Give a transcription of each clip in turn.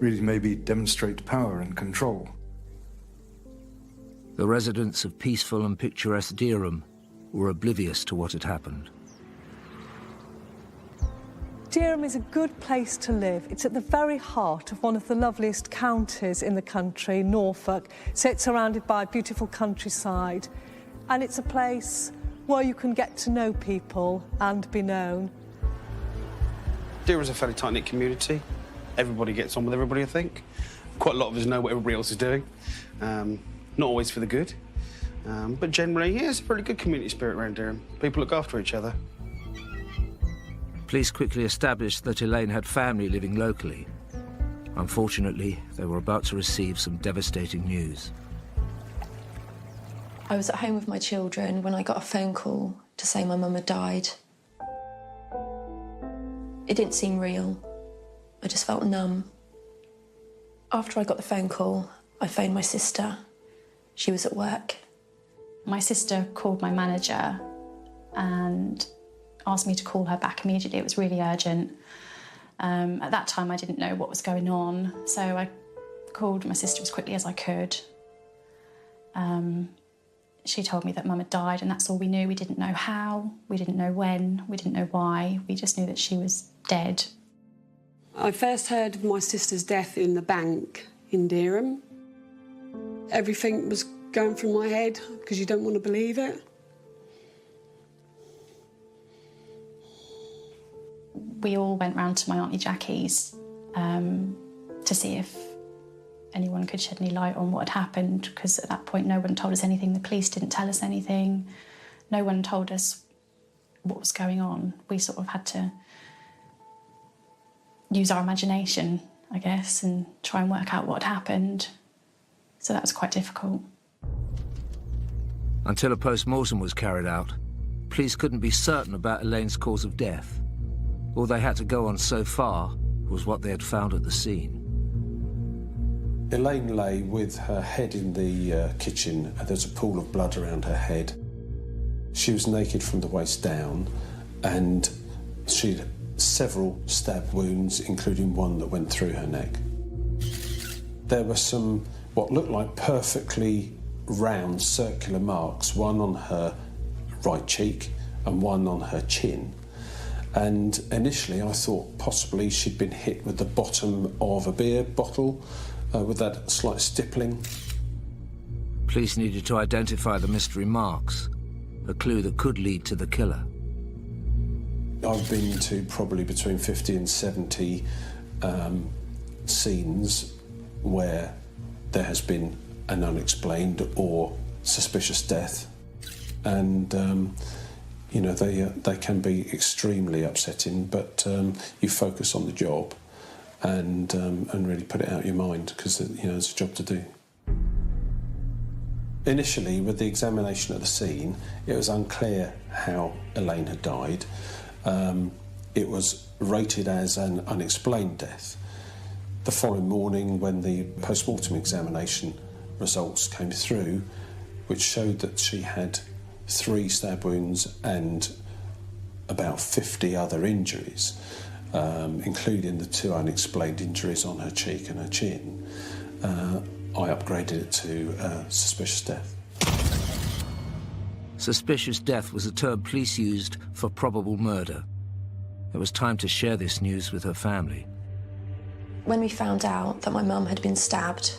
really maybe demonstrate power and control. The residents of peaceful and picturesque Dereham were oblivious to what had happened. Dereham is a good place to live. It's at the very heart of one of the loveliest counties in the country, Norfolk. So it's surrounded by beautiful countryside. And it's a place where you can get to know people and be known. Dereham's a fairly tight-knit community. Everybody gets on with everybody, I think. Quite a lot of us know what everybody else is doing. Not always for the good. But generally, yeah, it's a pretty good community spirit around Dereham. People look after each other. Police quickly established that Elaine had family living locally. Unfortunately, they were about to receive some devastating news. I was at home with my children when I got a phone call to say my mum had died. It didn't seem real. I just felt numb. After I got the phone call, I phoned my sister. She was at work. My sister called my manager and asked me to call her back immediately. It was really urgent. At that time, I didn't know what was going on, so I called my sister as quickly as I could. She told me that Mum had died, and that's all we knew. We didn't know how, we didn't know when, we didn't know why. We just knew that she was dead. I first heard of my sister's death in the bank in Dereham. Everything was going through my head because you don't want to believe it. We all went round to my Auntie Jackie's to see if anyone could shed any light on what had happened, because at that point no one told us anything. The police didn't tell us anything. No one told us what was going on. We sort of had to use our imagination, I guess, and try and work out what had happened. So that was quite difficult. Until a post-mortem was carried out, police couldn't be certain about Elaine's cause of death. All they had to go on so far was what they had found at the scene. Elaine lay with her head in the kitchen, and there's a pool of blood around her head. She was naked from the waist down, and she had several stab wounds, including one that went through her neck. There were some what looked like perfectly round circular marks, one on her right cheek and one on her chin. And initially I thought possibly she'd been hit with the bottom of a beer bottle with that slight stippling. Police needed to identify the mystery marks, a clue that could lead to the killer. I've been to probably between 50 and 70 scenes where there has been an unexplained or suspicious death, and you know, they can be extremely upsetting, but you focus on the job and really put it out of your mind, because you know, there's a job to do. Initially, with the examination of the scene, it was unclear how Elaine had died. It was rated as an unexplained death. The following morning, when the post-mortem examination results came through, which showed that she had 3 stab wounds and about 50 other injuries, including the 2 unexplained injuries on her cheek and her chin, I upgraded it to suspicious death. Suspicious death was a term police used for probable murder. It was time to share this news with her family. When we found out that my mum had been stabbed,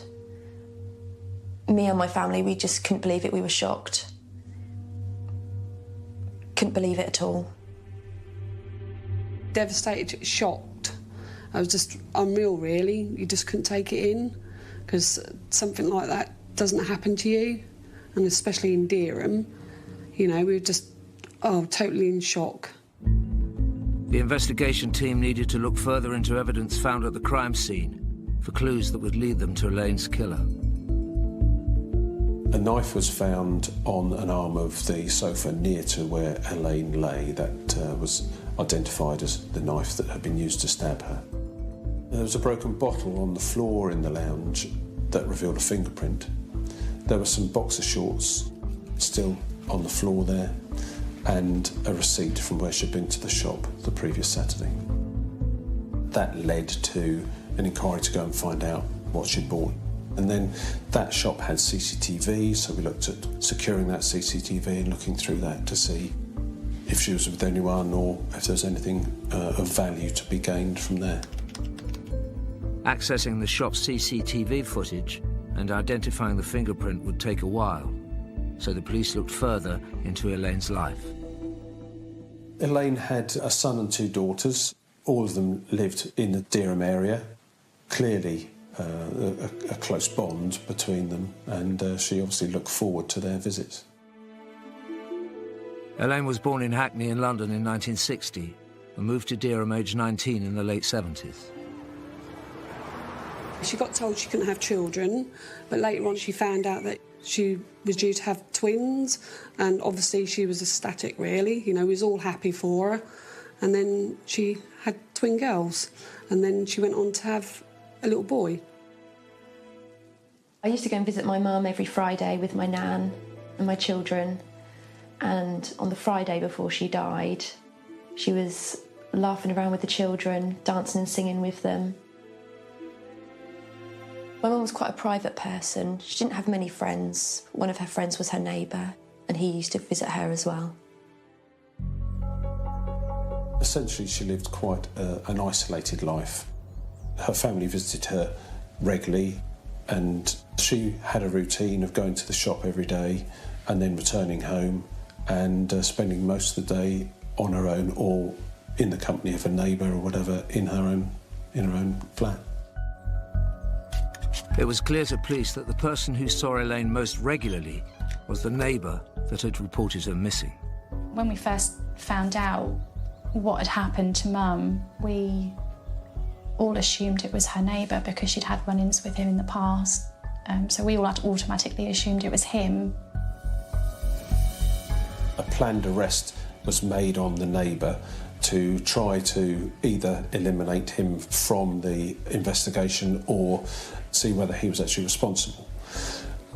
me and my family, we just couldn't believe it. We were shocked. Couldn't believe it at all. Devastated, shocked. I was just unreal, really. You just couldn't take it in, because something like that doesn't happen to you, and especially in Dereham. You know, we were just, totally in shock. The investigation team needed to look further into evidence found at the crime scene for clues that would lead them to Elaine's killer. A knife was found on an arm of the sofa near to where Elaine lay that was identified as the knife that had been used to stab her. There was a broken bottle on the floor in the lounge that revealed a fingerprint. There were some boxer shorts still on the floor there, and a receipt from where she'd been to the shop the previous Saturday. That led to an inquiry to go and find out what she'd bought. And then that shop had CCTV, so we looked at securing that CCTV and looking through that to see if she was with anyone or if there was anything of value to be gained from there. Accessing the shop's CCTV footage and identifying the fingerprint would take a while, so the police looked further into Elaine's life. Elaine had a son and 2 daughters. All of them lived in the Dereham area. Clearly a close bond between them, and she obviously looked forward to their visits. Elaine was born in Hackney in London in 1960 and moved to Dereham aged 19 in the late 70s. She got told she couldn't have children, but later on she found out that she was due to have twins, and obviously she was ecstatic, really. You know, we was all happy for her. And then she had twin girls, and then she went on to have a little boy. I used to go and visit my mum every Friday with my nan and my children, and on the Friday before she died, she was laughing around with the children, dancing and singing with them. My mum was quite a private person. She didn't have many friends. One of her friends was her neighbour, and he used to visit her as well. Essentially, she lived quite an isolated life. Her family visited her regularly, and she had a routine of going to the shop every day and then returning home and spending most of the day on her own or in the company of a neighbour or whatever in her own flat. It was clear to police that the person who saw Elaine most regularly was the neighbour that had reported her missing. When we first found out what had happened to Mum, we all assumed it was her neighbour because she'd had run-ins with him in the past. So we all automatically assumed it was him. A planned arrest was made on the neighbour to try to either eliminate him from the investigation or see whether he was actually responsible.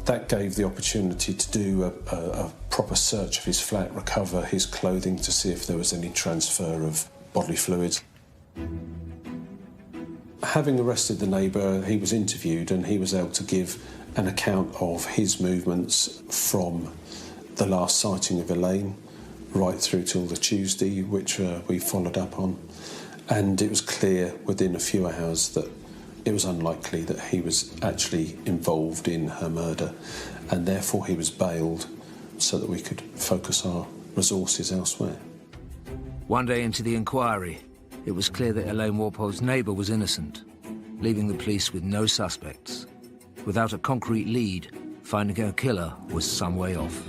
That gave the opportunity to do a proper search of his flat, recover his clothing to see if there was any transfer of bodily fluids. Having arrested the neighbour, he was interviewed and he was able to give an account of his movements from the last sighting of Elaine right through till the Tuesday, which we followed up on. And it was clear within a few hours that it was unlikely that he was actually involved in her murder, and therefore he was bailed so that we could focus our resources elsewhere. One day into the inquiry, it was clear that Elaine Walpole's neighbour was innocent, leaving the police with no suspects. Without a concrete lead, finding her killer was some way off.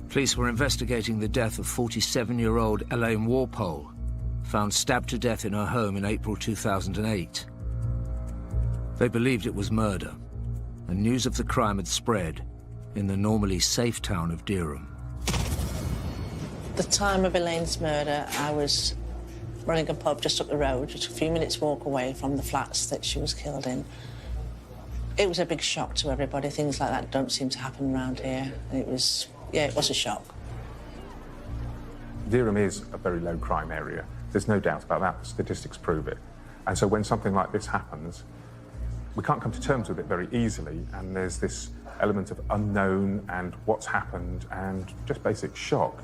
Police were investigating the death of 47-year-old Elaine Walpole, found stabbed to death in her home in April 2008. They believed it was murder, and news of the crime had spread in the normally safe town of Dereham. The time of Elaine's murder, I was running a pub just up the road, just a few minutes walk away from the flats that she was killed in. It was a big shock to everybody. Things like that don't seem to happen around here. It was a shock. Dereham is a very low crime area. There's no doubt about that. The statistics prove it. And so when something like this happens, we can't come to terms with it very easily, and there's this element of unknown and what's happened and just basic shock.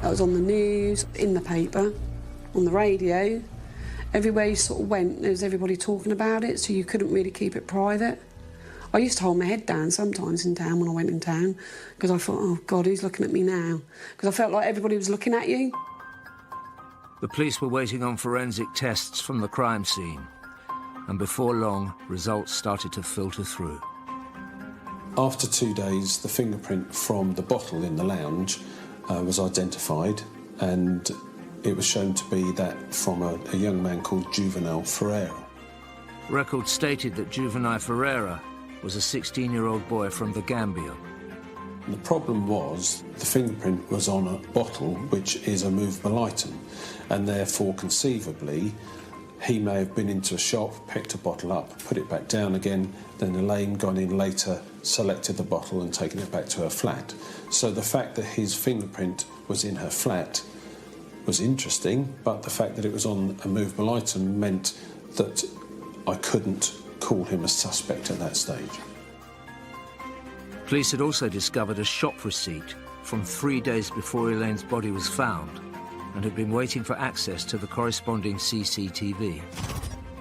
That was on the news, in the paper, on the radio. Everywhere you sort of went, there was everybody talking about it, so you couldn't really keep it private. I used to hold my head down sometimes in town when I went in town, because I thought, oh God, who's looking at me now? Because I felt like everybody was looking at you. The police were waiting on forensic tests from the crime scene, and before long, results started to filter through. After 2 days, the fingerprint from the bottle in the lounge was identified, and it was shown to be that from a young man called Juvenile Ferreira. Records stated that Juvenile Ferreira was a 16-year-old boy from the Gambia. The problem was the fingerprint was on a bottle, which is a movable item, and therefore, conceivably, he may have been into a shop, picked a bottle up, put it back down again, then Elaine gone in later, selected the bottle and taken it back to her flat. So the fact that his fingerprint was in her flat was interesting, but the fact that it was on a movable item meant that I couldn't call him a suspect at that stage. Police had also discovered a shop receipt from 3 days before Elaine's body was found and had been waiting for access to the corresponding CCTV.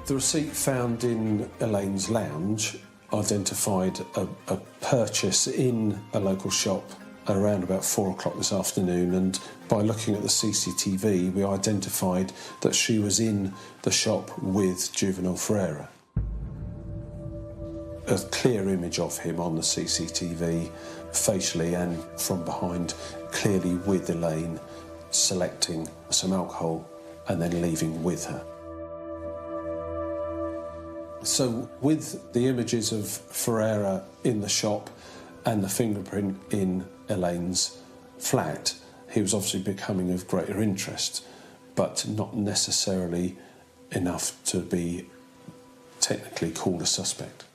The receipt found in Elaine's lounge identified a purchase in a local shop around about 4 o'clock this afternoon, and by looking at the CCTV we identified that she was in the shop with Juvenal Ferreira. A clear image of him on the CCTV, facially and from behind, clearly with Elaine, selecting some alcohol and then leaving with her. So with the images of Ferreira in the shop and the fingerprint in Elaine's flat, he was obviously becoming of greater interest, but not necessarily enough to be technically called a suspect.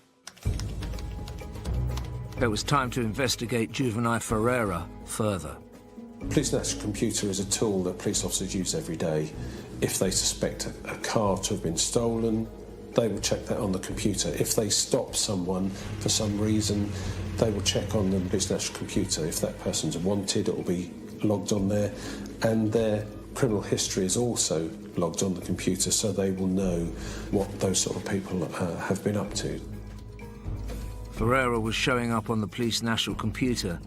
It was time to investigate Juvenal Ferreira further. Police National Computer is a tool that police officers use every day. If they suspect a car to have been stolen, they will check that on the computer. If they stop someone for some reason, they will check on the Police National Computer. If that person's wanted, it will be logged on there, and their criminal history is also logged on the computer, so they will know what those sort of people have been up to. Ferreira was showing up on the Police National Computer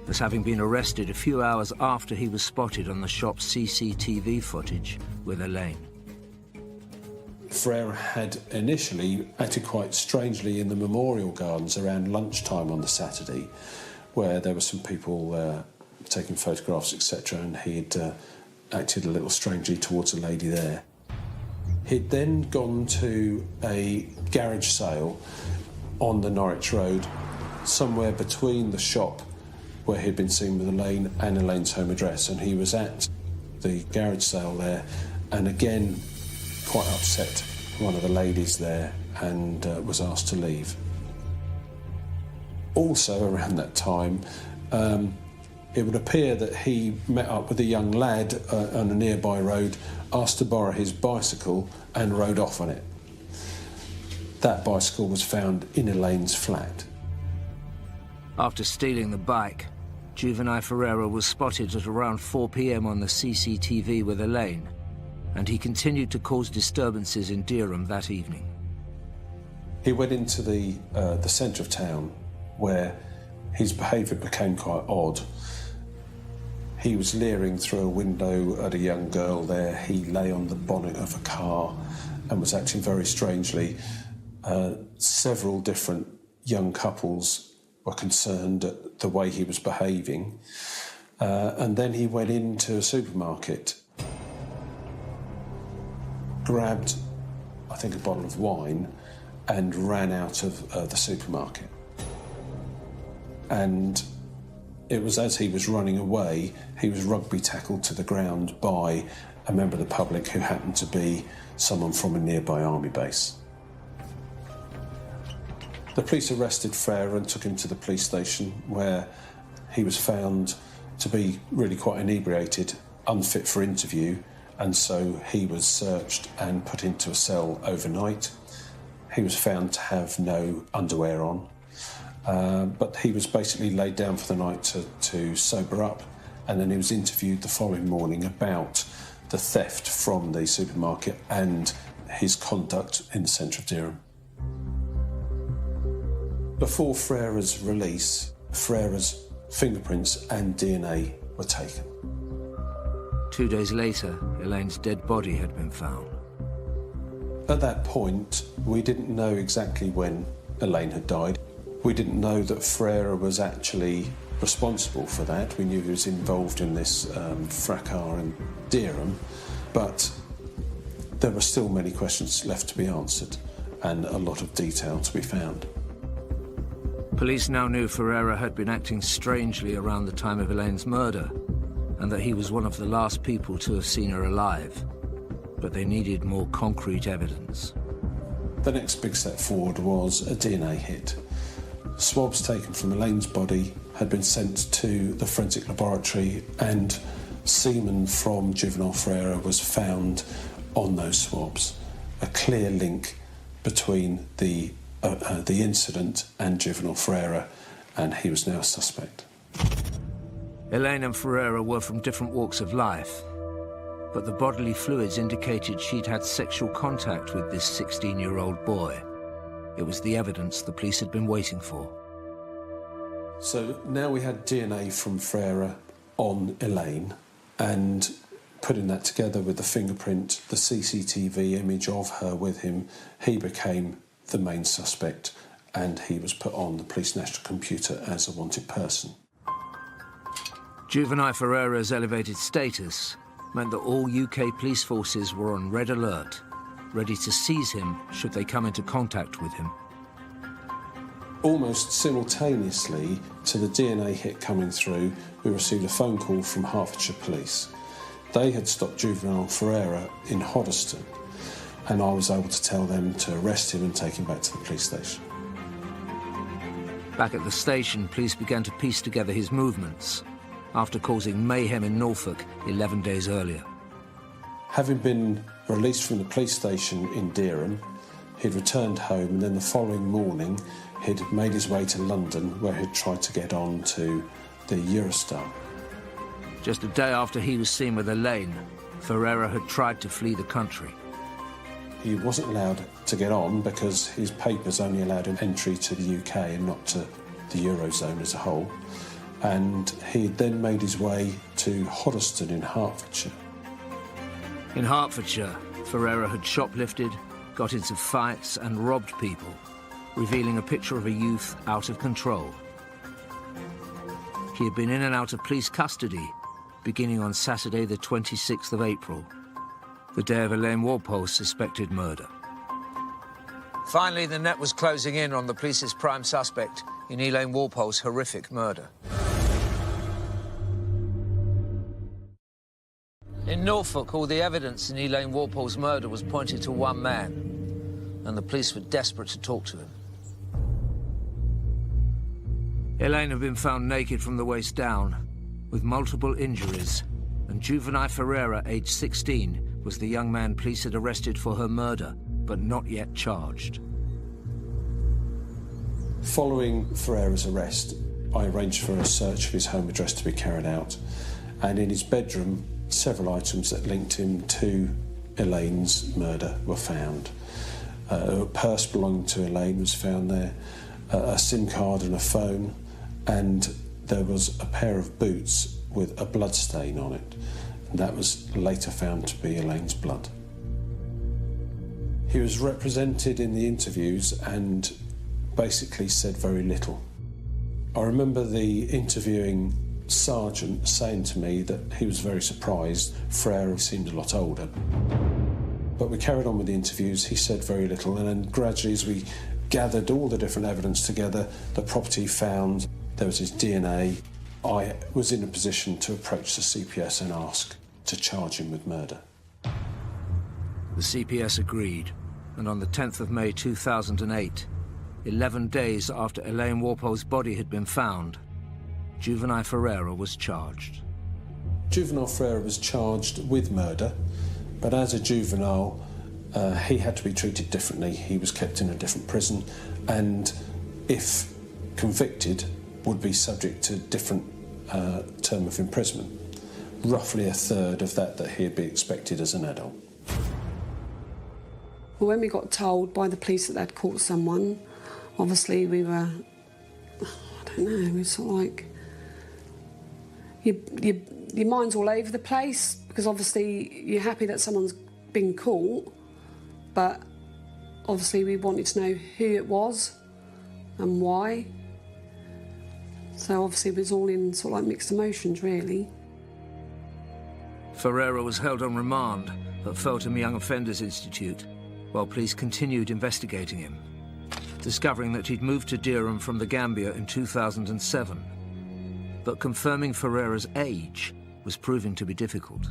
as having been arrested a few hours after he was spotted on the shop's CCTV footage with Elaine. Ferreira had initially acted quite strangely in the Memorial Gardens around lunchtime on the Saturday, where there were some people taking photographs, etc., and he'd acted a little strangely towards a lady there. He'd then gone to a garage sale on the Norwich Road, somewhere between the shop where he'd been seen with Elaine and Elaine's home address, and he was at the garage sale there, and again, quite upset, one of the ladies there, and was asked to leave. Also, around that time, it would appear that he met up with a young lad on a nearby road, asked to borrow his bicycle, and rode off on it. That bicycle was found in Elaine's flat. After stealing the bike, Juvenal Ferreira was spotted at around 4 p.m. on the CCTV with Elaine, and he continued to cause disturbances in Dereham that evening. He went into the centre of town, where his behaviour became quite odd. He was leering through a window at a young girl there. He lay on the bonnet of a car and was acting very strangely. Several different young couples were concerned at the way he was behaving. And then he went into a supermarket, grabbed, I think, a bottle of wine and ran out of the supermarket. And it was as he was running away, he was rugby tackled to the ground by a member of the public who happened to be someone from a nearby army base. The police arrested Ferreira and took him to the police station, where he was found to be really quite inebriated, unfit for interview, and so he was searched and put into a cell overnight. He was found to have no underwear on, but he was basically laid down for the night to sober up, and then he was interviewed the following morning about the theft from the supermarket and his conduct in the centre of Dereham. Before Ferreira's release, Ferreira's fingerprints and DNA were taken. 2 days later, Elaine's dead body had been found. At that point, we didn't know exactly when Elaine had died. We didn't know that Ferreira was actually responsible for that. We knew he was involved in this fracas in Dereham, but there were still many questions left to be answered and a lot of detail to be found. Police now knew Ferreira had been acting strangely around the time of Elaine's murder, and that he was one of the last people to have seen her alive. but they needed more concrete evidence. The next big step forward was a DNA hit. Swabs taken from Elaine's body had been sent to the forensic laboratory, and semen from juvenile Ferreira was found on those swabs. A clear link between the incident and juvenile Ferreira, and he was now a suspect. Elaine and Ferreira were from different walks of life, but the bodily fluids indicated she'd had sexual contact with this 16-year-old boy. It was the evidence the police had been waiting for. So now we had DNA from Ferreira on Elaine, and putting that together with the fingerprint, the CCTV image of her with him, he became the main suspect, and he was put on the police national computer as a wanted person. Juvenile Ferreira's elevated status meant that all UK police forces were on red alert, ready to seize him should they come into contact with him. Almost simultaneously to the DNA hit coming through, we received a phone call from Hertfordshire Police. They had stopped juvenile Ferreira in Hoddesdon, and I was able to tell them to arrest him and take him back to the police station. Back at the station, police began to piece together his movements after causing mayhem in Norfolk 11 days earlier. Having been released from the police station in Dereham, he'd returned home, and then the following morning he'd made his way to London, where he'd tried to get on to the Eurostar. Just a day after he was seen with Elaine, Ferreira had tried to flee the country. He wasn't allowed to get on because his papers only allowed him entry to the UK and not to the Eurozone as a whole. And he then made his way to Hoddesdon in Hertfordshire. In Hertfordshire, Ferreira had shoplifted, got into fights and robbed people, revealing a picture of a youth out of control. He had been in and out of police custody beginning on Saturday the 26th of April, the day of Elaine Walpole's suspected murder. Finally, the net was closing in on the police's prime suspect in Elaine Walpole's horrific murder. In Norfolk, all the evidence in Elaine Walpole's murder was pointing to one man, and the police were desperate to talk to him. Elaine had been found naked from the waist down, with multiple injuries, and juvenile Ferreira, aged 16, was the young man police had arrested for her murder, but not yet charged. Following Ferreira's arrest, I arranged for a search of his home address to be carried out, and in his bedroom, several items that linked him to Elaine's murder were found. A purse belonging to Elaine was found there, a SIM card and a phone, and there was a pair of boots with a blood stain on it, and that was later found to be Elaine's blood. He was represented in the interviews and basically said very little. I remember the interviewing sergeant saying to me that he was very surprised. Ferreira seemed a lot older. But we carried on with the interviews. He said very little, and then gradually, as we gathered all the different evidence together, the property found, there was his DNA. I was in a position to approach the CPS and ask to charge him with murder. The CPS agreed, and on the 10th of May 2008, 11 days after Elaine Walpole's body had been found, juvenile Ferreira was charged. Juvenile Ferreira was charged with murder, but as a juvenile, he had to be treated differently. He was kept in a different prison, and if convicted, would be subject to different term of imprisonment. Roughly a third of that he'd be expected as an adult. Well, when we got told by the police that they'd caught someone, obviously we were, I don't know, we were sort of like, your mind's all over the place, because obviously you're happy that someone's been caught, but obviously we wanted to know who it was and why. So obviously it was all in sort of like mixed emotions, really. Ferreira was held on remand at Feltham Young Offenders Institute while police continued investigating him, discovering that he'd moved to Dereham from the Gambia in 2007. But confirming Ferreira's age was proving to be difficult.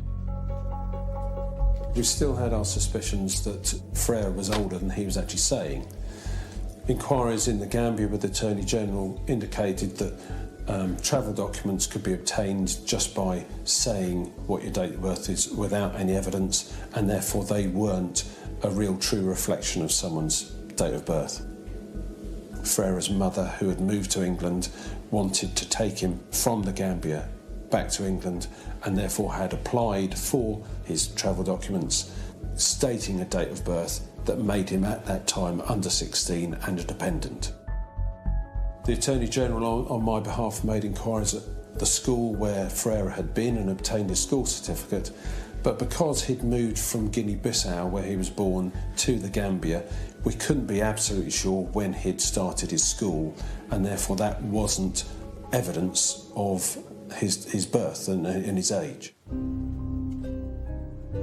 We still had our suspicions that Ferreira was older than he was actually saying. Inquiries in the Gambia with the Attorney General indicated that travel documents could be obtained just by saying what your date of birth is without any evidence, and therefore they weren't a real true reflection of someone's date of birth. Ferreira's mother, who had moved to England, wanted to take him from the Gambia back to England and therefore had applied for his travel documents stating a date of birth that made him at that time under 16 and a dependent. The Attorney General on my behalf made inquiries at the school where Ferreira had been and obtained his school certificate, but because he'd moved from Guinea-Bissau, where he was born, to the Gambia, we couldn't be absolutely sure when he'd started his school, and therefore that wasn't evidence of his birth and his age.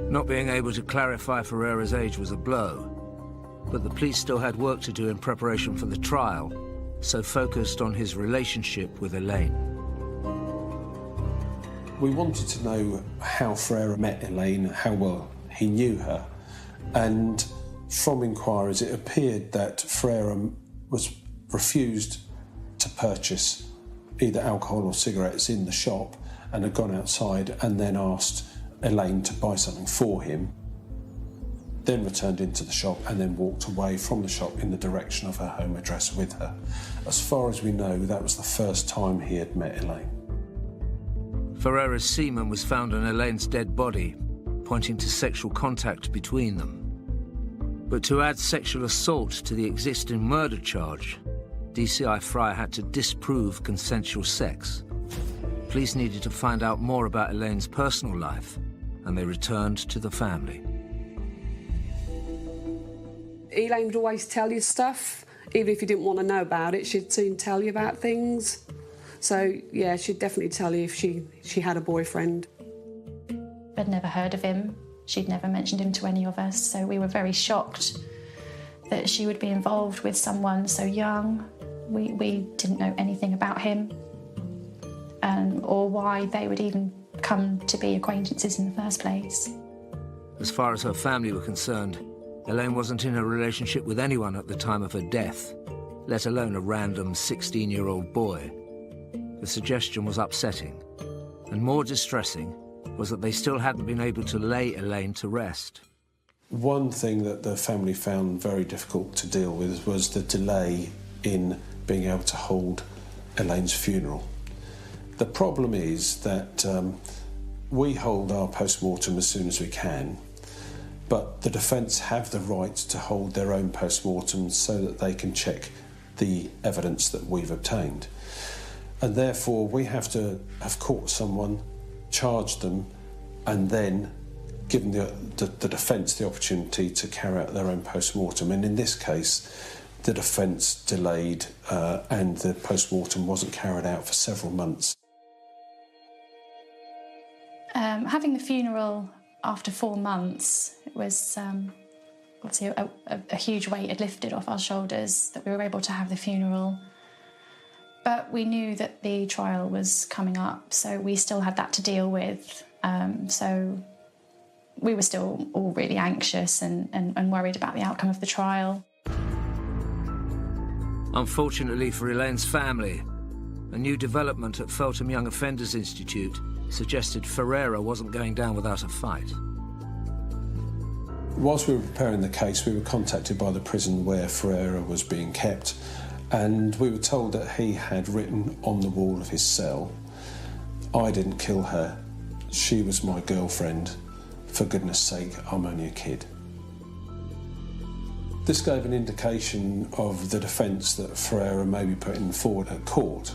Not being able to clarify Ferreira's age was a blow, but the police still had work to do in preparation for the trial, so focused on his relationship with Elaine. We wanted to know how Ferreira met Elaine, how well he knew her, and from inquiries it appeared that Ferreira was refused to purchase either alcohol or cigarettes in the shop and had gone outside and then asked Elaine to buy something for him, then returned into the shop and then walked away from the shop in the direction of her home address with her. As far as we know, that was the first time he had met Elaine. Ferreira's semen was found on Elaine's dead body, pointing to sexual contact between them. But to add sexual assault to the existing murder charge, DCI Fryer had to disprove consensual sex. Police needed to find out more about Elaine's personal life, and they returned to the family. Elaine would always tell you stuff. Even if you didn't want to know about it, she'd soon tell you about things. So, yeah, she'd definitely tell you if she had a boyfriend. I'd never heard of him. She'd never mentioned him to any of us, so we were very shocked that she would be involved with someone so young. We didn't know anything about him, or why they would even come to be acquaintances in the first place. As far as her family were concerned, Elaine wasn't in a relationship with anyone at the time of her death, let alone a random 16-year-old boy. The suggestion was upsetting, and more distressing was that they still hadn't been able to lay Elaine to rest. One thing that the family found very difficult to deal with was the delay in being able to hold Elaine's funeral. The problem is that we hold our post-mortem as soon as we can, but the defence have the right to hold their own post-mortem so that they can check the evidence that we've obtained. And therefore we have to have caught someone, charged them, and then given the defence the opportunity to carry out their own post-mortem. And in this case, the defence delayed and the post-mortem wasn't carried out for several months. Having the funeral after 4 months was obviously a huge weight had lifted off our shoulders, that we were able to have the funeral. But we knew that the trial was coming up, so we still had that to deal with. So we were still all really anxious and worried about the outcome of the trial. Unfortunately for Elaine's family, a new development at Feltham Young Offenders Institute suggested Ferreira wasn't going down without a fight. Whilst we were preparing the case, we were contacted by the prison where Ferreira was being kept, and we were told that he had written on the wall of his cell, "I didn't kill her, she was my girlfriend, for goodness sake, I'm only a kid." This gave an indication of the defence that Ferreira may be putting forward at court,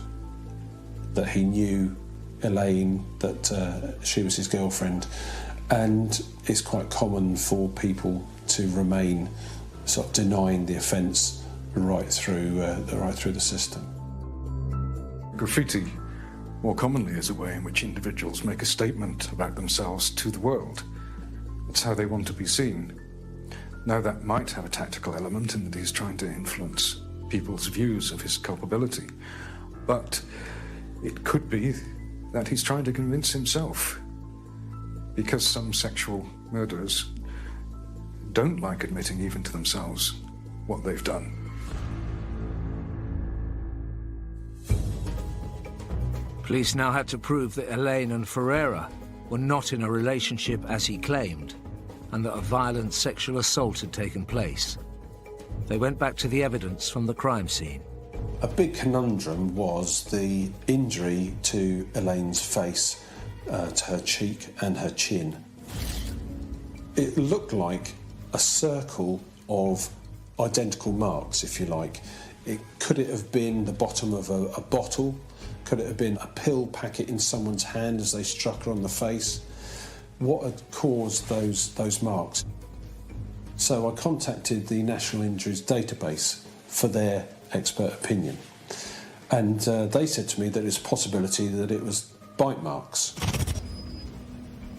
that he knew Elaine, that she was his girlfriend, and it's quite common for people to remain sort of denying the offence right through the system. Graffiti, more commonly, is a way in which individuals make a statement about themselves to the world. It's how they want to be seen. Now, that might have a tactical element in that he's trying to influence people's views of his culpability, but it could be that he's trying to convince himself, because some sexual murderers don't like admitting even to themselves what they've done. Police now had to prove that Elaine and Ferreira were not in a relationship as he claimed, and that a violent sexual assault had taken place. They went back to the evidence from the crime scene. A big conundrum was the injury to Elaine's face, to her cheek and her chin. It looked like a circle of identical marks, if you like. Could it have been the bottom of a bottle? Could it have been a pill packet in someone's hand as they struck her on the face? What had caused those marks? So I contacted the National Injuries Database for their expert opinion. And they said to me that it's a possibility that it was bite marks.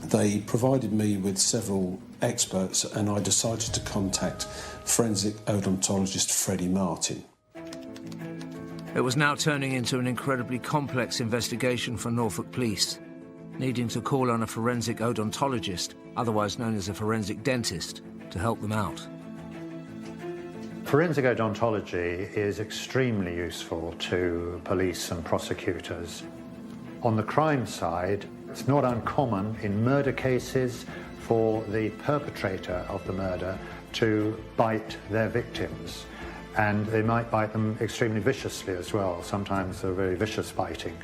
They provided me with several experts, and I decided to contact forensic odontologist Freddie Martin. It was now turning into an incredibly complex investigation for Norfolk Police, needing to call on a forensic odontologist, otherwise known as a forensic dentist, to help them out. Forensic odontology is extremely useful to police and prosecutors. On the crime side, it's not uncommon in murder cases for the perpetrator of the murder to bite their victims. And they might bite them extremely viciously as well. Sometimes they're very vicious biting.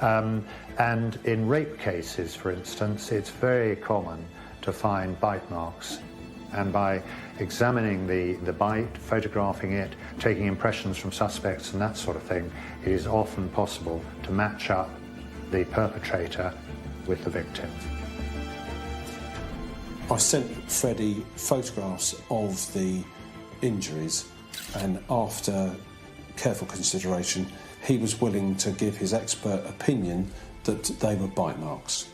And in rape cases, for instance, it's very common to find bite marks. And by examining the bite, photographing it, taking impressions from suspects and that sort of thing, it is often possible to match up the perpetrator with the victim. I sent Freddie photographs of the injuries, and after careful consideration, he was willing to give his expert opinion that they were bite marks.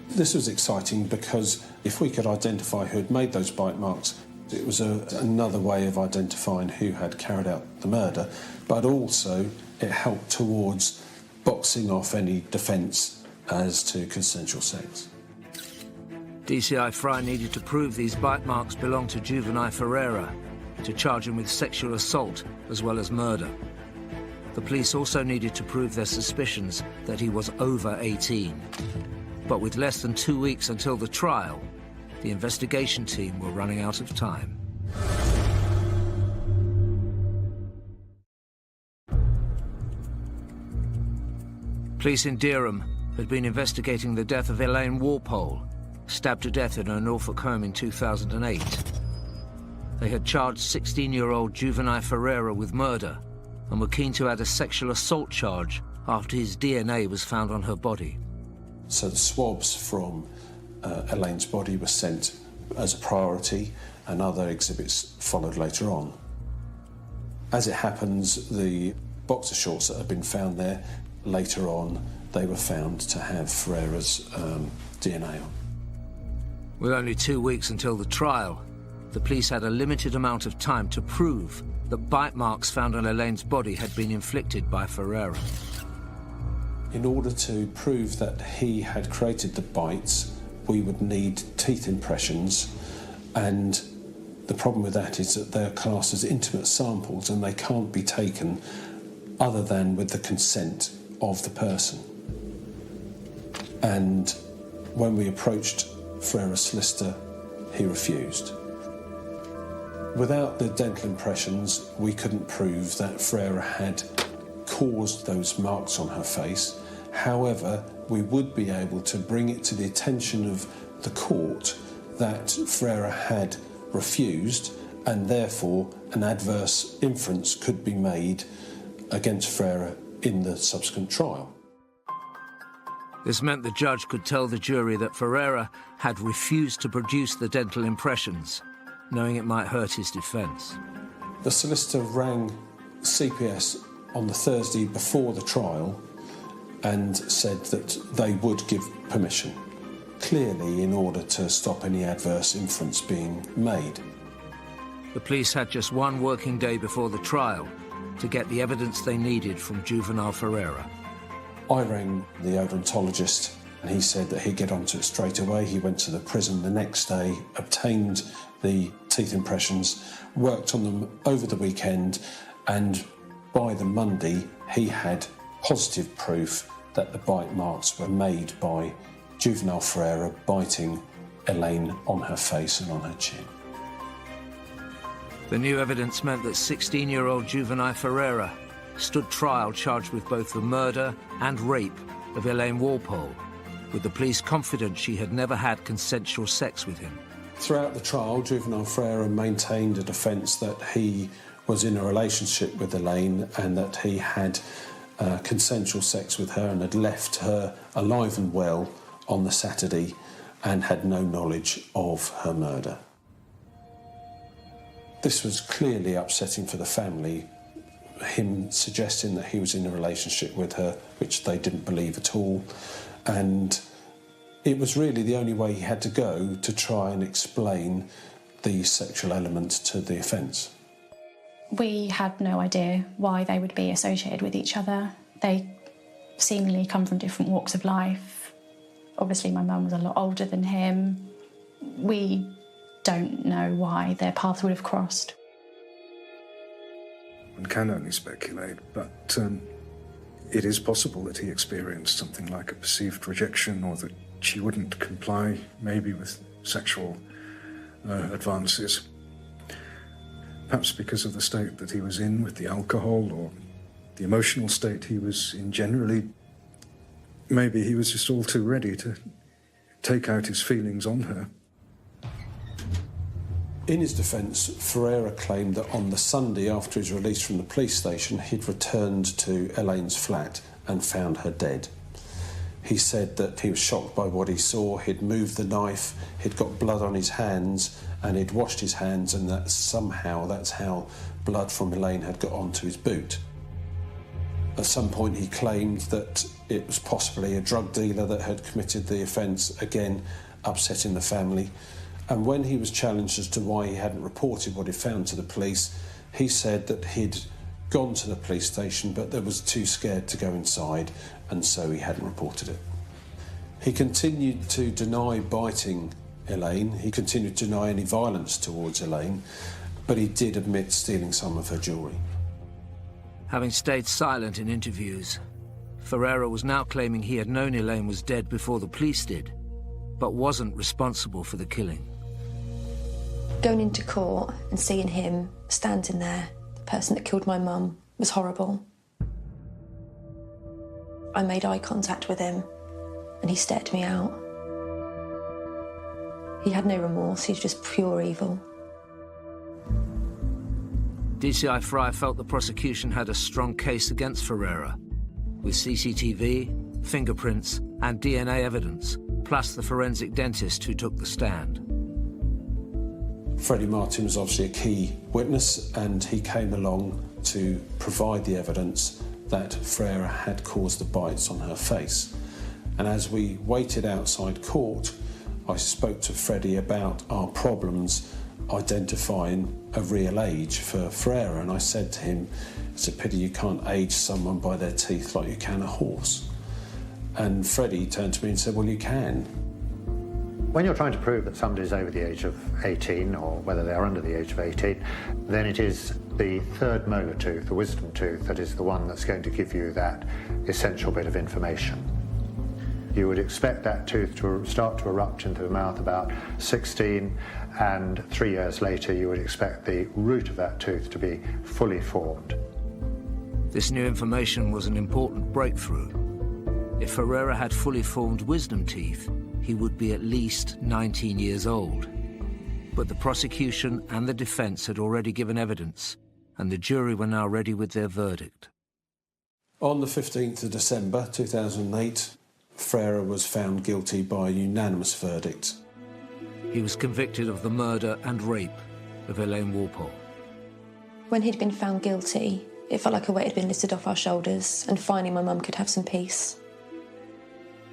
This was exciting because if we could identify who had made those bite marks, it was another way of identifying who had carried out the murder, but also it helped towards boxing off any defence as to consensual sex. DCI Fry needed to prove these bite marks belonged to juvenile Ferreira, to charge him with sexual assault as well as murder. The police also needed to prove their suspicions that he was over 18. But with less than 2 weeks until the trial, the investigation team were running out of time. Police in Dereham had been investigating the death of Elaine Walpole, stabbed to death in her Norfolk home in 2008. They had charged 16-year-old juvenile Ferreira with murder and were keen to add a sexual assault charge after his DNA was found on her body. So the swabs from Elaine's body were sent as a priority, and other exhibits followed later on. As it happens, the boxer shorts that had been found there, later on, they were found to have Ferreira's DNA on. With only 2 weeks until the trial, the police had a limited amount of time to prove that bite marks found on Elaine's body had been inflicted by Ferreira. In order to prove that he had created the bites, we would need teeth impressions, and the problem with that is that they're classed as intimate samples and they can't be taken other than with the consent of the person. And when we approached Ferreira's solicitor, he refused. Without the dental impressions, we couldn't prove that Ferreira had caused those marks on her face. However, we would be able to bring it to the attention of the court that Ferreira had refused, and therefore an adverse inference could be made against Ferreira in the subsequent trial. This meant the judge could tell the jury that Ferreira had refused to produce the dental impressions, knowing it might hurt his defence. The solicitor rang CPS on the Thursday before the trial and said that they would give permission, clearly in order to stop any adverse inference being made. The police had just 1 working day before the trial to get the evidence they needed from juvenile Ferreira. I rang the odontologist And he said that he'd get onto it straight away. He went to the prison the next day, obtained the teeth impressions, worked on them over the weekend, and by the Monday he had positive proof that the bite marks were made by juvenile Ferreira biting Elaine on her face and on her chin. The new evidence meant that 16-year-old juvenile Ferreira stood trial charged with both the murder and rape of Elaine Walpole, with the police confident she had never had consensual sex with him. Throughout the trial, juvenile Ferreira maintained a defence that he was in a relationship with Elaine and that he had consensual sex with her and had left her alive and well on the Saturday and had no knowledge of her murder. This was clearly upsetting for the family, him suggesting that he was in a relationship with her, which they didn't believe at all, and it was really the only way he had to go to try and explain the sexual element to the offence. We had no idea why they would be associated with each other. They seemingly come from different walks of life. Obviously, my mum was a lot older than him. We don't know why their paths would have crossed. One can only speculate, but it is possible that he experienced something like a perceived rejection, or that she wouldn't comply, maybe with sexual advances. Perhaps because of the state that he was in with the alcohol, or the emotional state he was in generally. Maybe he was just all too ready to take out his feelings on her. In his defence, Ferreira claimed that on the Sunday after his release from the police station, he'd returned to Elaine's flat and found her dead. He said that he was shocked by what he saw. He'd moved the knife, he'd got blood on his hands, and he'd washed his hands, and that somehow that's how blood from Elaine had got onto his boot. At some point he claimed that it was possibly a drug dealer that had committed the offence, again upsetting the family. And when he was challenged as to why he hadn't reported what he found to the police, he said that he'd gone to the police station but they was too scared to go inside, and so he hadn't reported it. He continued to deny biting Elaine. He continued to deny any violence towards Elaine, but he did admit stealing some of her jewellery. Having stayed silent in interviews, Ferreira was now claiming he had known Elaine was dead before the police did, but wasn't responsible for the killing. Going into court and seeing him standing there, the person that killed my mum, was horrible. I made eye contact with him and he stared me out. He had no remorse, he was just pure evil. DCI Fry felt the prosecution had a strong case against Ferreira, with CCTV, fingerprints and DNA evidence, plus the forensic dentist who took the stand. Freddie Martin was obviously a key witness, and he came along to provide the evidence that Ferreira had caused the bites on her face. And as we waited outside court, I spoke to Freddie about our problems identifying a real age for Ferreira, and I said to him, it's a pity you can't age someone by their teeth like you can a horse. And Freddie turned to me and said, well, you can. When you're trying to prove that somebody's over the age of 18, or whether they're under the age of 18, then it is the third molar tooth, the wisdom tooth, that is the one that's going to give you that essential bit of information. You would expect that tooth to start to erupt into the mouth about 16, and 3 years later you would expect the root of that tooth to be fully formed. This new information was an important breakthrough. If Ferreira had fully formed wisdom teeth, he would be at least 19 years old. But the prosecution and the defence had already given evidence, and the jury were now ready with their verdict. On the 15th of December 2008, Ferreira was found guilty by a unanimous verdict. He was convicted of the murder and rape of Elaine Walpole. When he'd been found guilty, it felt like a weight had been lifted off our shoulders, and finally my mum could have some peace.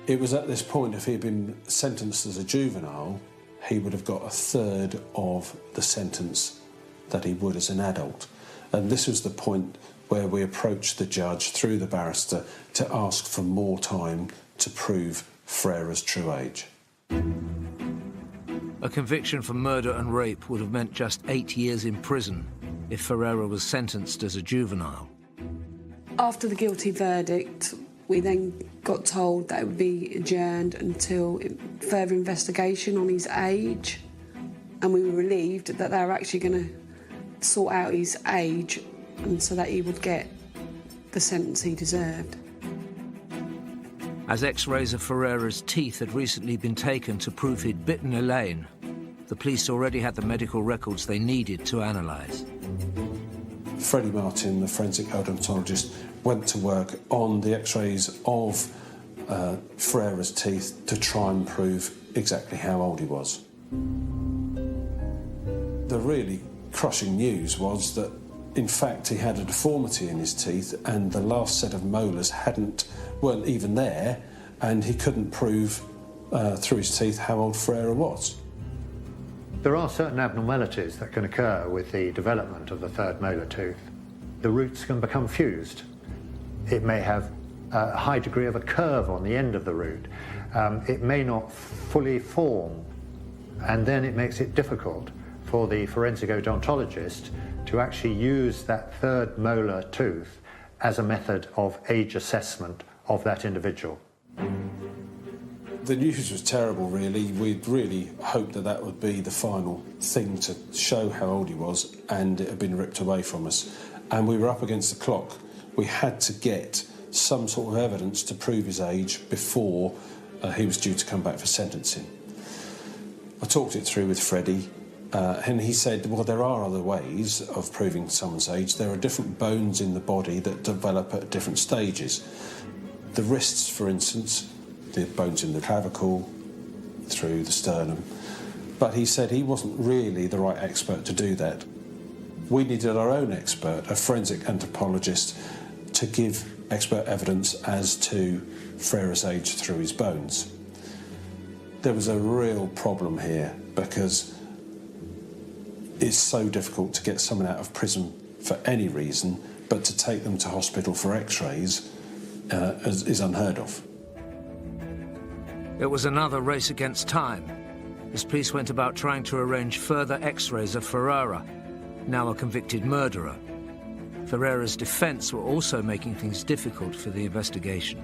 It was at this point, if he had been sentenced as a juvenile, he would have got a third of the sentence that he would as an adult. And this was the point where we approached the judge through the barrister to ask for more time to prove Ferreira's true age. A conviction for murder and rape would have meant just 8 years in prison if Ferreira was sentenced as a juvenile. After the guilty verdict, we then got told that it would be adjourned until further investigation on his age, and we were relieved that they were actually going to sort out his age and so that he would get the sentence he deserved. As x-rays of Ferreira's teeth had recently been taken to prove he'd bitten Elaine, the police already had the medical records they needed to analyse. Freddie Martin, the forensic odontologist, went to work on the x-rays of Ferreira's teeth to try and prove exactly how old he was. The really crushing news was that, in fact, he had a deformity in his teeth and the last set of molars weren't even there, and he couldn't prove through his teeth how old Ferreira was. There are certain abnormalities that can occur with the development of the third molar tooth. The roots can become fused. It may have a high degree of a curve on the end of the root. It may not fully form, and then it makes it difficult for the forensic odontologist to actually use that third molar tooth as a method of age assessment of that individual. The news was terrible, really. We'd really hoped that that would be the final thing to show how old he was, and it had been ripped away from us. And we were up against the clock. We had to get some sort of evidence to prove his age before he was due to come back for sentencing. I talked it through with Freddie, and he said, well, there are other ways of proving someone's age. There are different bones in the body that develop at different stages. The wrists, for instance, the bones in the clavicle, through the sternum. But he said he wasn't really the right expert to do that. We needed our own expert, a forensic anthropologist, to give expert evidence as to Ferreira's age through his bones. There was a real problem here because it's so difficult to get someone out of prison for any reason, but to take them to hospital for x-rays is unheard of. It was another race against time, as police went about trying to arrange further x-rays of Ferreira, now a convicted murderer. Ferreira's defence were also making things difficult for the investigation.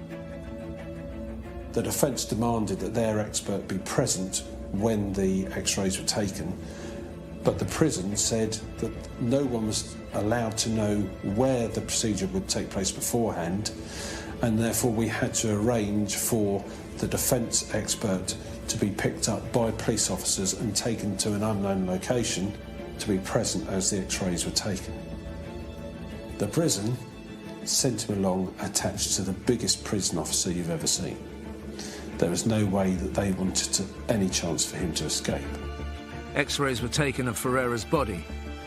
The defence demanded that their expert be present when the x-rays were taken, but the prison said that no one was allowed to know where the procedure would take place beforehand, and therefore we had to arrange for the defence expert to be picked up by police officers and taken to an unknown location to be present as the x-rays were taken. The prison sent him along attached to the biggest prison officer you've ever seen. There was no way that they wanted any chance for him to escape. X-rays were taken of Ferreira's body,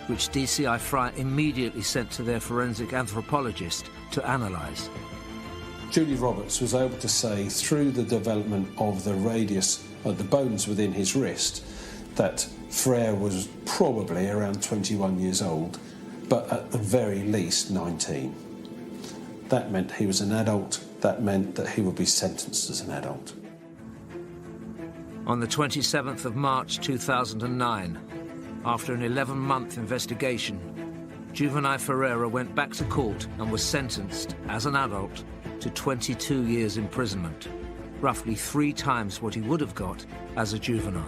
which DCI Fry immediately sent to their forensic anthropologist to analyse. Julie Roberts was able to say, through the development of the radius of the bones within his wrist, that Ferreira was probably around 21 years old, but at the very least 19. That meant he was an adult. That meant that he would be sentenced as an adult. On the 27th of March 2009, after an 11-month investigation, juvenile Ferreira went back to court and was sentenced, as an adult, to 22 years imprisonment, roughly 3 times what he would have got as a juvenile.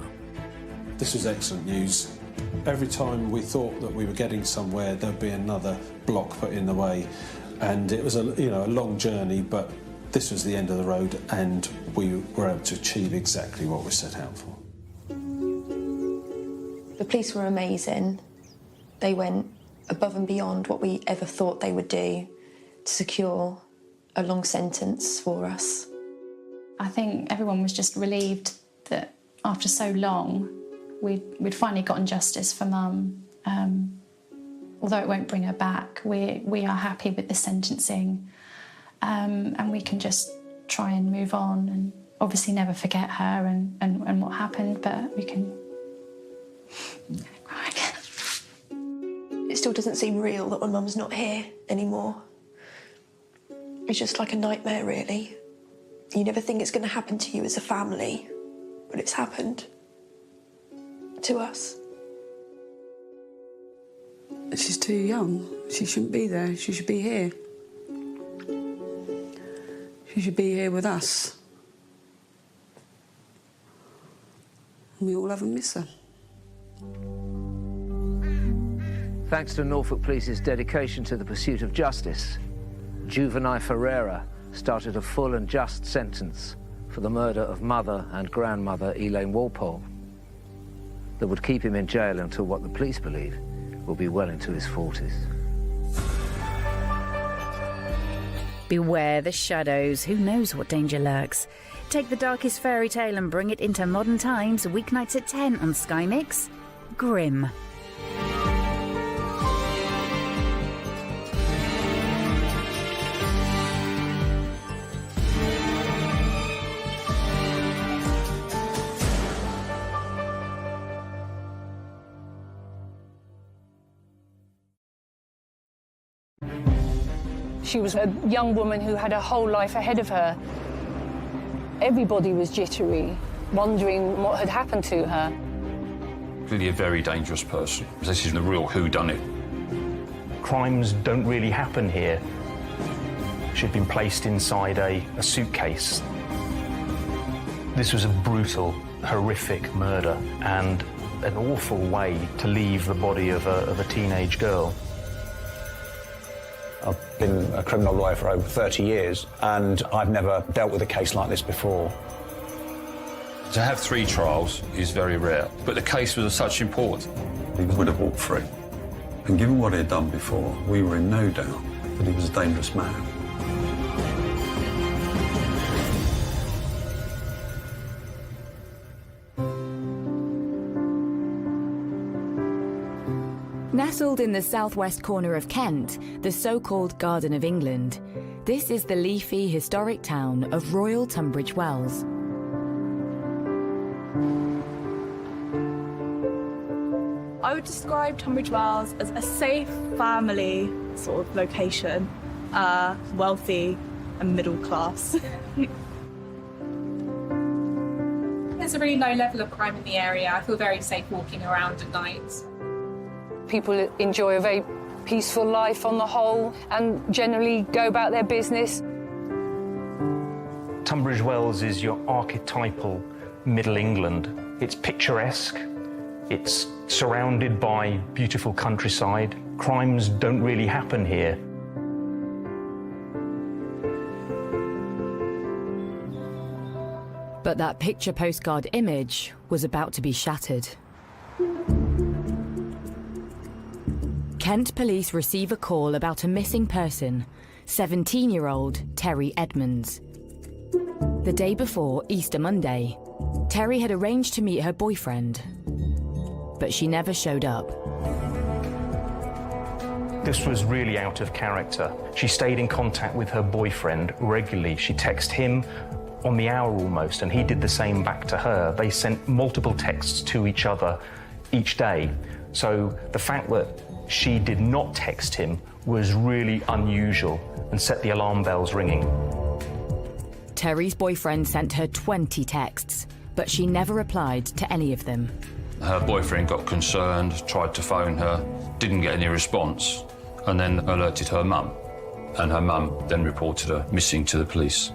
This was excellent news. Every time we thought that we were getting somewhere, there'd be another block put in the way, and it was a long journey, but this was the end of the road, and we were able to achieve exactly what we set out for. The police were amazing. They went above and beyond what we ever thought they would do to secure a long sentence for us. I think everyone was just relieved that after so long we'd finally gotten justice for Mum. Although it won't bring her back, we are happy with the sentencing, and we can just try and move on and obviously never forget her and what happened, but we can cry again. It still doesn't seem real that my mum's not here anymore. It's just like a nightmare, really. You never think it's going to happen to you as a family, but it's happened to us. She's too young. She shouldn't be there. She should be here. She should be here with us. We all have a miss her. Thanks to Norfolk Police's dedication to the pursuit of justice, Juvenile Ferreira started a full and just sentence for the murder of mother and grandmother Elaine Walpole that would keep him in jail until what the police believe will be well into his 40s. Beware the shadows. Who knows what danger lurks? Take the darkest fairy tale and bring it into modern times. Weeknights at 10 on Sky Mix. Grimm. She was a young woman who had a whole life ahead of her. Everybody was jittery, wondering what had happened to her. Clearly a very dangerous person. This is the real whodunit. Crimes don't really happen here. She'd been placed inside a suitcase. This was a brutal, horrific murder and an awful way to leave the body of a teenage girl. I've been a criminal lawyer for over 30 years, and I've never dealt with a case like this before. To have 3 trials is very rare, but the case was of such importance. He would have walked free. And given what he had done before, we were in no doubt that he was a dangerous man. Nestled in the southwest corner of Kent, the so-called Garden of England, this is the leafy, historic town of Royal Tunbridge Wells. I would describe Tunbridge Wells as a safe family sort of location, wealthy and middle class. There's a really low level of crime in the area. I feel very safe walking around at night. People enjoy a very peaceful life on the whole and generally go about their business. Tunbridge Wells is your archetypal Middle England. It's picturesque, it's surrounded by beautiful countryside. Crimes don't really happen here. But that picture postcard image was about to be shattered. Kent police receive a call about a missing person, 17-year-old Terry Edmonds. The day before Easter Monday, Terry had arranged to meet her boyfriend, but she never showed up. This was really out of character. She stayed in contact with her boyfriend regularly. She texted him on the hour almost, and he did the same back to her. They sent multiple texts to each other each day. So the fact that she did not text him was really unusual and set the alarm bells ringing. Terry's boyfriend sent her 20 texts, but she never replied to any of them. Her boyfriend got concerned, tried to phone her, didn't get any response, and then alerted her mum. And her mum then reported her missing to the police.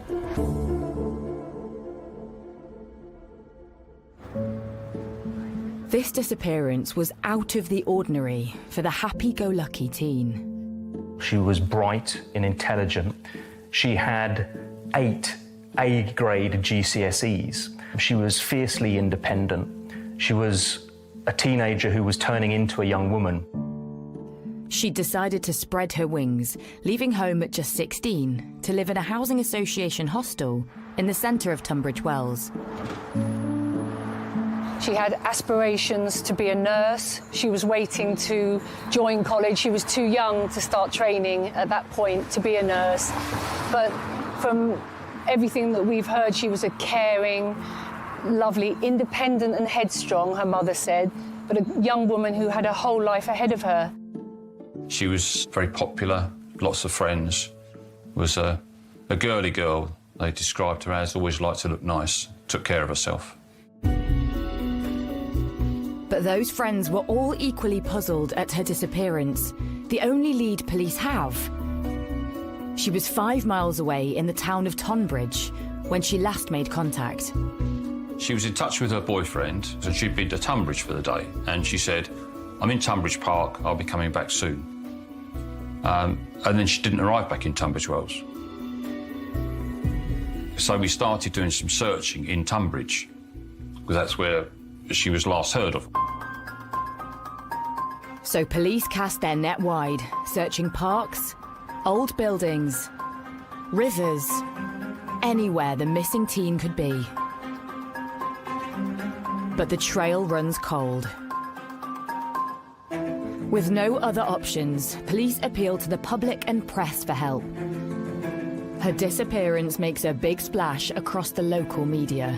This disappearance was out of the ordinary for the happy-go-lucky teen. She was bright and intelligent. She had 8 A-grade GCSEs. She was fiercely independent. She was a teenager who was turning into a young woman. She decided to spread her wings, leaving home at just 16 to live in a housing association hostel in the centre of Tunbridge Wells. She had aspirations to be a nurse. She was waiting to join college. She was too young to start training at that point to be a nurse. But from everything that we've heard, she was a caring, lovely, independent and headstrong, her mother said, but a young woman who had a whole life ahead of her. She was very popular, lots of friends, was a girly girl, They described her as always liked to look nice, took care of herself. But those friends were all equally puzzled at her disappearance, the only lead police have. She was 5 miles away in the town of Tonbridge when she last made contact. She was in touch with her boyfriend, and she'd been to Tunbridge for the day, and she said, "I'm in Tunbridge Park, I'll be coming back soon." And then she didn't arrive back in Tunbridge Wells. So we started doing some searching in Tunbridge, because that's where she was last heard of. So police cast their net wide, searching parks, old buildings, rivers, anywhere the missing teen could be. But the trail runs cold. With no other options, police appeal to the public and press for help. Her disappearance makes a big splash across the local media.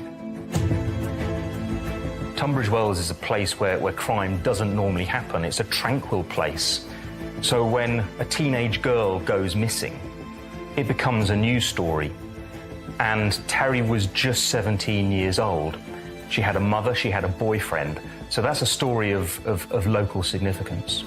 Tunbridge Wells is a place where crime doesn't normally happen. It's a tranquil place. So when a teenage girl goes missing, it becomes a news story. And Terry was just 17 years old. She had a mother, she had a boyfriend. So that's a story of local significance.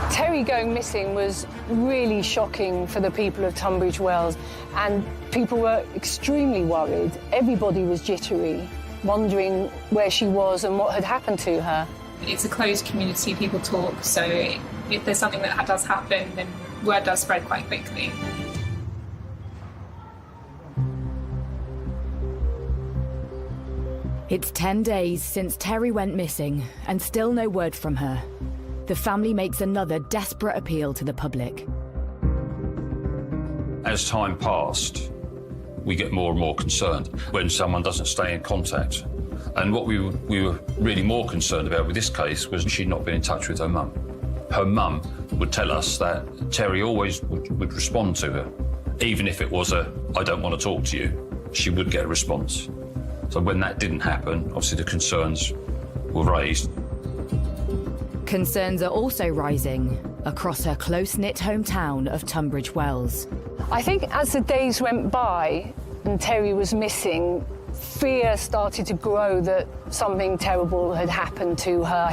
Terry going missing was really shocking for the people of Tunbridge Wells, and people were extremely worried. Everybody was jittery, wondering where she was and what had happened to her. It's a closed community, people talk, so if there's something that does happen, then word does spread quite quickly. It's 10 days since Terry went missing, and still no word from her. The family makes another desperate appeal to the public. As time passed, we get more and more concerned when someone doesn't stay in contact. And what we were really more concerned about with this case was she'd not been in touch with her mum. Her mum would tell us that Terry always would respond to her. Even if it was a, "I don't want to talk to you," she would get a response. So when that didn't happen, obviously the concerns were raised. Concerns are also rising across her close-knit hometown of Tunbridge Wells. I think as the days went by and Terry was missing, fear started to grow that something terrible had happened to her.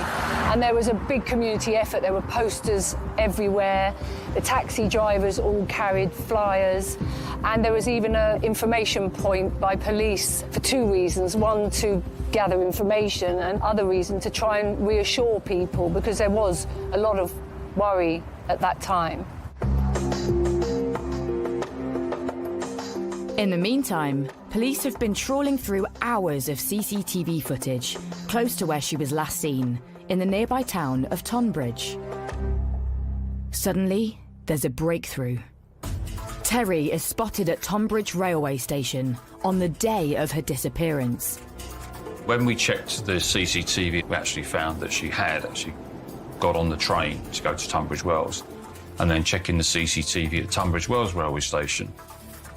And there was a big community effort. There were posters everywhere. The taxi drivers all carried flyers. And there was even an information point by police for two reasons. One, to gather information, and other reason to try and reassure people, because there was a lot of worry at that time. In the meantime, police have been trawling through hours of CCTV footage close to where she was last seen, in the nearby town of Tonbridge. Suddenly, there's a breakthrough. Terry is spotted at Tonbridge railway station on the day of her disappearance. When we checked the CCTV, we actually found that she had actually got on the train to go to Tunbridge Wells. And then checking the CCTV at Tunbridge Wells railway station,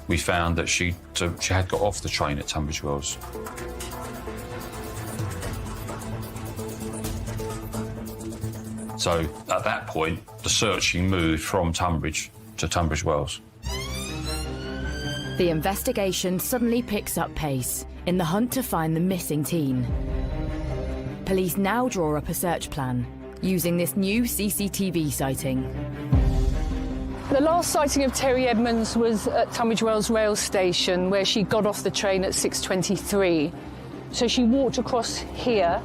we found that she had got off the train at Tunbridge Wells. So at that point, the searching moved from Tunbridge to Tunbridge Wells. The investigation suddenly picks up pace in the hunt to find the missing teen. Police now draw up a search plan using this new CCTV sighting. The last sighting of Terry Edmonds was at Tunbridge Wells rail station, where she got off the train at 6:23. So she walked across here,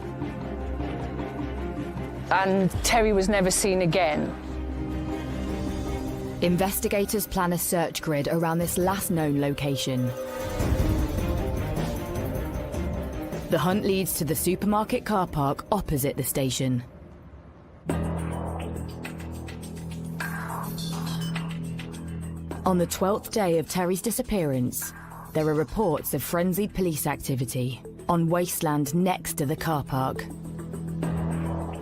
and Terry was never seen again. Investigators plan a search grid around this last known location. The hunt leads to the supermarket car park opposite the station. On the 12th day of Terry's disappearance, there are reports of frenzied police activity on wasteland next to the car park.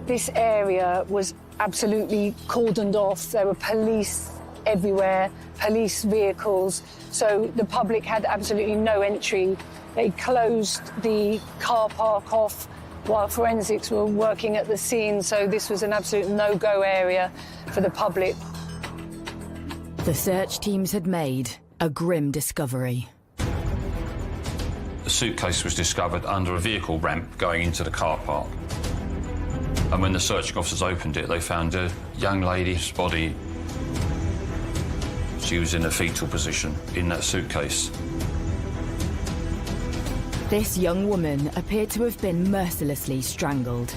This area was absolutely cordoned off. There were police everywhere, police vehicles, so the public had absolutely no entry. They closed the car park off while forensics were working at the scene, so this was an absolute no-go area for the public. The search teams had made A grim discovery. The suitcase was discovered under a vehicle ramp going into the car park. And when the searching officers opened it, they found a young lady's body. She was in a fetal position in that suitcase. This young woman appeared to have been mercilessly strangled.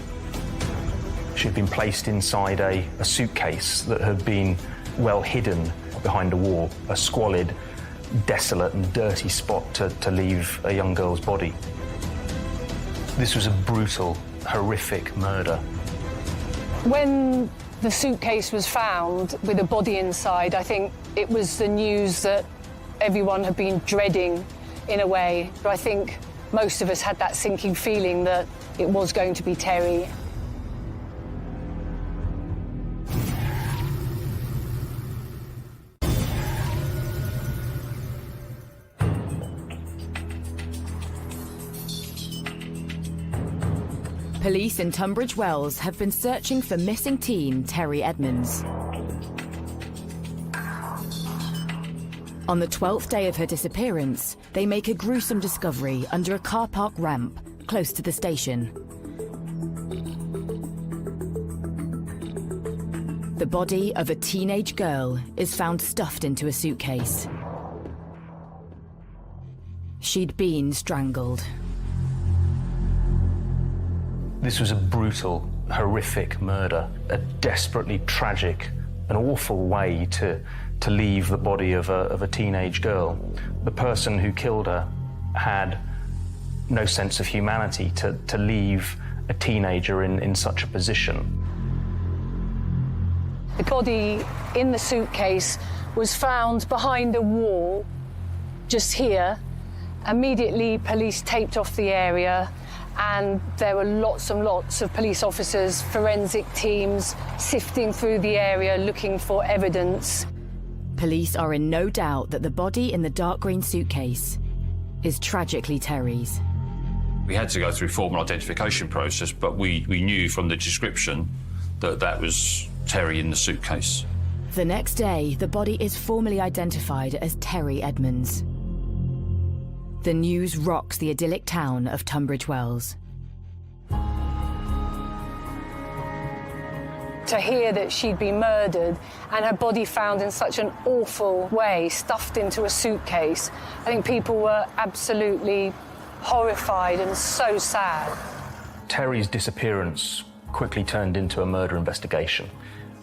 She'd been placed inside a suitcase that had been well hidden behind a wall, a squalid, desolate and dirty spot to leave a young girl's body. This was a brutal, horrific murder. When the suitcase was found with a body inside, I think it was the news that everyone had been dreading in a way. I think most of us had that sinking feeling that it was going to be Terry. Police in Tunbridge Wells have been searching for missing teen Terry Edmonds. On the 12th day of her disappearance, they make a gruesome discovery under a car park ramp close to the station. The body of a teenage girl is found stuffed into a suitcase. She'd been strangled. This was a brutal, horrific murder, a desperately tragic and awful way to leave the body of a teenage girl. The person who killed her had no sense of humanity to leave a teenager in such a position. The body in the suitcase was found behind a wall, just here. Immediately, police taped off the area, and there were lots and lots of police officers, forensic teams, sifting through the area looking for evidence. Police are in no doubt that the body in the dark green suitcase is tragically Terry's. We had to go through formal identification process, but we knew from the description that that was Terry in the suitcase. The next day, the body is formally identified as Terry Edmonds. The news rocks the idyllic town of Tunbridge Wells. To hear that she'd been murdered and her body found in such an awful way, stuffed into a suitcase, I think people were absolutely horrified and so sad. Terry's disappearance quickly turned into a murder investigation,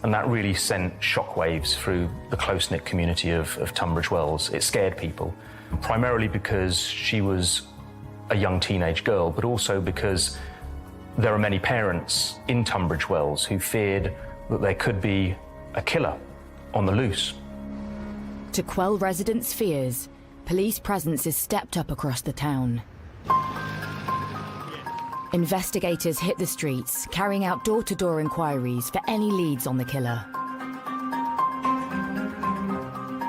and that really sent shockwaves through the close-knit community of Tunbridge Wells. It scared people, primarily because she was a young teenage girl, but also because there are many parents in Tunbridge Wells who feared that there could be a killer on the loose. To quell residents' fears, police presence is stepped up across the town. Investigators hit the streets, carrying out door-to-door inquiries for any leads on the killer.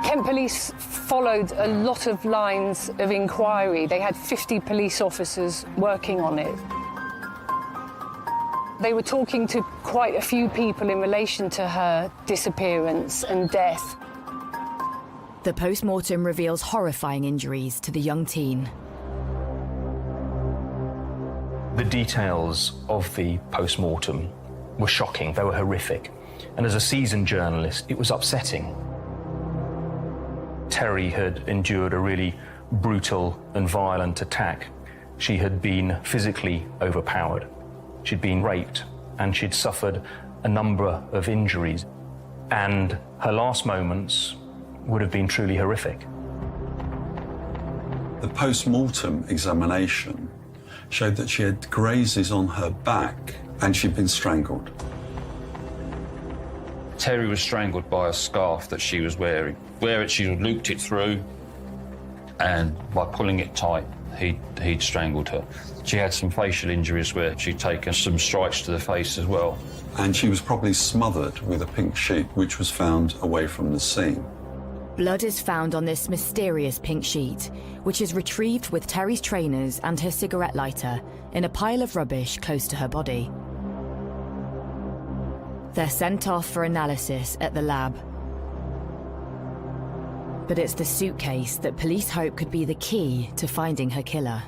Kent Police followed a lot of lines of inquiry. They had 50 police officers working on it. They were talking to quite a few people in relation to her disappearance and death. The post-mortem reveals horrifying injuries to the young teen. The details of the post-mortem were shocking, they were horrific. And as a seasoned journalist, it was upsetting. Terry had endured a really brutal and violent attack. She had been physically overpowered. She'd been raped, and she'd suffered a number of injuries. And her last moments would have been truly horrific. The post-mortem examination showed that she had grazes on her back and she'd been strangled. Terry was strangled by a scarf that she was wearing. She looped it through, and by pulling it tight, he'd strangled her. She had some facial injuries where she'd taken some strikes to the face as well. And she was probably smothered with a pink sheet, which was found away from the scene. Blood is found on this mysterious pink sheet, which is retrieved with Terry's trainers and her cigarette lighter in a pile of rubbish close to her body. They're sent off for analysis at the lab. But it's the suitcase that police hope could be the key to finding her killer.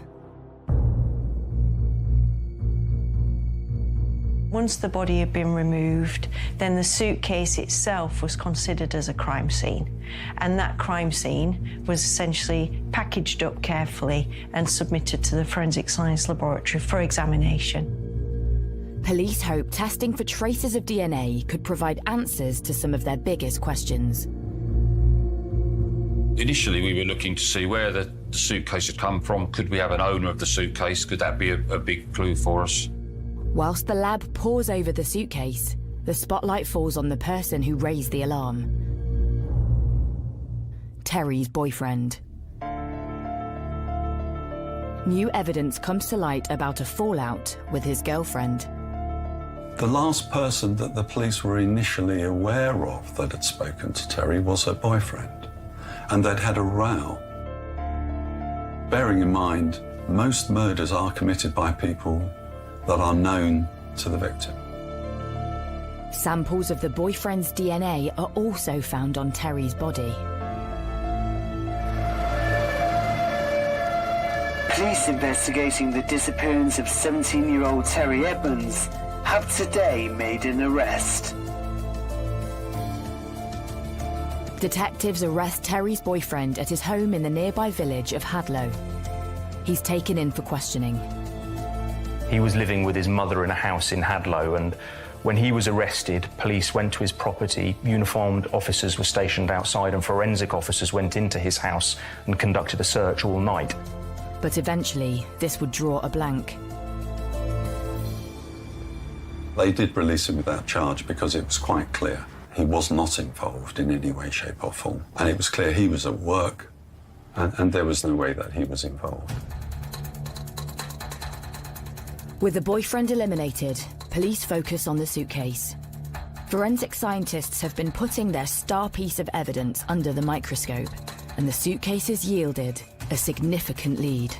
Once the body had been removed, then the suitcase itself was considered as a crime scene. And that crime scene was essentially packaged up carefully and submitted to the Forensic Science Laboratory for examination. Police hope testing for traces of DNA could provide answers to some of their biggest questions. Initially, we were looking to see where the suitcase had come from. Could we have an owner of the suitcase? Could that be a big clue for us? Whilst the lab pores over the suitcase, the spotlight falls on the person who raised the alarm. Terry's boyfriend. New evidence comes to light about a fallout with his girlfriend. The last person that the police were initially aware of that had spoken to Terry was her boyfriend, and they'd had a row. Bearing in mind, most murders are committed by people that are known to the victim. Samples of the boyfriend's DNA are also found on Terry's body. Police investigating the disappearance of 17-year-old Terry Edmonds have today made an arrest. Detectives arrest Terry's boyfriend at his home in the nearby village of Hadlow. He's taken in for questioning. He was living with his mother in a house in Hadlow, and when he was arrested, police went to his property, uniformed officers were stationed outside, and forensic officers went into his house and conducted a search all night. But eventually, this would draw a blank. They did release him without charge because it was quite clear he was not involved in any way, shape or form. And it was clear he was at work, and there was no way that he was involved. With the boyfriend eliminated, police focus on the suitcase. Forensic scientists have been putting their star piece of evidence under the microscope, and the suitcase has yielded a significant lead.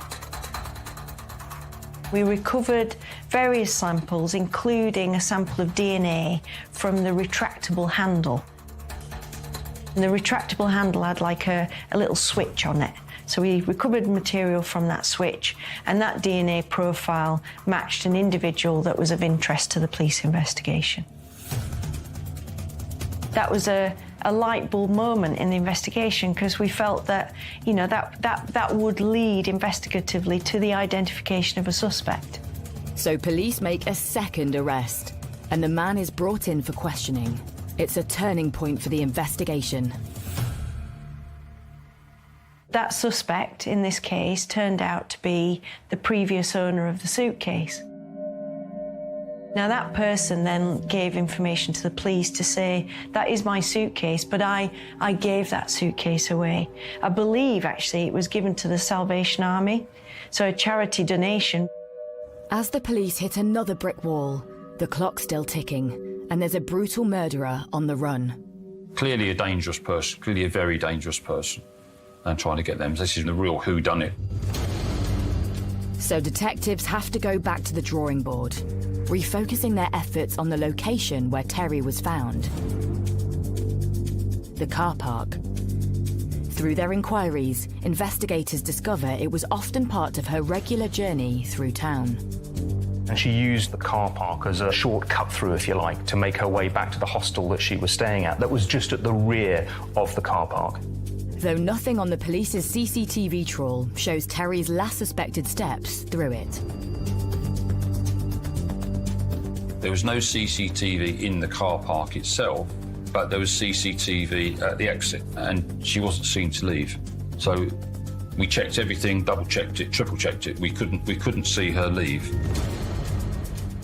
We recovered various samples, including a sample of DNA from the retractable handle. And the retractable handle had like a little switch on it. So we recovered material from that switch, and that DNA profile matched an individual that was of interest to the police investigation. That was a light bulb moment in the investigation, because we felt that, you know, that would lead investigatively to the identification of a suspect. So police make a second arrest, and the man is brought in for questioning. It's a turning point for the investigation. That suspect, in this case, turned out to be the previous owner of the suitcase. Now, that person then gave information to the police to say, that is my suitcase, but I gave that suitcase away. I believe, actually, it was given to the Salvation Army, so a charity donation. As the police hit another brick wall, the clock's still ticking, and there's a brutal murderer on the run. Clearly a dangerous person, clearly a very dangerous person, and trying to get them. This is the real whodunit. So detectives have to go back to the drawing board, refocusing their efforts on the location where Terry was found. The car park. Through their inquiries, investigators discover it was often part of her regular journey through town. And she used the car park as a short cut through, if you like, to make her way back to the hostel that she was staying at, that was just at the rear of the car park. Though nothing on the police's CCTV trawl shows Terry's last suspected steps through it. There was no CCTV in the car park itself, but there was CCTV at the exit, and she wasn't seen to leave. So we checked everything, double-checked it, triple-checked it. We couldn't see her leave.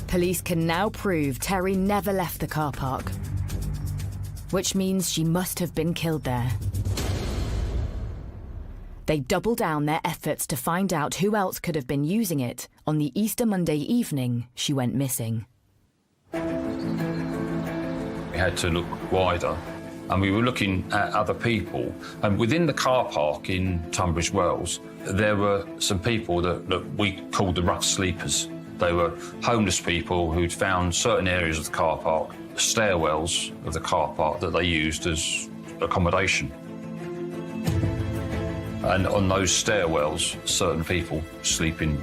Police can now prove Terry never left the car park, which means she must have been killed there. They double down their efforts to find out who else could have been using it on the Easter Monday evening she went missing. We had to look wider, and we were looking at other people. And within the car park in Tunbridge Wells, there were some people that we called the rough sleepers. They were homeless people who'd found certain areas of the car park, stairwells of the car park, that they used as accommodation. And on those stairwells, certain people sleeping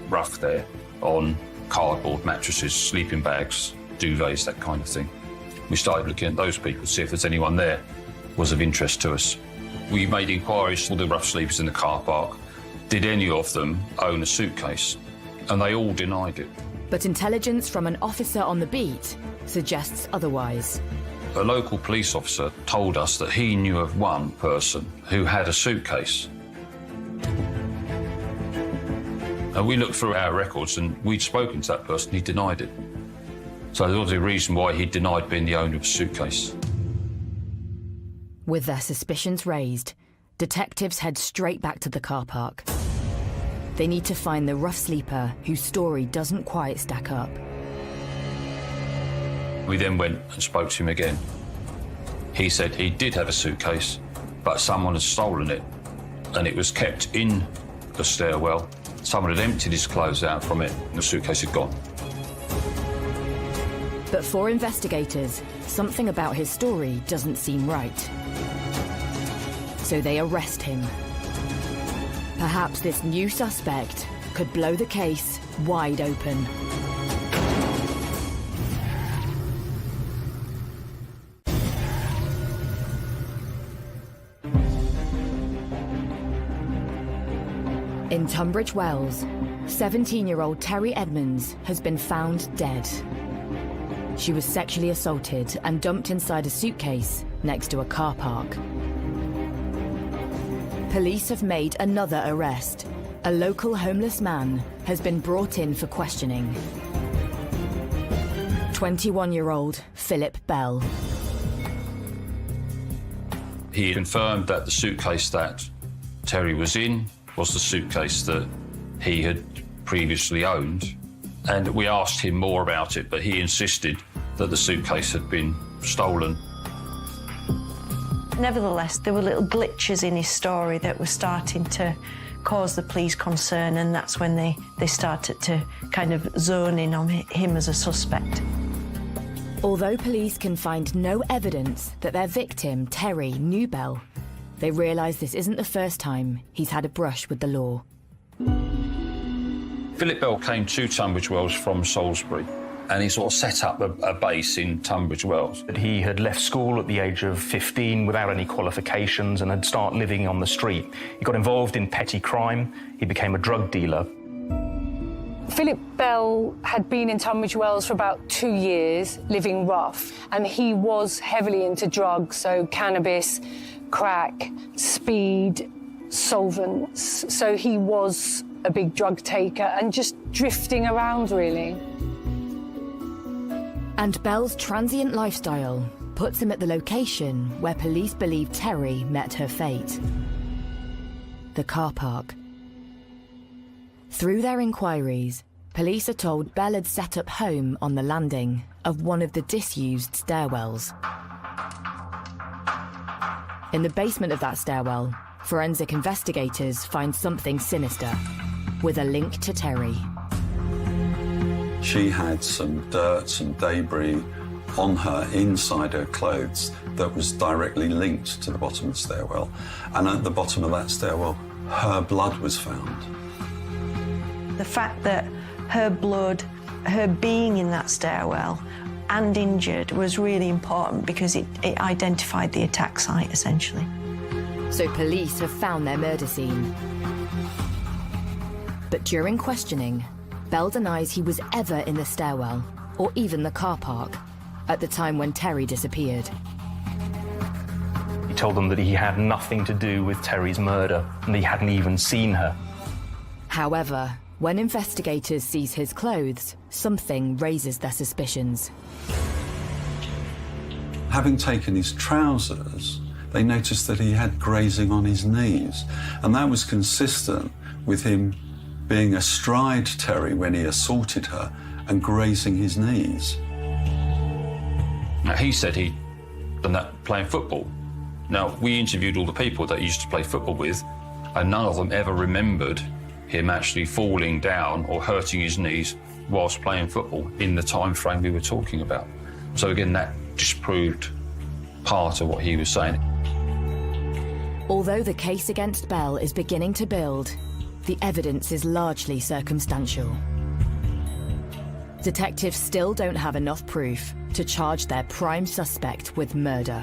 rough there on cardboard mattresses, sleeping bags, duvets, that kind of thing. We started looking at those people to see if there's anyone there was of interest to us. We made inquiries to all the rough sleepers in the car park. Did any of them own a suitcase? And they all denied it. But intelligence from an officer on the beat suggests otherwise. A local police officer told us that he knew of one person who had a suitcase. And we looked through our records and we'd spoken to that person, he denied it. So there was a reason why he denied being the owner of a suitcase. With their suspicions raised, detectives head straight back to the car park. They need to find the rough sleeper whose story doesn't quite stack up. We then went and spoke to him again. He said he did have a suitcase, but someone had stolen it, and it was kept in the stairwell. Someone had emptied his clothes out from it, and the suitcase had gone. But for investigators, something about his story doesn't seem right. So they arrest him. Perhaps this new suspect could blow the case wide open. In Tunbridge Wells, 17-year-old Terry Edmonds has been found dead. She was sexually assaulted and dumped inside a suitcase next to a car park. Police have made another arrest. A local homeless man has been brought in for questioning. 21-year-old Philip Bell. He confirmed that the suitcase that Terry was in was the suitcase that he had previously owned. And we asked him more about it, but he insisted that the suitcase had been stolen. Nevertheless, there were little glitches in his story that were starting to cause the police concern, and that's when they started to kind of zone in on him as a suspect. Although police can find no evidence that their victim, Terry, knew Bell, they realise this isn't the first time he's had a brush with the law. Philip Bell came to Tunbridge Wells from Salisbury, and he sort of set up a base in Tunbridge Wells. He had left school at the age of 15 without any qualifications and had started living on the street. He got involved in petty crime. He became a drug dealer. Philip Bell had been in Tunbridge Wells for about 2 years, living rough, and he was heavily into drugs, so cannabis, crack, speed, solvents. So he was a big drug taker and just drifting around, really. And Bell's transient lifestyle puts him at the location where police believe Terry met her fate. The car park. Through their inquiries, police are told Bell had set up home on the landing of one of the disused stairwells. In the basement of that stairwell, forensic investigators find something sinister, with a link to Terry. She had some dirt, some debris on her inside her clothes that was directly linked to the bottom of the stairwell. And at the bottom of that stairwell, her blood was found. The fact that her blood, her being in that stairwell and injured was really important because it identified the attack site, essentially. So police have found their murder scene. But during questioning, Bell denies he was ever in the stairwell or even the car park at the time when Terry disappeared. He told them that he had nothing to do with Terry's murder and he hadn't even seen her. However, when investigators seize his clothes, something raises their suspicions. Having taken his trousers, they noticed that he had grazing on his knees, and that was consistent with him being astride Terry when he assaulted her and grazing his knees. Now, he said he'd done that playing football. Now, we interviewed all the people that he used to play football with, and none of them ever remembered him actually falling down or hurting his knees whilst playing football in the time frame we were talking about. So again, that disproved part of what he was saying. Although the case against Bell is beginning to build, the evidence is largely circumstantial. Detectives still don't have enough proof to charge their prime suspect with murder.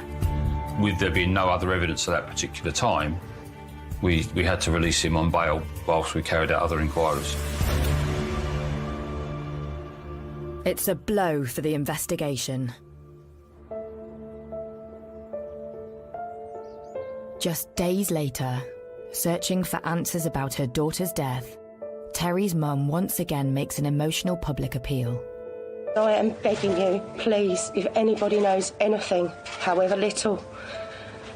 With there being no other evidence at that particular time, we had to release him on bail whilst we carried out other inquiries. It's a blow for the investigation. Just days later, searching for answers about her daughter's death, Terry's mum once again makes an emotional public appeal. I am begging you, please, if anybody knows anything, however little,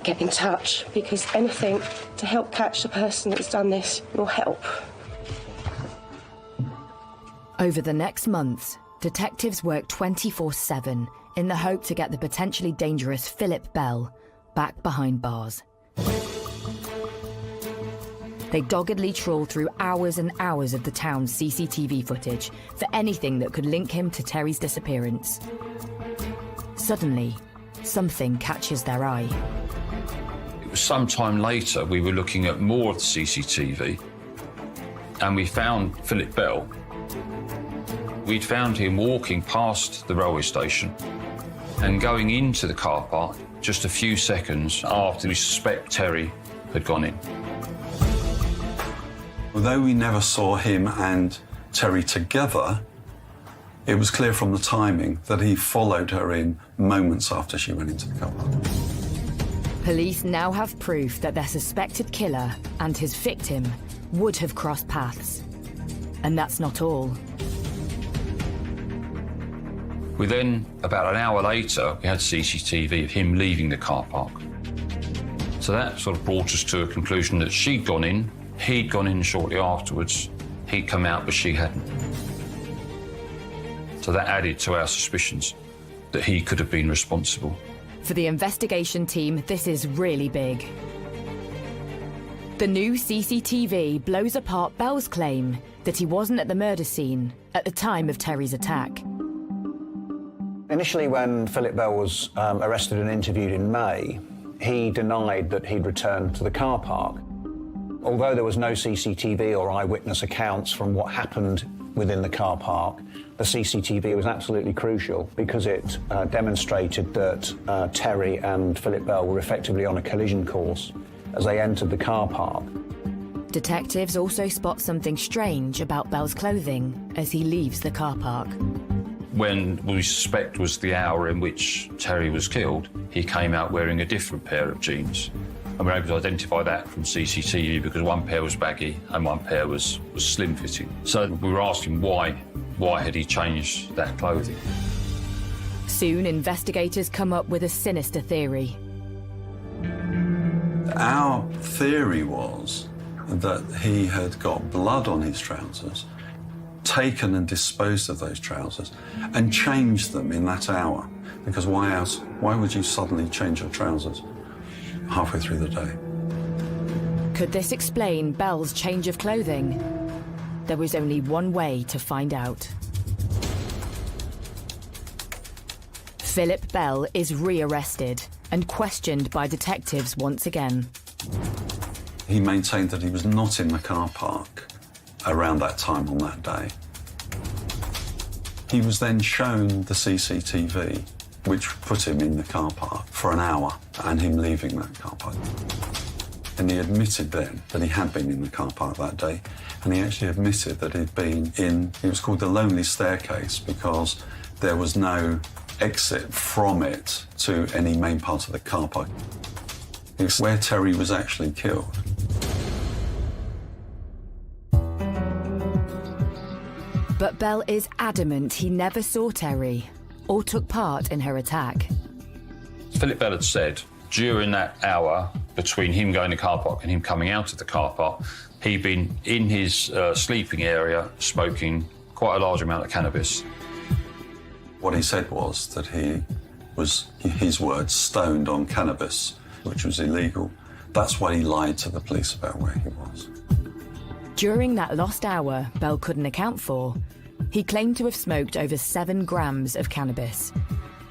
get in touch, because anything to help catch the person that's done this will help. Over the next months, detectives work 24/7 in the hope to get the potentially dangerous Philip Bell back behind bars. They doggedly trawl through hours and hours of the town's CCTV footage for anything that could link him to Terry's disappearance. Suddenly, something catches their eye. It was some time later we were looking at more of the CCTV and we found Philip Bell. We'd found him walking past the railway station and going into the car park just a few seconds after we suspect Terry had gone in. Although we never saw him and Terry together, it was clear from the timing that he followed her in moments after she went into the car park. Police now have proof that their suspected killer and his victim would have crossed paths. And that's not all. We then, about an hour later, we had CCTV of him leaving the car park. So that sort of brought us to a conclusion that she'd gone in, he'd gone in shortly afterwards, he'd come out, but she hadn't. So that added to our suspicions that he could have been responsible. For the investigation team, this is really big. The new CCTV blows apart Bell's claim that he wasn't at the murder scene at the time of Terry's attack. Initially, when Philip Bell was arrested and interviewed in May, he denied that he'd returned to the car park. Although there was no CCTV or eyewitness accounts from what happened within the car park, the CCTV was absolutely crucial because it demonstrated that Terry and Philip Bell were effectively on a collision course as they entered the car park. Detectives also spot something strange about Bell's clothing as he leaves the car park. When we suspect was the hour in which Terry was killed, he came out wearing a different pair of jeans. And we're able to identify that from CCTV because one pair was baggy and one pair was slim-fitting. So we were asking why had he changed that clothing? Soon, investigators come up with a sinister theory. Our theory was that he had got blood on his trousers, taken and disposed of those trousers, and changed them in that hour. Because why else? Why would you suddenly change your trousers halfway through the day? Could this explain Bell's change of clothing? There was only one way to find out. Philip Bell is re-arrested and questioned by detectives once again. He maintained that he was not in the car park around that time on that day. He was then shown the CCTV, which put him in the car park for an hour, and him leaving that car park. And he admitted then that he had been in the car park that day, and he actually admitted that he'd been in, it was called the Lonely Staircase because there was no exit from it to any main part of the car park. It was where Terry was actually killed. But Bell is adamant he never saw Terry or took part in her attack. Philip Bell had said during that hour between him going to the car park and him coming out of the car park, he'd been in his sleeping area smoking quite a large amount of cannabis. What he said was that he was, his words, stoned on cannabis, which was illegal. That's why he lied to the police about where he was. During that lost hour Bell couldn't account for, he claimed to have smoked over 7 grams of cannabis.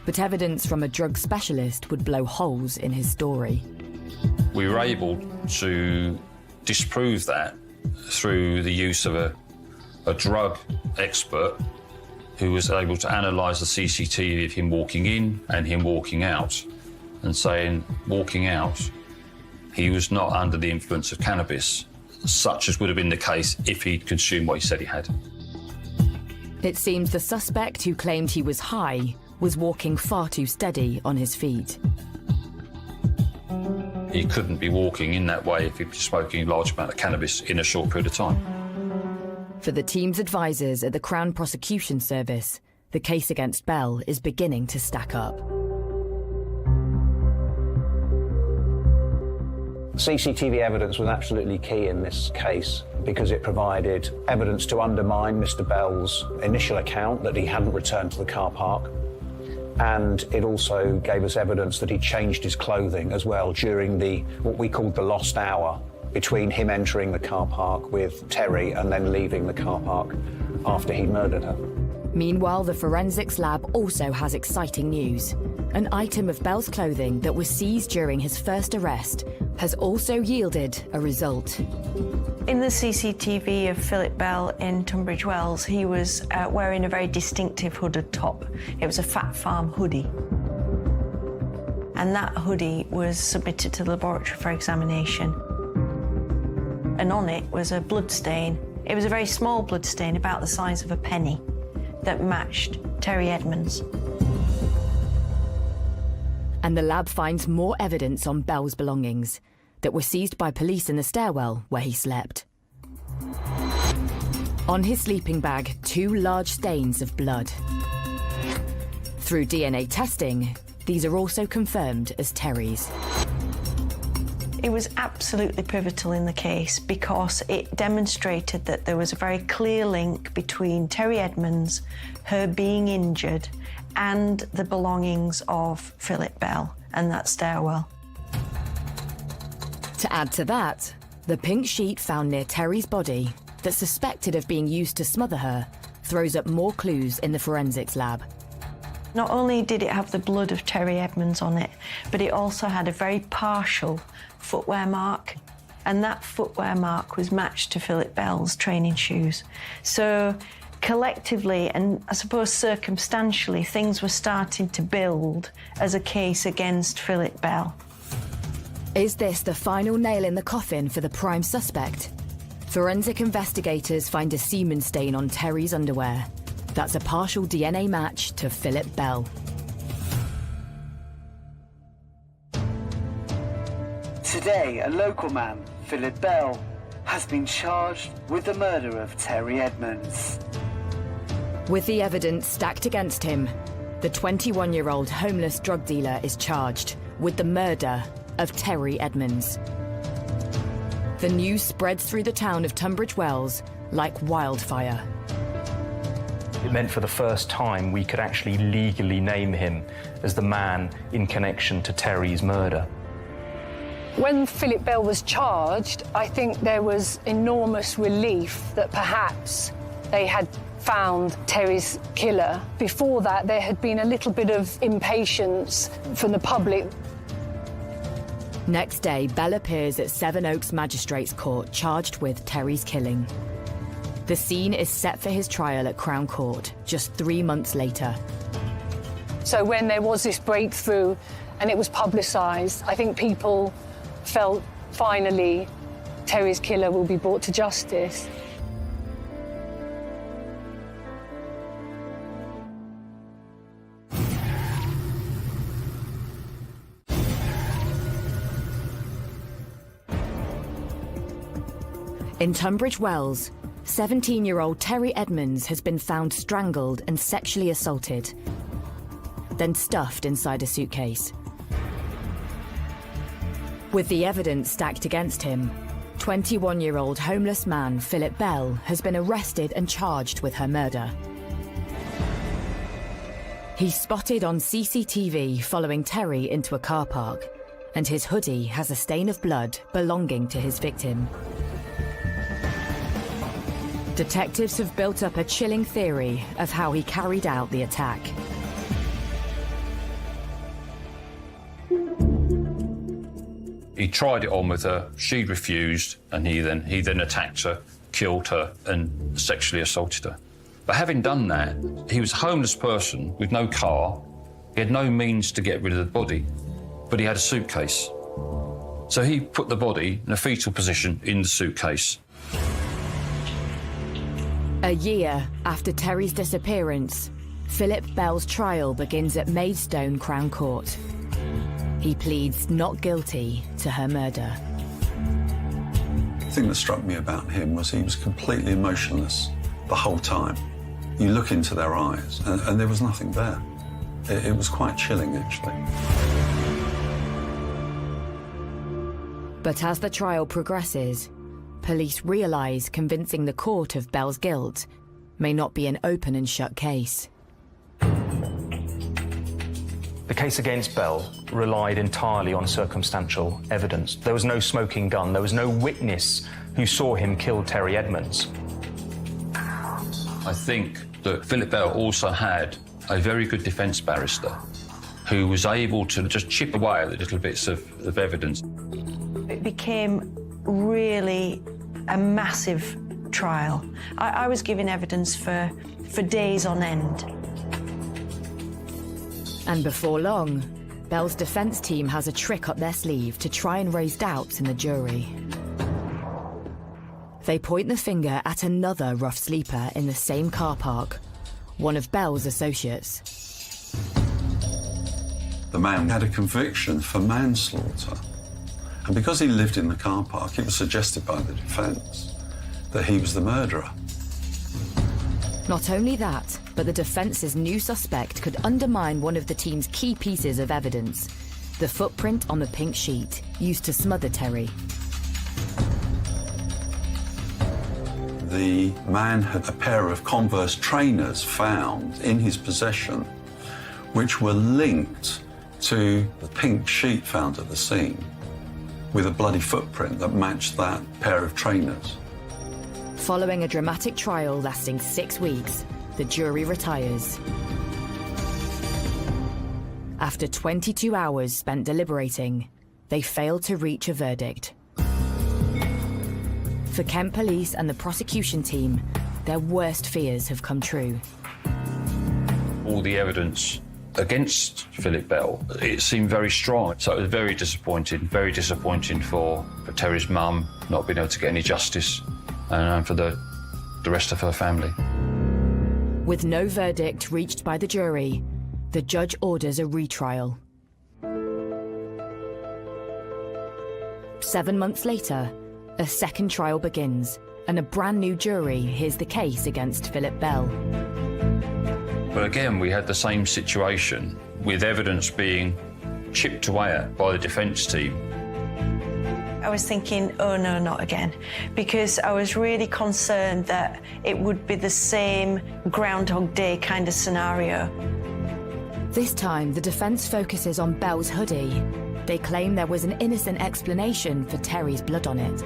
But evidence from a drug specialist would blow holes in his story. We were able to disprove that through the use of a drug expert who was able to analyse the CCTV of him walking in and him walking out, and saying, walking out, he was not under the influence of cannabis, such as would have been the case if he'd consumed what he said he had. It seems the suspect who claimed he was high was walking far too steady on his feet. He couldn't be walking in that way if he was smoking a large amount of cannabis in a short period of time. For the team's advisors at the Crown Prosecution Service, the case against Bell is beginning to stack up. CCTV evidence was absolutely key in this case because it provided evidence to undermine Mr. Bell's initial account that he hadn't returned to the car park. And it also gave us evidence that he changed his clothing as well during what we called the lost hour between him entering the car park with Terry and then leaving the car park after he'd murdered her. Meanwhile, the forensics lab also has exciting news. An item of Bell's clothing that was seized during his first arrest has also yielded a result. In the CCTV of Philip Bell in Tunbridge Wells, he was wearing a very distinctive hooded top. It was a Fat Farm hoodie. And that hoodie was submitted to the laboratory for examination. And on it was a blood stain. It was a very small blood stain, about the size of a penny, that matched Terry Edmonds. And the lab finds more evidence on Bell's belongings that were seized by police in the stairwell where he slept. On his sleeping bag, 2 large stains of blood. Through DNA testing, these are also confirmed as Terry's. It was absolutely pivotal in the case because it demonstrated that there was a very clear link between Terry Edmonds, her being injured, and the belongings of Philip Bell and that stairwell. To add to that, the pink sheet found near Terry's body, that's suspected of being used to smother her, throws up more clues in the forensics lab. Not only did it have the blood of Terry Edmonds on it, but it also had a very partial footwear mark, and that footwear mark was matched to Philip Bell's training shoes. So collectively, and I suppose circumstantially, things were starting to build as a case against Philip Bell. Is this the final nail in the coffin for the prime suspect? Forensic investigators find a semen stain on Terry's underwear. That's a partial DNA match to Philip Bell. Today, a local man, Philip Bell, has been charged with the murder of Terry Edmonds. With the evidence stacked against him, the 21-year-old homeless drug dealer is charged with the murder of Terry Edmonds. The news spreads through the town of Tunbridge Wells like wildfire. It meant for the first time we could actually legally name him as the man in connection to Terry's murder. When Philip Bell was charged, I think there was enormous relief that perhaps they had found Terry's killer. Before that, there had been a little bit of impatience from the public. Next day, Bell appears at Sevenoaks Magistrates Court charged with Terry's killing. The scene is set for his trial at Crown Court just 3 months later. So when there was this breakthrough and it was publicised, I think people felt finally Terry's killer will be brought to justice. In Tunbridge Wells, 17-year-old Terry Edmonds has been found strangled and sexually assaulted, then stuffed inside a suitcase. With the evidence stacked against him, 21-year-old homeless man Philip Bell has been arrested and charged with her murder. He's spotted on CCTV following Terry into a car park, and his hoodie has a stain of blood belonging to his victim. Detectives have built up a chilling theory of how he carried out the attack. He tried it on with her, she refused, and he then attacked her, killed her, and sexually assaulted her. But having done that, he was a homeless person with no car. He had no means to get rid of the body, but he had a suitcase. So he put the body in a fetal position in the suitcase. A year after Terry's disappearance, Philip Bell's trial begins at Maidstone Crown Court. He pleads not guilty to her murder. The thing that struck me about him was he was completely emotionless the whole time. You look into their eyes, and there was nothing there. It was quite chilling, actually. But as the trial progresses, police realise convincing the court of Bell's guilt may not be an open and shut case. The case against Bell relied entirely on circumstantial evidence. There was no smoking gun. There was no witness who saw him kill Terry Edmonds. I think that Philip Bell also had a very good defence barrister who was able to just chip away at the little bits of evidence. It became really a massive trial. I was giving evidence for days on end. And before long, Bell's defence team has a trick up their sleeve to try and raise doubts in the jury. They point the finger at another rough sleeper in the same car park, one of Bell's associates. The man had a conviction for manslaughter. And because he lived in the car park, it was suggested by the defence that he was the murderer. Not only that, but the defence's new suspect could undermine one of the team's key pieces of evidence, the footprint on the pink sheet used to smother Terry. The man had a pair of Converse trainers found in his possession, which were linked to the pink sheet found at the scene, with a bloody footprint that matched that pair of trainers. Following a dramatic trial lasting 6 weeks, the jury retires. After 22 hours spent deliberating, they failed to reach a verdict. For Kent Police and the prosecution team, their worst fears have come true. All the evidence against Philip Bell, it seemed very strong. So it was very disappointing for Terry's mum not being able to get any justice, and for the rest of her family. With no verdict reached by the jury, the judge orders a retrial. 7 months later, a second trial begins, and a brand new jury hears the case against Philip Bell. But again, we had the same situation, with evidence being chipped away at by the defence team. I was thinking, oh no, not again, because I was really concerned that it would be the same Groundhog Day kind of scenario. This time, the defence focuses on Bell's hoodie. They claim there was an innocent explanation for Terry's blood on it.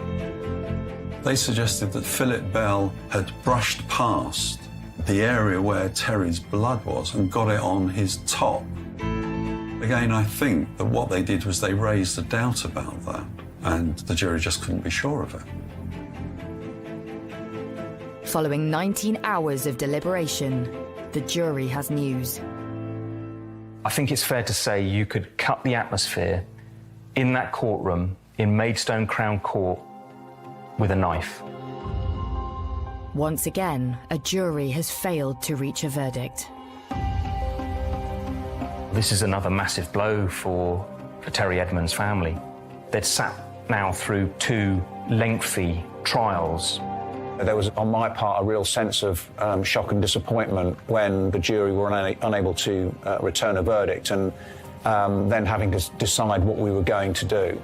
They suggested that Philip Bell had brushed past the area where Terry's blood was and got it on his top. Again, I think that what they did was they raised a doubt about that, and the jury just couldn't be sure of it. Following 19 hours of deliberation, the jury has news. I think it's fair to say you could cut the atmosphere in that courtroom in Maidstone Crown Court with a knife. Once again, a jury has failed to reach a verdict. This is another massive blow for Terry Edmonds' family. They'd sat now through 2 lengthy trials. There was, on my part, a real sense of shock and disappointment when the jury were unable to return a verdict, and then having to decide what we were going to do.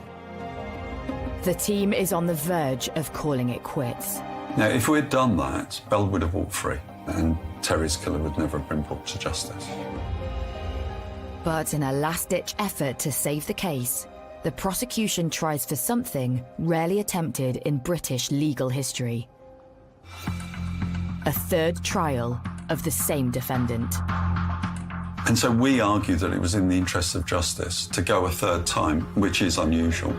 The team is on the verge of calling it quits. Now, if we'd done that, Bell would have walked free, and Terry's killer would never have been brought to justice. But in a last-ditch effort to save the case, the prosecution tries for something rarely attempted in British legal history. A third trial of the same defendant. And so we argue that it was in the interest of justice to go a third time, which is unusual.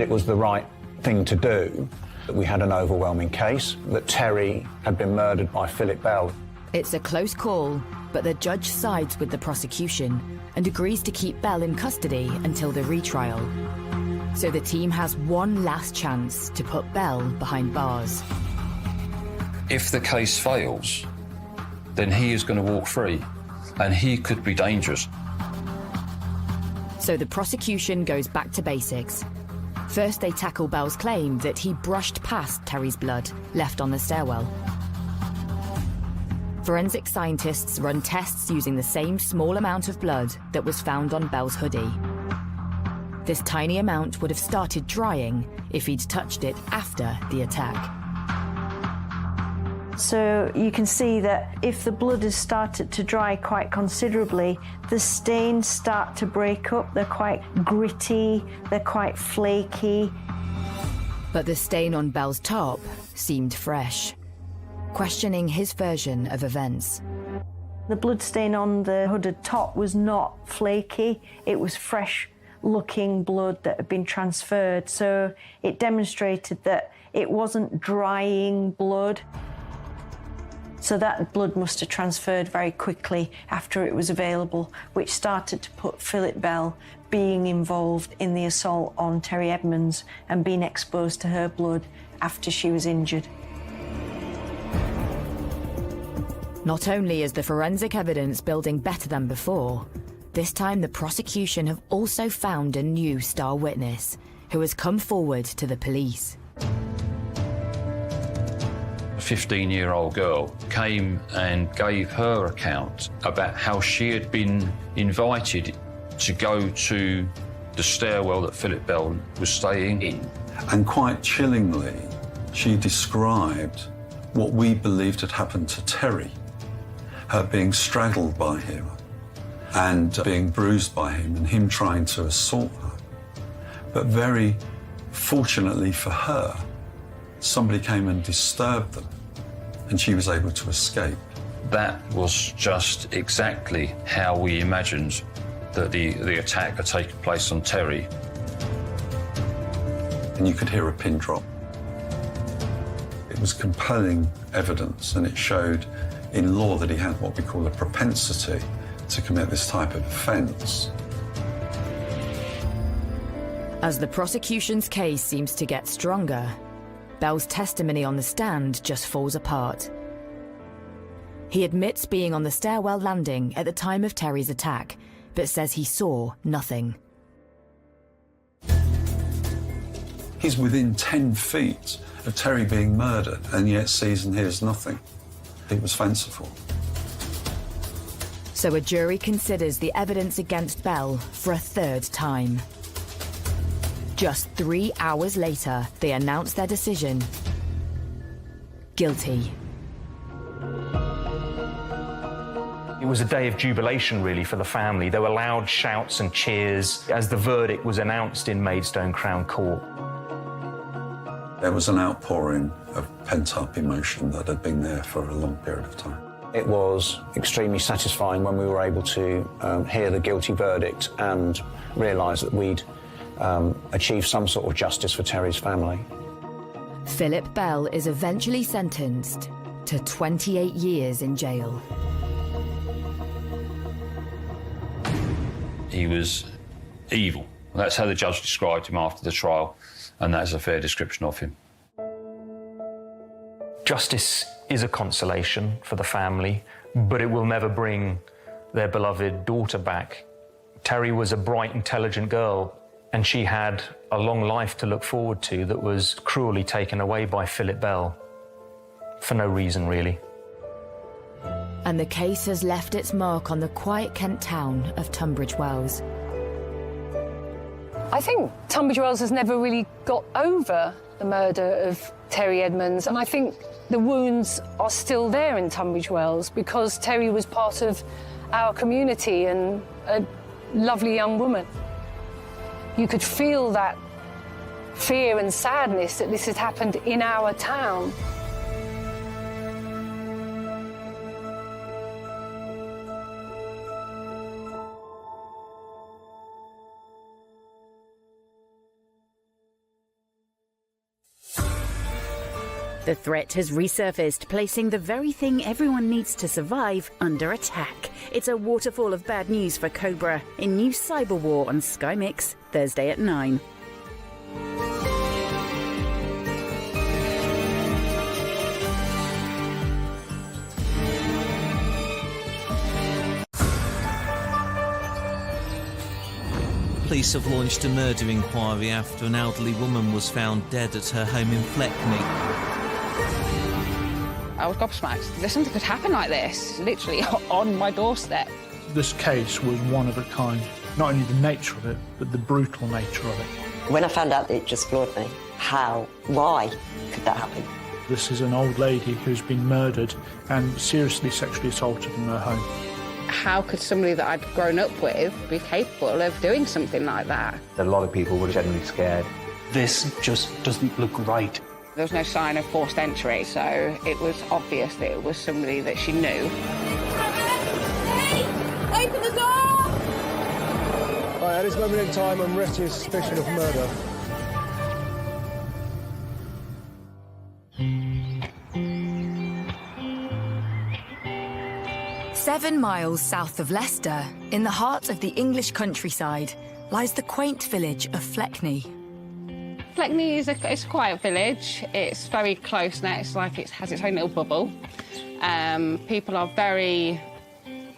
It was the right thing to do. We had an overwhelming case that Terry had been murdered by Philip Bell. It's a close call, but the judge sides with the prosecution and agrees to keep Bell in custody until the retrial. So the team has one last chance to put Bell behind bars. If the case fails, then he is going to walk free, and he could be dangerous. So the prosecution goes back to basics. First, they tackle Bell's claim that he brushed past Terry's blood left on the stairwell. Forensic scientists run tests using the same small amount of blood that was found on Bell's hoodie. This tiny amount would have started drying if he'd touched it after the attack. So you can see that if the blood has started to dry quite considerably, the stains start to break up. They're quite gritty, they're quite flaky. But the stain on Bell's top seemed fresh, questioning his version of events. The blood stain on the hooded top was not flaky, it was fresh-looking blood that had been transferred, so it demonstrated that it wasn't drying blood. So that blood must have transferred very quickly after it was available, which started to put Philip Bell being involved in the assault on Terry Edmonds and being exposed to her blood after she was injured. Not only is the forensic evidence building better than before, this time the prosecution have also found a new star witness who has come forward to the police. A 15-year-old girl came and gave her account about how she had been invited to go to the stairwell that Philip Bell was staying in. And quite chillingly, she described what we believed had happened to Terry, her being straddled by him and being bruised by him and him trying to assault her. But very fortunately for her, somebody came and disturbed them, and she was able to escape. That was just exactly how we imagined that the attack had taken place on Terry. And you could hear a pin drop. It was compelling evidence, and it showed in law that he had what we call a propensity to commit this type of offence. As the prosecution's case seems to get stronger, Bell's testimony on the stand just falls apart. He admits being on the stairwell landing at the time of Terry's attack, but says he saw nothing. He's within 10 feet of Terry being murdered, and yet sees and hears nothing. It was fanciful. So a jury considers the evidence against Bell for a third time. Just 3 hours later, they announce their decision. Guilty. It was a day of jubilation, really, for the family. There were loud shouts and cheers as the verdict was announced in Maidstone Crown Court. There was an outpouring of pent-up emotion that had been there for a long period of time. It was extremely satisfying when we were able to hear the guilty verdict and realise that we'd achieved some sort of justice for Terry's family. Philip Bell is eventually sentenced to 28 years in jail. He was evil. That's how the judge described him after the trial, and that is a fair description of him. Justice is a consolation for the family, but it will never bring their beloved daughter back. Terry was a bright, intelligent girl, and she had a long life to look forward to that was cruelly taken away by Philip Bell, for no reason, really. And the case has left its mark on the quiet Kent town of Tunbridge Wells. I think Tunbridge Wells has never really got over the murder of Terry Edmonds, and I think the wounds are still there in Tunbridge Wells because Terry was part of our community and a lovely young woman. You could feel that fear and sadness that this had happened in our town. The threat has resurfaced, placing the very thing everyone needs to survive under attack. It's a waterfall of bad news for Cobra in new cyber war on Sky Mix, Thursday at 9. Police have launched a murder inquiry after an elderly woman was found dead at her home in Fleckney. I was gobsmacked. There's something could happen like this, literally on my doorstep. This case was one of a kind. Not only the nature of it, but the brutal nature of it. When I found out, it just floored me. How? Why could that happen? This is an old lady who's been murdered and seriously sexually assaulted in her home. How could somebody that I'd grown up with be capable of doing something like that? A lot of people were generally scared. This just doesn't look right. There was no sign of forced entry, so it was obvious that it was somebody that she knew. Open the door! Right, at this moment in time, I'm arresting suspicion of murder. Seven miles south of Leicester, in the heart of the English countryside, lies the quaint village of Fleckney. Fleckney is it's a quiet village. It's very close-knit. It's like it has its own little bubble. People are very,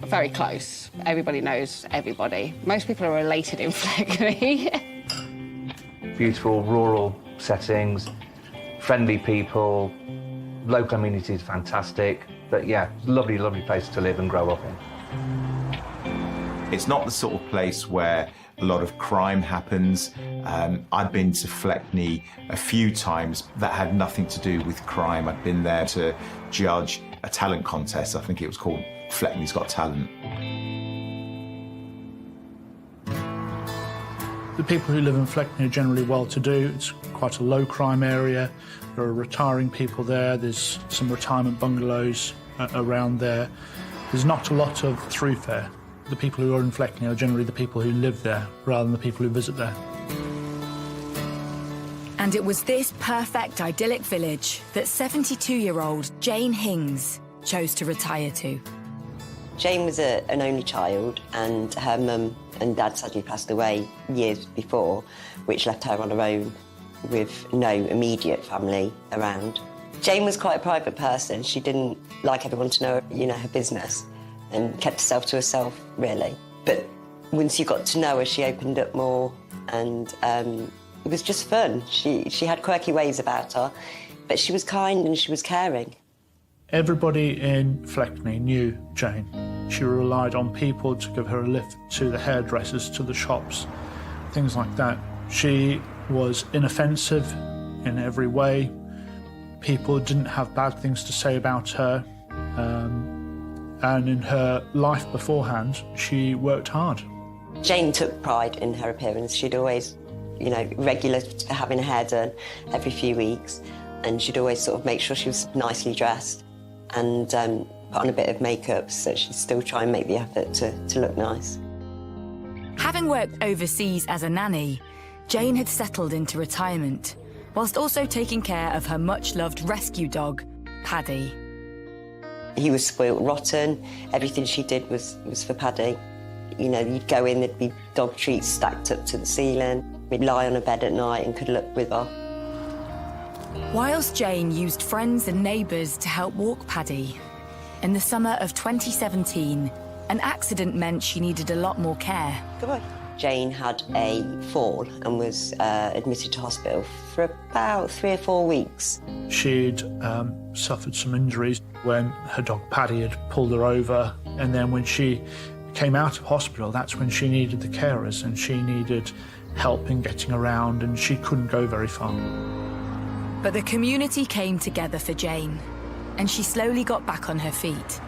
very close. Everybody knows everybody. Most people are related in Fleckney. Beautiful rural settings, friendly people, local community is fantastic. But yeah, lovely, lovely place to live and grow up in. It's not the sort of place where a lot of crime happens. I'd been to Fleckney a few times that had nothing to do with crime. I'd been there to judge a talent contest. I think it was called Fleckney's Got Talent. The people who live in Fleckney are generally well-to-do. It's quite a low-crime area. There are retiring people there. There's some retirement bungalows around there. There's not a lot of throughfare. The people who are in Fleckney are generally the people who live there rather than the people who visit there. And it was this perfect idyllic village that 72-year-old Jane Hings chose to retire to. Jane was an only child, and her mum and dad sadly passed away years before, which left her on her own with no immediate family around. Jane was quite a private person. She didn't like everyone to know, her business, and kept herself to herself, really. But once you got to know her, she opened up more, and it was just fun. She had quirky ways about her, but she was kind and she was caring. Everybody in Fleckney knew Jane. She relied on people to give her a lift to the hairdressers, to the shops, things like that. She was inoffensive in every way. People didn't have bad things to say about her. And in her life beforehand, she worked hard. Jane took pride in her appearance. She'd always, regular having her hair done every few weeks, and she'd always sort of make sure she was nicely dressed and put on a bit of makeup, so she'd still try and make the effort to look nice. Having worked overseas as a nanny, Jane had settled into retirement, whilst also taking care of her much-loved rescue dog, Paddy. He was spoilt rotten. Everything she did was for Paddy. You'd go in, there'd be dog treats stacked up to the ceiling. We'd lie on a bed at night and could look with her. Whilst Jane used friends and neighbours to help walk Paddy, in the summer of 2017, an accident meant she needed a lot more care. Goodbye. Jane had a fall and was admitted to hospital for about 3 or 4 weeks. She'd suffered some injuries when her dog Paddy had pulled her over, and then when she came out of hospital, that's when she needed the carers and she needed help in getting around, and she couldn't go very far. But the community came together for Jane, and she slowly got back on her feet.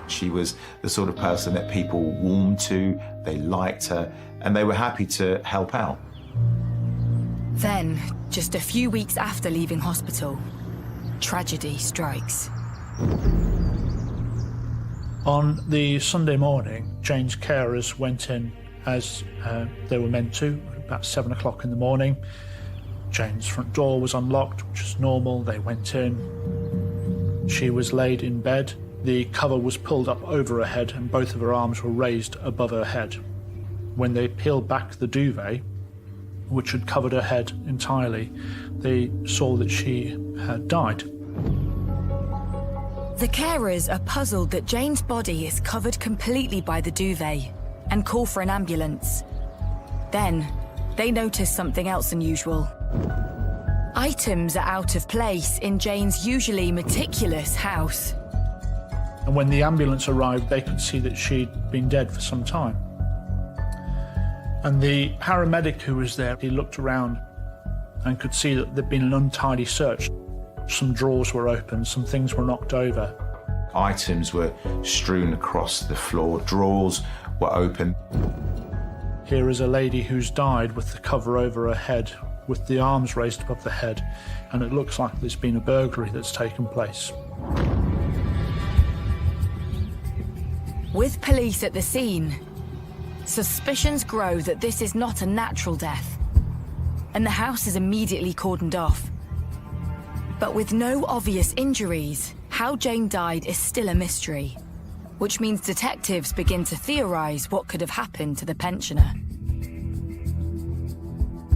She was the sort of person that people warmed to, they liked her, and they were happy to help out. Then, just a few weeks after leaving hospital, tragedy strikes. On the Sunday morning, Jane's carers went in as they were meant to, about 7 o'clock in the morning. Jane's front door was unlocked, which is normal. They went in. She was laid in bed. The cover was pulled up over her head and both of her arms were raised above her head. When they peeled back the duvet, which had covered her head entirely, they saw that she had died. The carers are puzzled that Jane's body is covered completely by the duvet and call for an ambulance. Then, they notice something else unusual. Items are out of place in Jane's usually meticulous house. And when the ambulance arrived, they could see that she'd been dead for some time. And the paramedic who was there, he looked around and could see that there'd been an untidy search. Some drawers were open, some things were knocked over. Items were strewn across the floor, drawers were open. Here is a lady who's died with the cover over her head, with the arms raised above the head, and it looks like there's been a burglary that's taken place. With police at the scene, suspicions grow that this is not a natural death, and the house is immediately cordoned off. But with no obvious injuries, how Jane died is still a mystery, which means detectives begin to theorise what could have happened to the pensioner.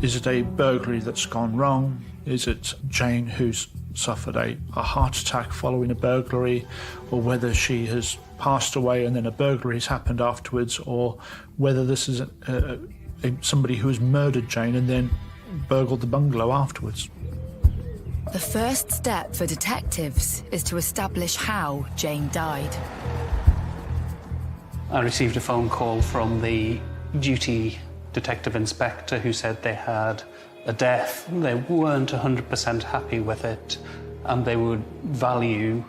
Is it a burglary that's gone wrong? Is it Jane who's suffered a heart attack following a burglary, or whether she has passed away and then a burglary has happened afterwards, or whether this is somebody who has murdered Jane and then burgled the bungalow afterwards? The first step for detectives is to establish how Jane died. I received a phone call from the duty detective inspector who said they had a death. They weren't 100% happy with it, and they would value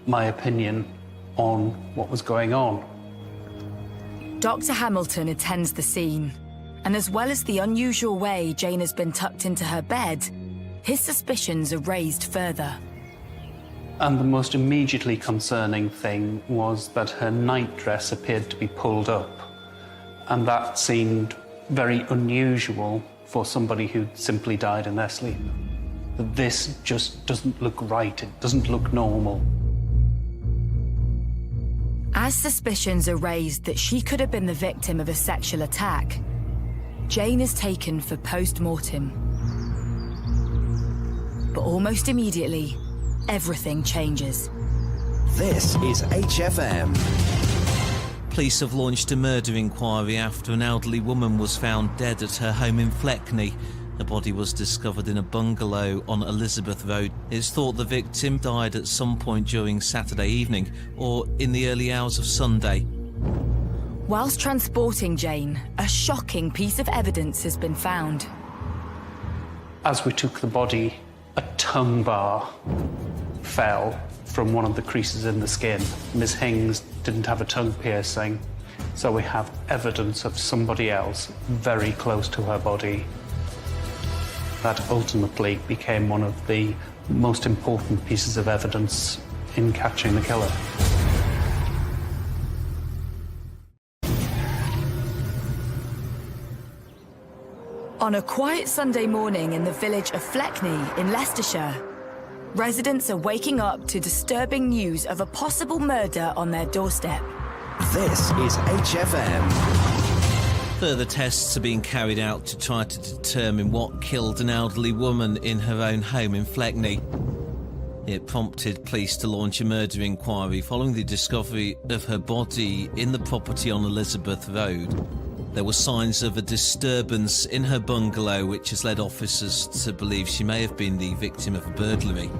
my opinion on what was going on. Dr. Hamilton attends the scene, and as well as the unusual way Jane has been tucked into her bed, his suspicions are raised further. And the most immediately concerning thing was that her nightdress appeared to be pulled up, and that seemed very unusual for somebody who'd simply died in their sleep. This just doesn't look right, it doesn't look normal. As suspicions are raised that she could have been the victim of a sexual attack, Jane is taken for post-mortem. But almost immediately, everything changes. This is HFM. Police have launched a murder inquiry after an elderly woman was found dead at her home in Fleckney. Her body was discovered in a bungalow on Elizabeth Road. It's thought the victim died at some point during Saturday evening or in the early hours of Sunday. Whilst transporting Jane, a shocking piece of evidence has been found. As we took the body, a tongue bar fell from one of the creases in the skin. Ms. Hings didn't have a tongue piercing, so we have evidence of somebody else very close to her body. That ultimately became one of the most important pieces of evidence in catching the killer. On a quiet Sunday morning in the village of Fleckney in Leicestershire, residents are waking up to disturbing news of a possible murder on their doorstep. This is HFM. Further tests are being carried out to try to determine what killed an elderly woman in her own home in Fleckney. It prompted police to launch a murder inquiry following the discovery of her body in the property on Elizabeth Road. There were signs of a disturbance in her bungalow, which has led officers to believe she may have been the victim of a burglary.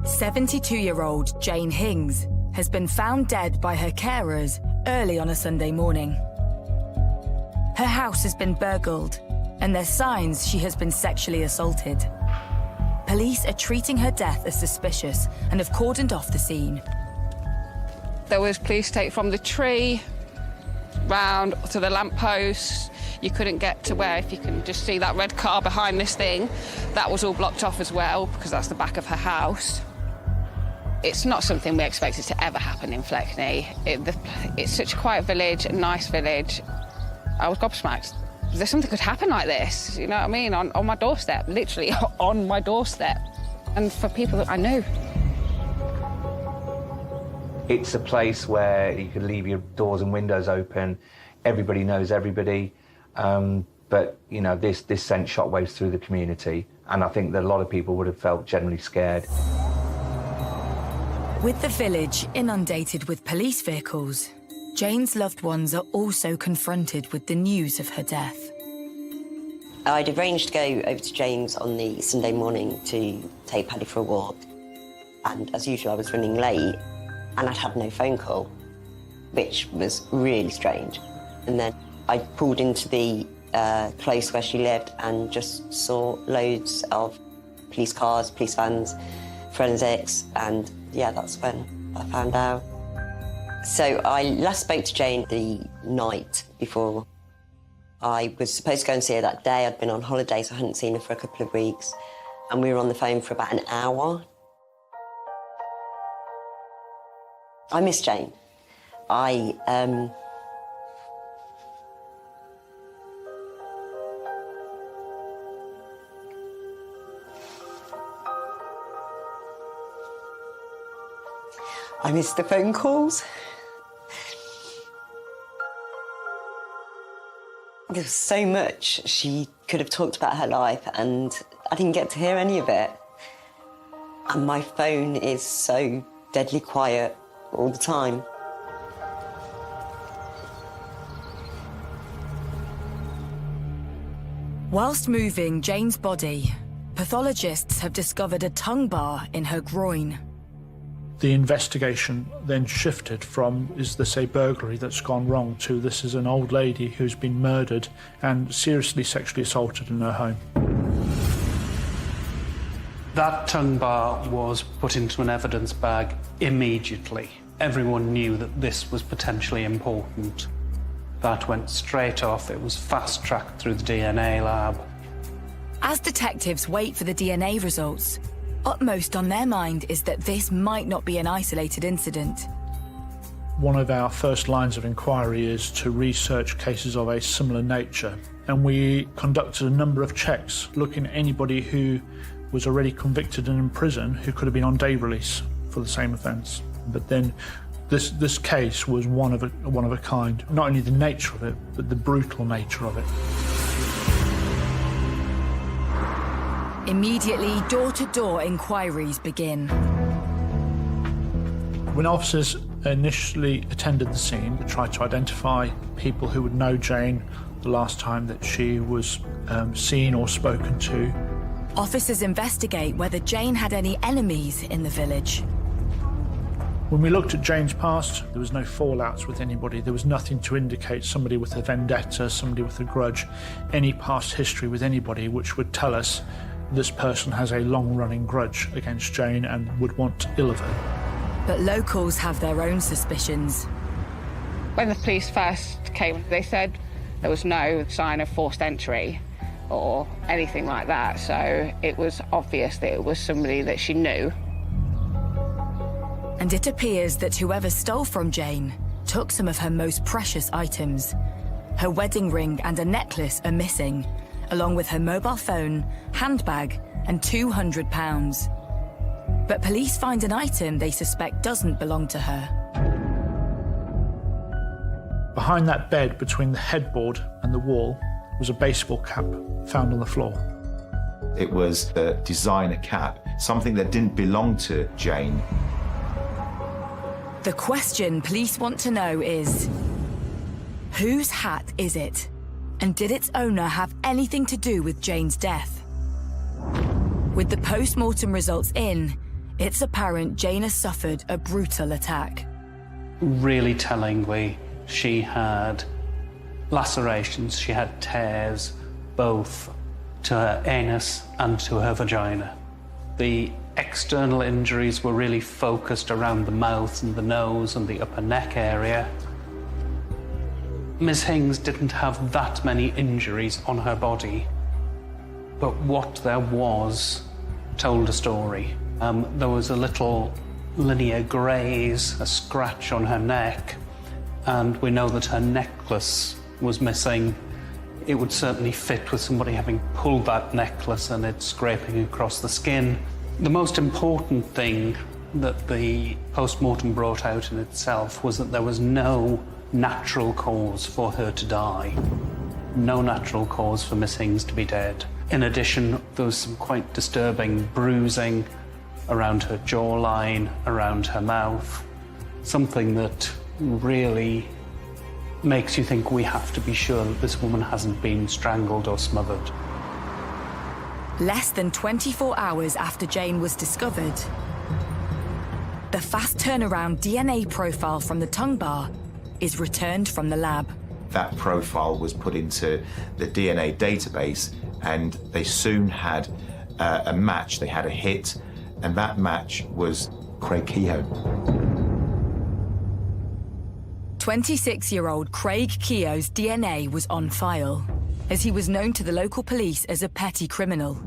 72-year-old Jane Hings has been found dead by her carers early on a Sunday morning. Her house has been burgled, and there's signs she has been sexually assaulted. Police are treating her death as suspicious and have cordoned off the scene. There was police take from the tree round to the lamppost. You couldn't get to where, if you can just see that red car behind this thing, that was all blocked off as well, because that's the back of her house. It's not something we expected to ever happen in Fleckney. It's such a quiet village, a nice village. I was gobsmacked. something could happen like this, you know what I mean, on my doorstep, literally on my doorstep, and for people that I knew. It's a place where you could leave your doors and windows open. Everybody knows everybody. But, you know, this sent shockwaves through the community. And I think that a lot of people would have felt generally scared. With the village inundated with police vehicles, Jane's loved ones are also confronted with the news of her death. I'd arranged to go over to Jane's on the Sunday morning to take Paddy for a walk. And as usual, I was running late. And I'd had no phone call, which was really strange. And then I pulled into the close where she lived and just saw loads of police cars, police vans, forensics, and yeah, that's when I found out. So I last spoke to Jane the night before. I was supposed to go and see her that day. I'd been on holiday, so I hadn't seen her for a couple of weeks. And we were on the phone for about an hour. I miss Jane. I miss the phone calls. There was so much she could have talked about her life, and I didn't get to hear any of it. And my phone is so deadly quiet all the time. Whilst moving Jane's body, pathologists have discovered a tongue bar in her groin. The investigation then shifted from, is this a burglary that's gone wrong, to this is an old lady who's been murdered and seriously sexually assaulted in her home. That tongue bar was put into an evidence bag immediately. Everyone knew that this was potentially important. That went straight off. It was fast-tracked through the DNA lab. As detectives wait for the DNA results, upmost on their mind is that this might not be an isolated incident. One of our first lines of inquiry is to research cases of a similar nature, and we conducted a number of checks looking at anybody who was already convicted and in prison who could have been on day release for the same offence. But then this case was one of a kind. Not only the nature of it, but the brutal nature of it. Immediately, door-to-door inquiries begin. When officers initially attended the scene, they tried to identify people who would know Jane the last time that she was seen or spoken to. Officers investigate whether Jane had any enemies in the village. When we looked at Jane's past, there was no fallouts with anybody. There was nothing to indicate somebody with a vendetta, somebody with a grudge, any past history with anybody which would tell us this person has a long-running grudge against Jane and would want ill of her. But locals have their own suspicions. When the police first came, they said there was no sign of forced entry or anything like that, so it was obvious that it was somebody that she knew. And it appears that whoever stole from Jane took some of her most precious items. Her wedding ring and a necklace are missing, along with her mobile phone, handbag, and £200. But police find an item they suspect doesn't belong to her. Behind that bed, between the headboard and the wall, was a baseball cap found on the floor. It was a designer cap, something that didn't belong to Jane. The question police want to know is, whose hat is it? And did its owner have anything to do with Jane's death? With the post-mortem results in, it's apparent Jane has suffered a brutal attack. Really tellingly, she had lacerations, she had tears, both to her anus and to her vagina. The external injuries were really focused around the mouth and the nose and the upper neck area. Ms. Hings didn't have that many injuries on her body, but what there was told a story. There was a little linear graze, a scratch on her neck, and we know that her necklace was missing. It would certainly fit with somebody having pulled that necklace and it scraping across the skin. The most important thing that the post-mortem brought out in itself was that there was no natural cause for her to die. No natural cause for Miss Hings to be dead. In addition, there was some quite disturbing bruising around her jawline, around her mouth, something that really makes you think we have to be sure that this woman hasn't been strangled or smothered. Less than 24 hours after Jane was discovered, the fast turnaround DNA profile from the tongue bar is returned from the lab. That profile was put into the DNA database, and they soon had a match. They had a hit, and that match was Craig Kehoe. 26-year-old Craig Kehoe's DNA was on file, as he was known to the local police as a petty criminal.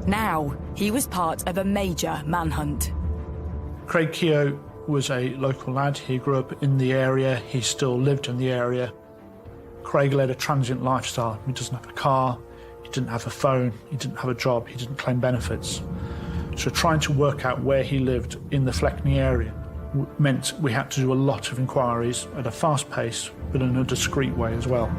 Now, he was part of a major manhunt. Craig Kehoe was a local lad. He grew up in the area. He still lived in the area. Craig led a transient lifestyle. He doesn't have a car, he didn't have a phone, he didn't have a job, he didn't claim benefits. So trying to work out where he lived in the Fleckney area meant we had to do a lot of inquiries at a fast pace, but in a discreet way as well.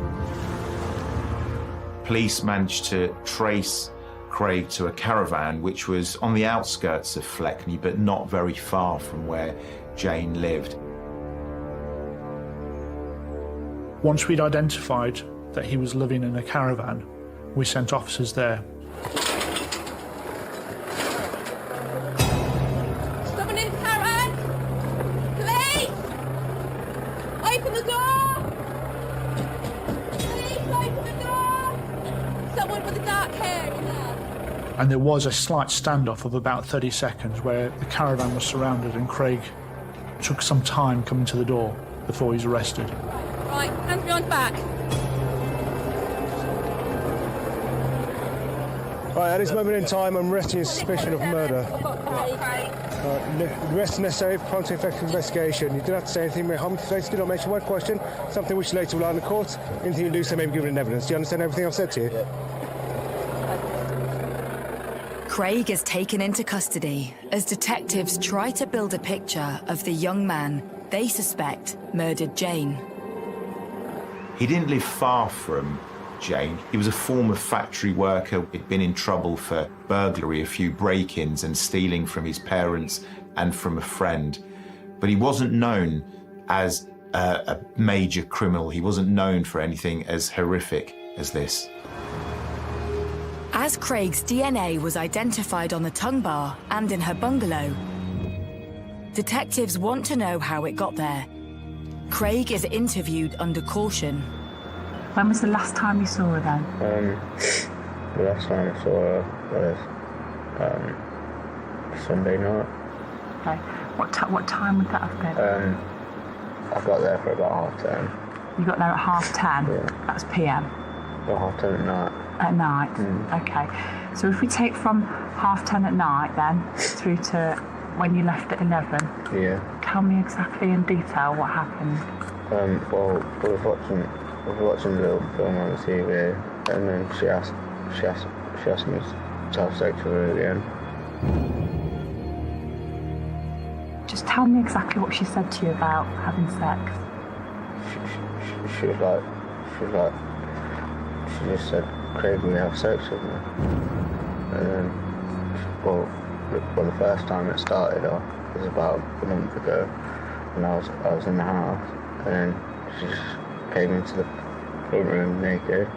Police managed to trace Craig to a caravan which was on the outskirts of Fleckney, but not very far from where Jane lived. Once we'd identified that he was living in a caravan, we sent officers there. Someone in the caravan! Police! Open the door! Police, open the door! Someone with the dark hair in there. And there was a slight standoff of about 30 seconds where the caravan was surrounded and Craig took some time coming to the door before he's arrested. Right, hands behind back. Right, at this moment in time, I'm arresting you on suspicion of murder. The rest is necessary for content-effective investigation. You don't have to say anything. Do not mention one question, something which later will lie in the court. Anything you do say may be given in evidence. Do you understand everything I've said to you? Craig is taken into custody as detectives try to build a picture of the young man they suspect murdered Jane. He didn't live far from Jane. He was a former factory worker. He'd been in trouble for burglary, a few break-ins and stealing from his parents and from a friend. But he wasn't known as a major criminal. He wasn't known for anything as horrific as this. As Craig's DNA was identified on the tongue bar and in her bungalow, detectives want to know how it got there. Craig is interviewed under caution. When was the last time you saw her then? The last time I saw her was Sunday night. Okay. What time would that have been? I got there for about 10:30. You got there at 10:30? Yeah. That's PM? About 10 at night. At night? Okay. So if we take from 10:30 at night then, through to when you left at 11, Yeah. tell me exactly in detail what happened. Well, I was watching a little film on the TV, and then she asked me to have sex with her again. Just tell me exactly what she said to you about having sex. She just said, "Craig, will you have sex with me?" And then, well, the first time it started off was about a month ago, and I was in the house, and then she just came into the front room naked,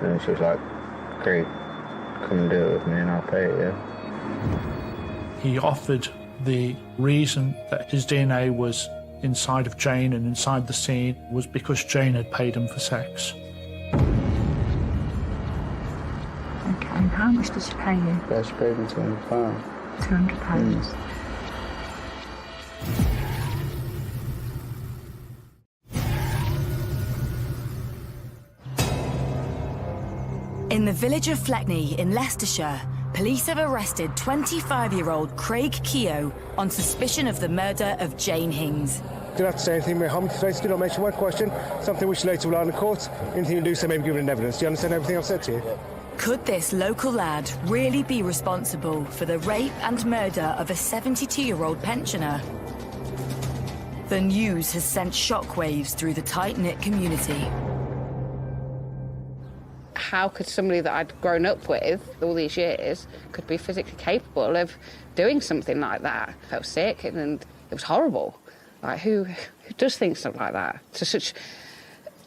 and then she was like, "Craig, come and do it with me and I'll pay you." He offered the reason that his DNA was inside of Jane and inside the scene was because Jane had paid him for sex. Okay, and how much did she pay you? Yeah, she paid me £200. £200. In the village of Fleckney in Leicestershire, police have arrested 25-year-old Craig Kehoe on suspicion of the murder of Jane Hings. didn't have to say anything. We're home today, do not mention one question, something which later will lie in the court. Anything you do say may be given in evidence. Do you understand everything I've said to you? Could this local lad really be responsible for the rape and murder of a 72-year-old pensioner? The news has sent shockwaves through the tight-knit community. How could somebody that I'd grown up with all these years could be physically capable of doing something like that? I felt sick and it was horrible. Like, who does think something like that? To such,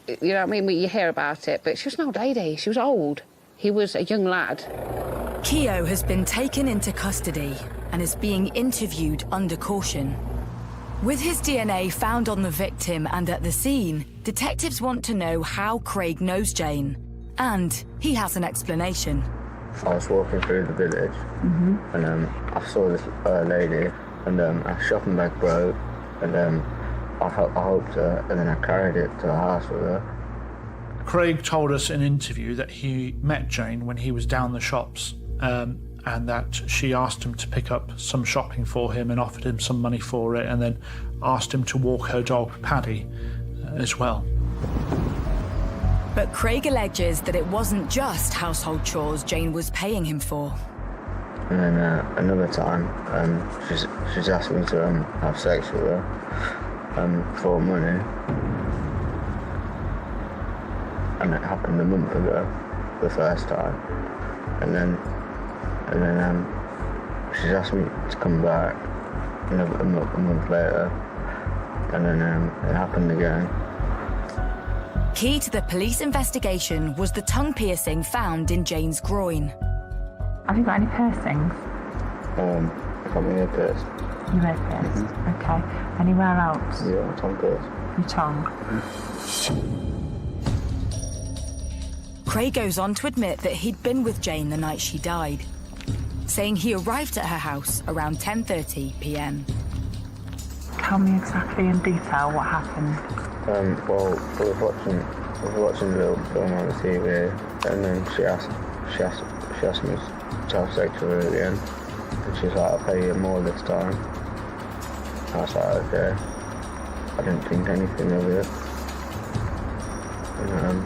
you know what I mean? You hear about it, but she was an old lady. She was old. He was a young lad. Keogh has been taken into custody and is being interviewed under caution. With his DNA found on the victim and at the scene, detectives want to know how Craig knows Jane. And he has an explanation. I was walking through the village and I saw this lady and her shopping bag broke and I helped her and then I carried it to her house with her. Craig told us in an interview that he met Jane when he was down the shops and that she asked him to pick up some shopping for him and offered him some money for it and then asked him to walk her dog, Paddy, as well. But Craig alleges that it wasn't just household chores Jane was paying him for. And then another time, she's asked me to have sex with her for money. And it happened a month ago, the first time. And then she's asked me to come back a month later. And then it happened again. Key to the police investigation was the tongue piercing found in Jane's groin. Have you got any piercings? I've got my ear pierced. Your ear pierced? Okay. Anywhere else? Yeah, my tongue pierced. Your tongue? Craig goes on to admit that he'd been with Jane the night she died, saying he arrived at her house around 10:30 p.m. Tell me exactly in detail what happened. Well, I was watching a little film on the TV, and then she asked me to have sex with her again, and she was like, "I'll pay you more this time." I was like, "Okay." I didn't think anything of it, and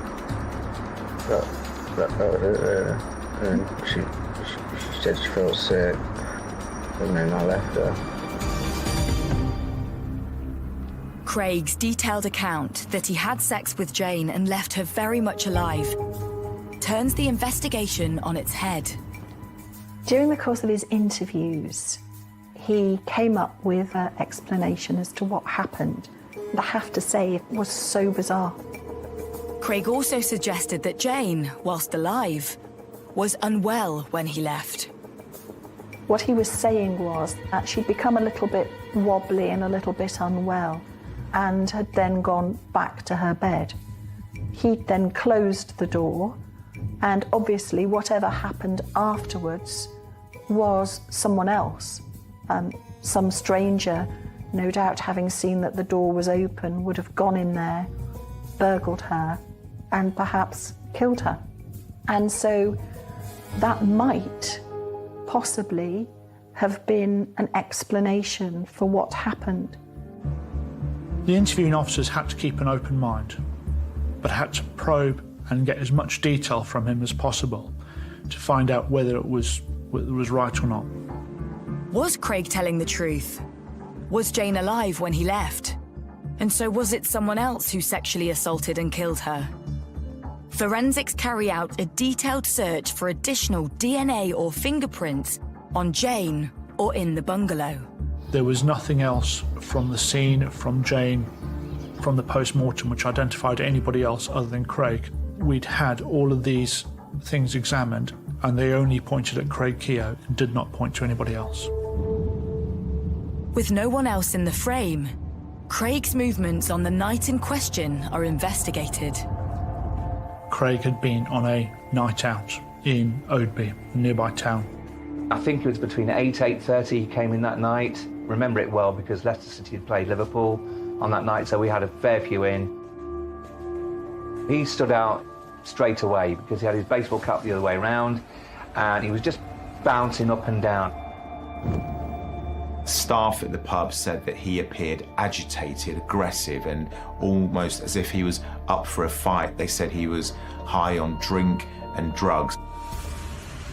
that was it really. And she said she felt sick, and then I left her. Craig's detailed account that he had sex with Jane and left her very much alive turns the investigation on its head. During the course of his interviews, he came up with an explanation as to what happened. I have to say, it was so bizarre. Craig also suggested that Jane, whilst alive, was unwell when he left. What he was saying was that she'd become a little bit wobbly and a little bit unwell, and had then gone back to her bed. He'd then closed the door, and obviously whatever happened afterwards was someone else. Some stranger, no doubt having seen that the door was open, would have gone in there, burgled her, and perhaps killed her. And so that might possibly have been an explanation for what happened. The interviewing officers had to keep an open mind, but had to probe and get as much detail from him as possible to find out whether it was right or not. Was Craig telling the truth? Was Jane alive when he left? And so was it someone else who sexually assaulted and killed her? Forensics carry out a detailed search for additional DNA or fingerprints on Jane or in the bungalow. There was nothing else from the scene, from Jane, from the post-mortem which identified anybody else other than Craig. We'd had all of these things examined and they only pointed at Craig Keogh and did not point to anybody else. With no one else in the frame, Craig's movements on the night in question are investigated. Craig had been on a night out in Oadby, a nearby town. I think it was between 8:30 he came in that night. Remember it well because Leicester City had played Liverpool on that night, so we had a fair few in. He stood out straight away because he had his baseball cap the other way around and he was just bouncing up and down. Staff at the pub said that he appeared agitated, aggressive, and almost as if he was up for a fight. They said he was high on drink and drugs.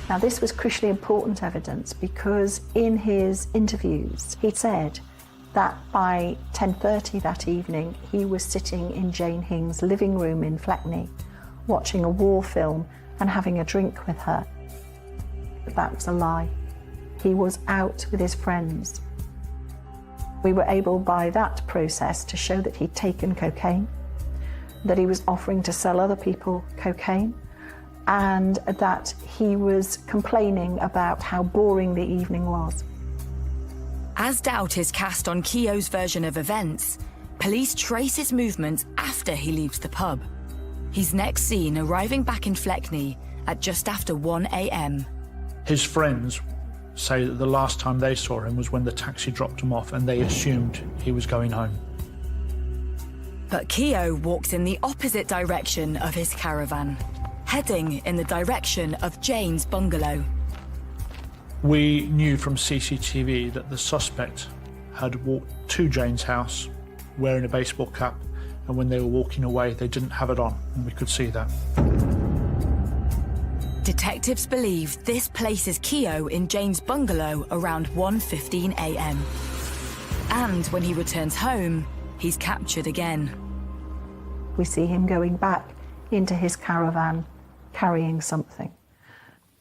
Now, this was crucially important evidence because in his interviews, he said that by 10:30 that evening, he was sitting in Jane Hing's living room in Fleckney, watching a war film and having a drink with her. But that was a lie. He was out with his friends. We were able, by that process, to show that he'd taken cocaine, that he was offering to sell other people cocaine, and that he was complaining about how boring the evening was. As doubt is cast on Keogh's version of events, police trace his movements after he leaves the pub. He's next seen arriving back in Fleckney at just after 1 a.m. His friends say that the last time they saw him was when the taxi dropped him off and they assumed he was going home. But Keogh walks in the opposite direction of his caravan, heading in the direction of Jane's bungalow. We knew from CCTV that the suspect had walked to Jane's house wearing a baseball cap, and when they were walking away, they didn't have it on, and we could see that. Detectives believe this places Keogh in Jane's bungalow around 1:15 a.m. And when he returns home, he's captured again. We see him going back into his caravan, carrying something.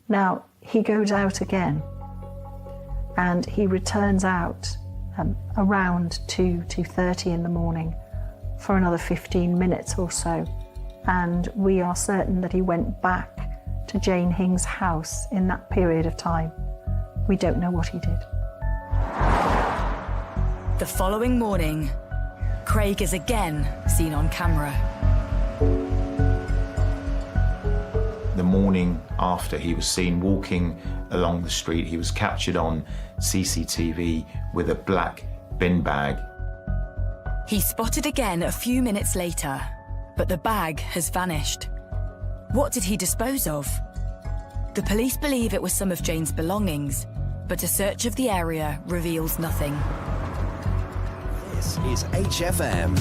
Now, he goes out again, and he returns out around 2:30 in the morning for another 15 minutes or so, and we are certain that he went back to Jane Hing's house in that period of time. We don't know what he did. The following morning, Craig is again seen on camera. The morning after he was seen walking along the street, he was captured on CCTV with a black bin bag. He's spotted again a few minutes later, but the bag has vanished. What did he dispose of? The police believe it was some of Jane's belongings, but a search of the area reveals nothing. This is HFM.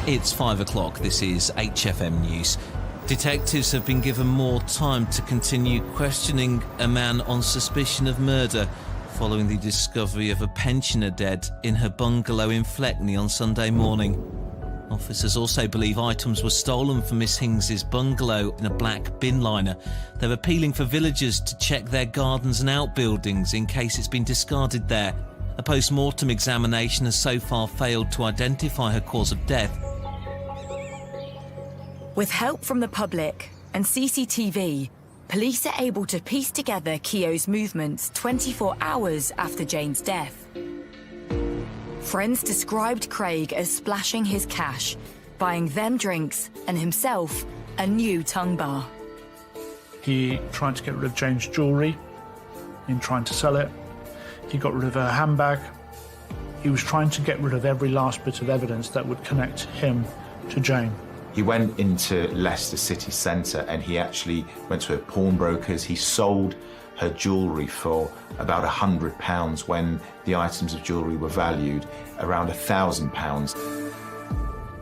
It's 5 o'clock. This is HFM News. Detectives have been given more time to continue questioning a man on suspicion of murder following the discovery of a pensioner dead in her bungalow in Fleckney on Sunday morning. Officers also believe items were stolen from Miss Hings's bungalow in a black bin liner. They're appealing for villagers to check their gardens and outbuildings in case it's been discarded there. A post-mortem examination has so far failed to identify her cause of death. With help from the public and CCTV, police are able to piece together Keogh's movements 24 hours after Jane's death. Friends described Craig as splashing his cash, buying them drinks and himself a new tongue bar. He tried to get rid of Jane's jewellery in trying to sell it. He got rid of her handbag. He was trying to get rid of every last bit of evidence that would connect him to Jane. He went into Leicester city centre and he actually went to a pawnbroker's. He sold her jewellery for about £100 when the items of jewellery were valued around £1,000.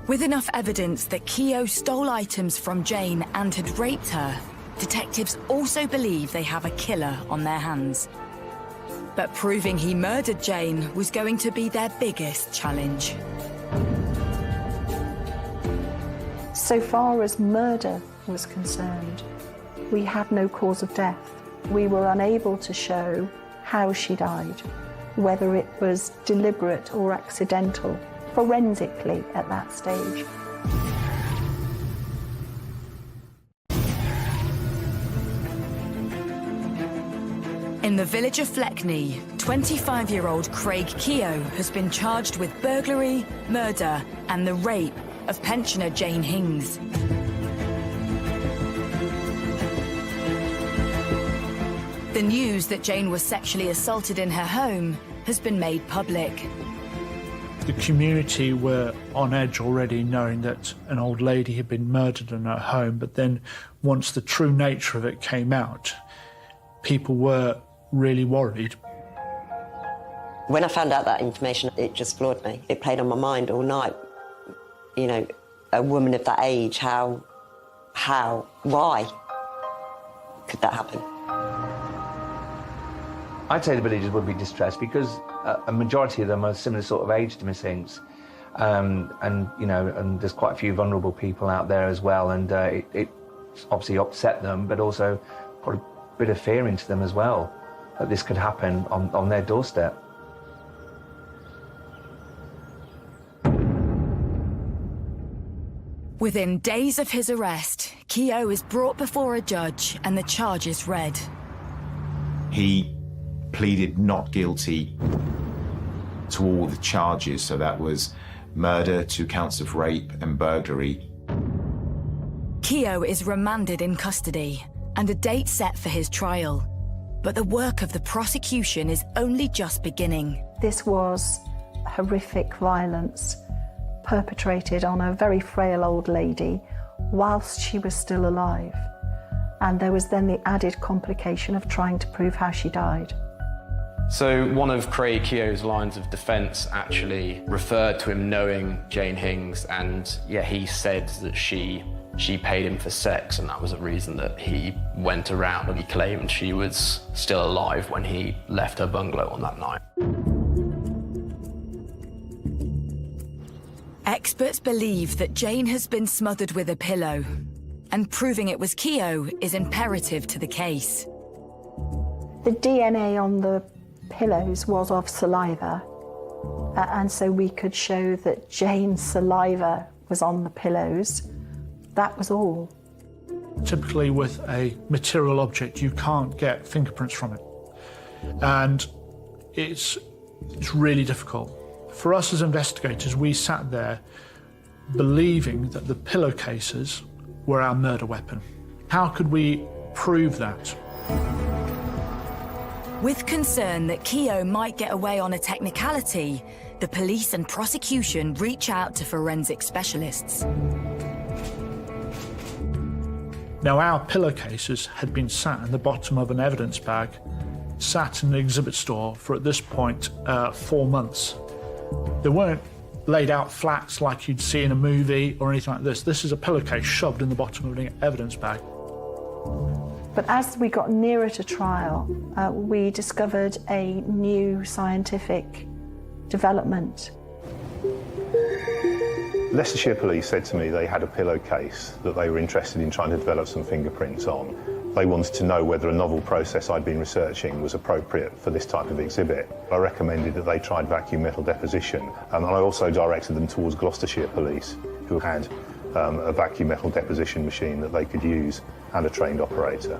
With enough evidence that Keogh stole items from Jane and had raped her, detectives also believe they have a killer on their hands. But proving he murdered Jane was going to be their biggest challenge. So far as murder was concerned, we had no cause of death. We were unable to show how she died, whether it was deliberate or accidental, forensically at that stage. In the village of Fleckney, 25-year-old Craig Keogh has been charged with burglary, murder, and the rape of pensioner Jane Hings. The news that Jane was sexually assaulted in her home has been made public. The community were on edge already, knowing that an old lady had been murdered in her home, but then once the true nature of it came out, people were really worried. When I found out that information, it just floored me. It played on my mind all night. You know, a woman of that age, how, why could that happen? I'd say the villagers would be distressed because a majority of them are similar sort of age to Miss Hinks. And you know, and there's quite a few vulnerable people out there as well, and it obviously upset them, but also put a bit of fear into them as well, that this could happen on their doorstep. Within days of his arrest, Keogh is brought before a judge and the charges read. He pleaded not guilty to all the charges, so that was murder, 2 counts of rape and burglary. Keogh is remanded in custody and a date set for his trial. But the work of the prosecution is only just beginning. This was horrific violence perpetrated on a very frail old lady whilst she was still alive. And there was then the added complication of trying to prove how she died. So one of Craig Keogh's lines of defence actually referred to him knowing Jane Hings, and yeah, he said that she paid him for sex, and that was a reason that he went around and he claimed she was still alive when he left her bungalow on that night. Experts believe that Jane has been smothered with a pillow, and proving it was Keogh is imperative to the case. The DNA on the pillows was of saliva, and so we could show that Jane's saliva was on the pillows. That was all. Typically with a material object, you can't get fingerprints from it. And it's really difficult. For us as investigators, we sat there believing that the pillowcases were our murder weapon. How could we prove that? With concern that Keogh might get away on a technicality, the police and prosecution reach out to forensic specialists. Now, our pillowcases had been sat in the bottom of an evidence bag, sat in an exhibit store for, at this point, 4 months. They weren't laid out flat like you'd see in a movie or anything like this. This is a pillowcase shoved in the bottom of an evidence bag. But as we got nearer to trial, we discovered a new scientific development. Leicestershire Police said to me they had a pillowcase that they were interested in trying to develop some fingerprints on. They wanted to know whether a novel process I'd been researching was appropriate for this type of exhibit. I recommended that they tried vacuum metal deposition, and I also directed them towards Gloucestershire Police, who had a vacuum metal deposition machine that they could use and a trained operator,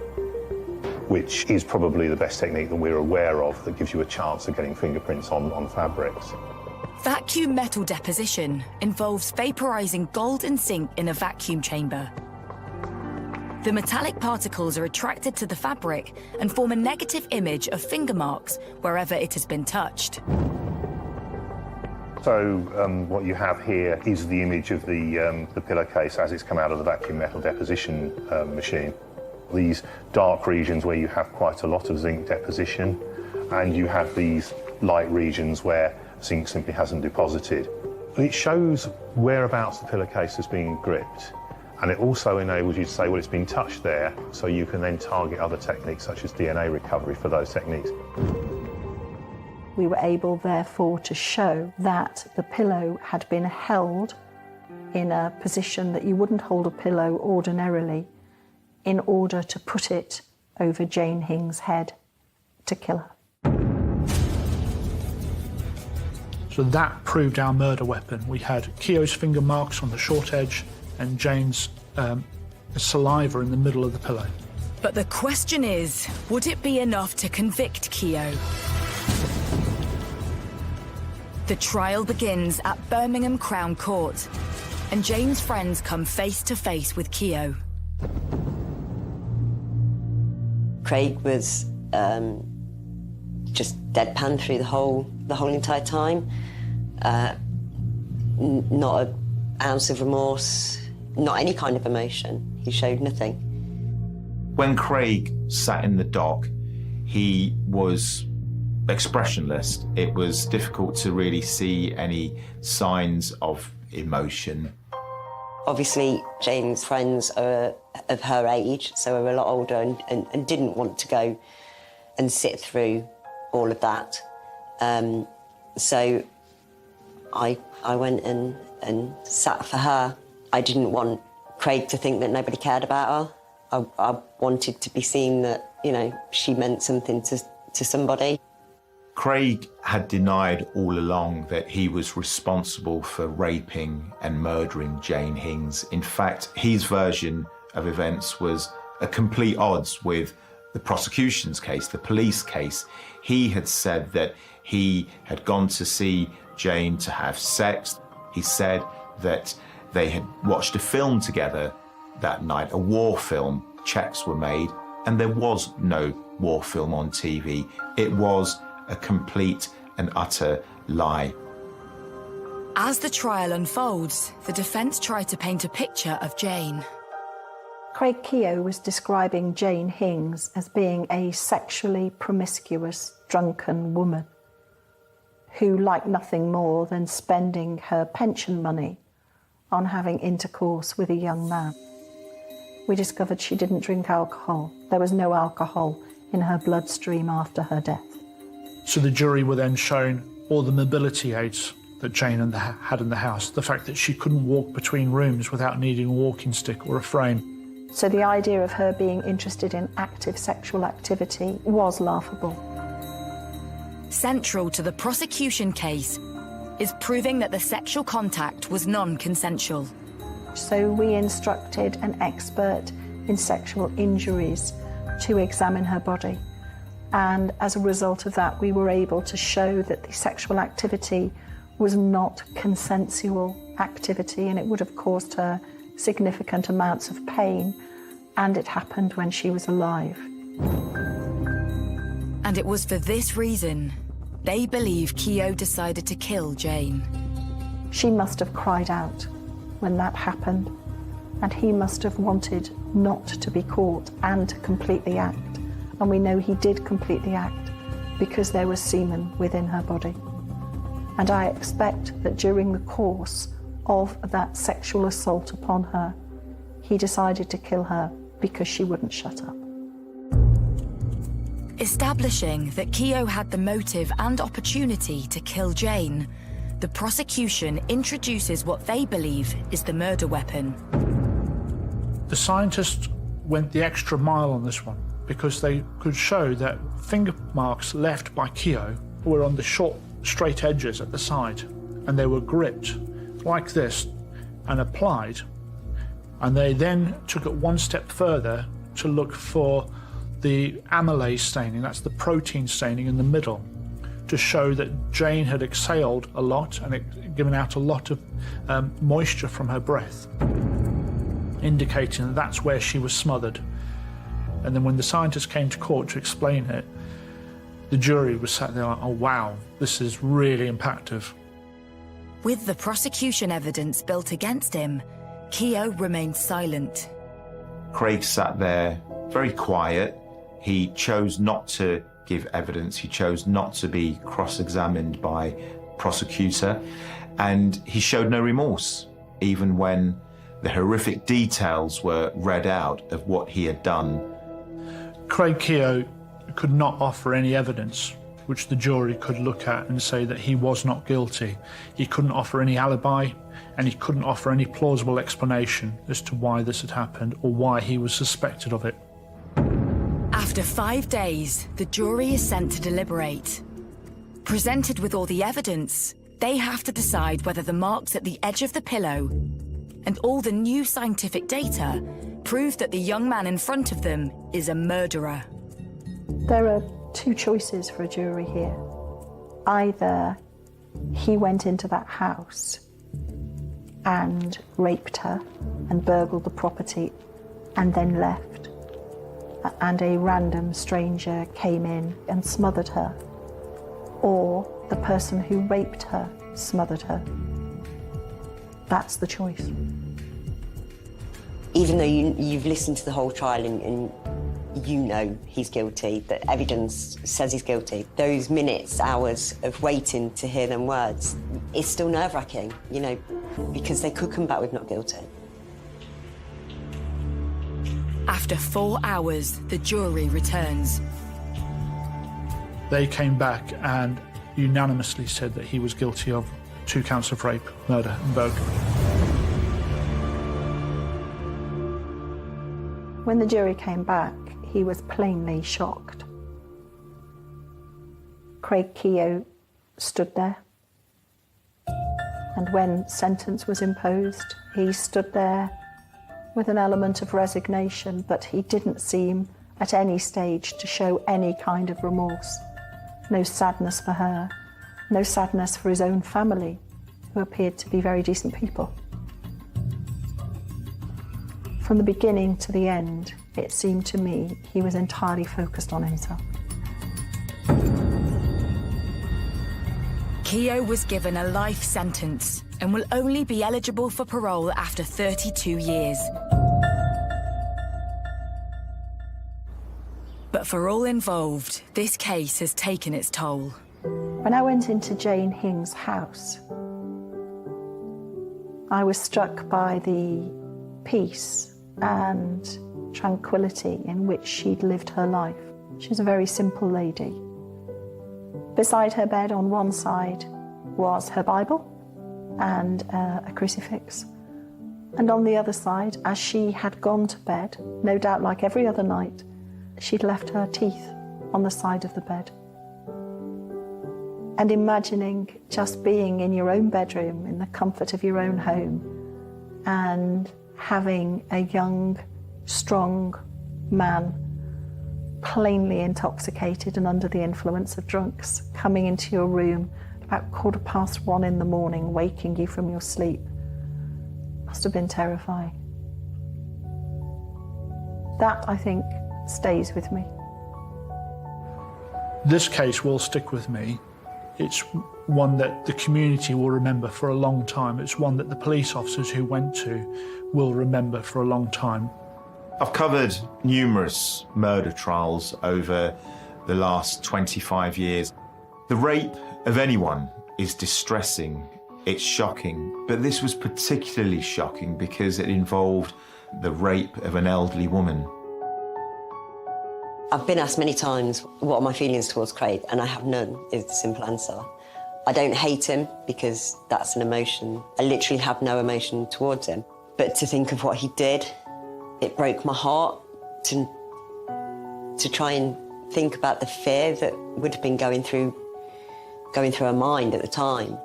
which is probably the best technique that we're aware of that gives you a chance of getting fingerprints on fabrics. Vacuum metal deposition involves vaporizing gold and zinc in a vacuum chamber. The metallic particles are attracted to the fabric and form a negative image of finger marks wherever it has been touched. So what you have here is the image of the pillowcase as it's come out of the vacuum metal deposition machine. These dark regions where you have quite a lot of zinc deposition, and you have these light regions where zinc simply hasn't deposited. It shows whereabouts the pillowcase has been gripped, and it also enables you to say, well, it's been touched there, so you can then target other techniques such as DNA recovery for those techniques. We were able, therefore, to show that the pillow had been held in a position that you wouldn't hold a pillow ordinarily in order to put it over Jane Hings' head to kill her. So that proved our murder weapon. We had Keogh's finger marks on the short edge and Jane's saliva in the middle of the pillow. But the question is, would it be enough to convict Keogh? The trial begins at Birmingham Crown Court, and Jane's friends come face to face with Keogh. Craig was just deadpan through the whole entire time. Not an ounce of remorse, not any kind of emotion. He showed nothing. When Craig sat in the dock, he was expressionless. It was difficult to really see any signs of emotion. Obviously, Jane's friends are of her age, so are a lot older and didn't want to go and sit through all of that. So I went and sat for her. I didn't want Craig to think that nobody cared about her. I wanted to be seen that, you know, she meant something to somebody. Craig had denied all along that he was responsible for raping and murdering Jane Hings. In fact, his version of events was at complete odds with the prosecution's case, the police case. He had said that he had gone to see Jane to have sex. He said that they had watched a film together that night, a war film. Checks were made, and there was no war film on TV. It was a complete and utter lie. As the trial unfolds, the defence tried to paint a picture of Jane. Craig Keogh was describing Jane Hings as being a sexually promiscuous, drunken woman who liked nothing more than spending her pension money on having intercourse with a young man. We discovered she didn't drink alcohol. There was no alcohol in her bloodstream after her death. So the jury were then shown all the mobility aids that Jane had in the house, the fact that she couldn't walk between rooms without needing a walking stick or a frame. So the idea of her being interested in active sexual activity was laughable. Central to the prosecution case is proving that the sexual contact was non-consensual. So we instructed an expert in sexual injuries to examine her body. And as a result of that, we were able to show that the sexual activity was not consensual activity, and it would have caused her significant amounts of pain, and it happened when she was alive. And it was for this reason they believe Keogh decided to kill Jane. She must have cried out when that happened, and he must have wanted not to be caught and to complete the act. And we know he did complete the act because there was semen within her body. And I expect that during the course of that sexual assault upon her, he decided to kill her because she wouldn't shut up. Establishing that Keogh had the motive and opportunity to kill Jane, the prosecution introduces what they believe is the murder weapon. The scientists went the extra mile on this one because they could show that finger marks left by Keogh were on the short, straight edges at the side, and they were gripped like this and applied. And they then took it one step further to look for the amylase staining, that's the protein staining in the middle, to show that Jane had exhaled a lot and it given out a lot of moisture from her breath, indicating that that's where she was smothered. And then when the scientists came to court to explain it, the jury was sat there like, oh wow, this is really impactful. With the prosecution evidence built against him, Keogh remained silent. Craig sat there very quiet. He chose not to give evidence. He chose not to be cross-examined by prosecutor, and he showed no remorse, even when the horrific details were read out of what he had done. Craig Keogh could not offer any evidence which the jury could look at and say that he was not guilty. He couldn't offer any alibi, and he couldn't offer any plausible explanation as to why this had happened or why he was suspected of it. After 5 days, the jury is sent to deliberate. Presented with all the evidence, they have to decide whether the marks at the edge of the pillow and all the new scientific data prove that the young man in front of them is a murderer. There are two choices for a jury here. Either he went into that house and raped her and burgled the property and then left, and a random stranger came in and smothered her, or the person who raped her smothered her. That's the choice. Even though you've listened to the whole trial and you know he's guilty, that evidence says he's guilty. Those minutes, hours of waiting to hear them words, it's still nerve-wracking, you know, because they could come back with not guilty. After 4 hours, the jury returns. They came back and unanimously said that he was guilty of 2 counts of rape, murder and burglary. When the jury came back, he was plainly shocked. Craig Keogh stood there, and when sentence was imposed, he stood there with an element of resignation, but he didn't seem at any stage to show any kind of remorse. No sadness for her, no sadness for his own family, who appeared to be very decent people. From the beginning to the end, it seemed to me he was entirely focused on himself. Keogh was given a life sentence and will only be eligible for parole after 32 years. But for all involved, this case has taken its toll. When I went into Jane Hing's house, I was struck by the peace and tranquility in which she'd lived her life. She was a very simple lady. Beside her bed on one side was her Bible and a crucifix. And on the other side, as she had gone to bed, no doubt like every other night, she'd left her teeth on the side of the bed. And imagining just being in your own bedroom, in the comfort of your own home, and having a young, strong man, plainly intoxicated and under the influence of drunks, coming into your room about 1:15 in the morning, waking you from your sleep, must have been terrifying. That, I think, stays with me. This case will stick with me. It's one that the community will remember for a long time. It's one that the police officers who went to will remember for a long time. I've covered numerous murder trials over the last 25 years. The rape of anyone is distressing, it's shocking, but this was particularly shocking because it involved the rape of an elderly woman. I've been asked many times, what are my feelings towards Craig? And I have none, is the simple answer. I don't hate him because that's an emotion. I literally have no emotion towards him. But to think of what he did, it broke my heart to try and think about the fear that would have been going through her mind at the time.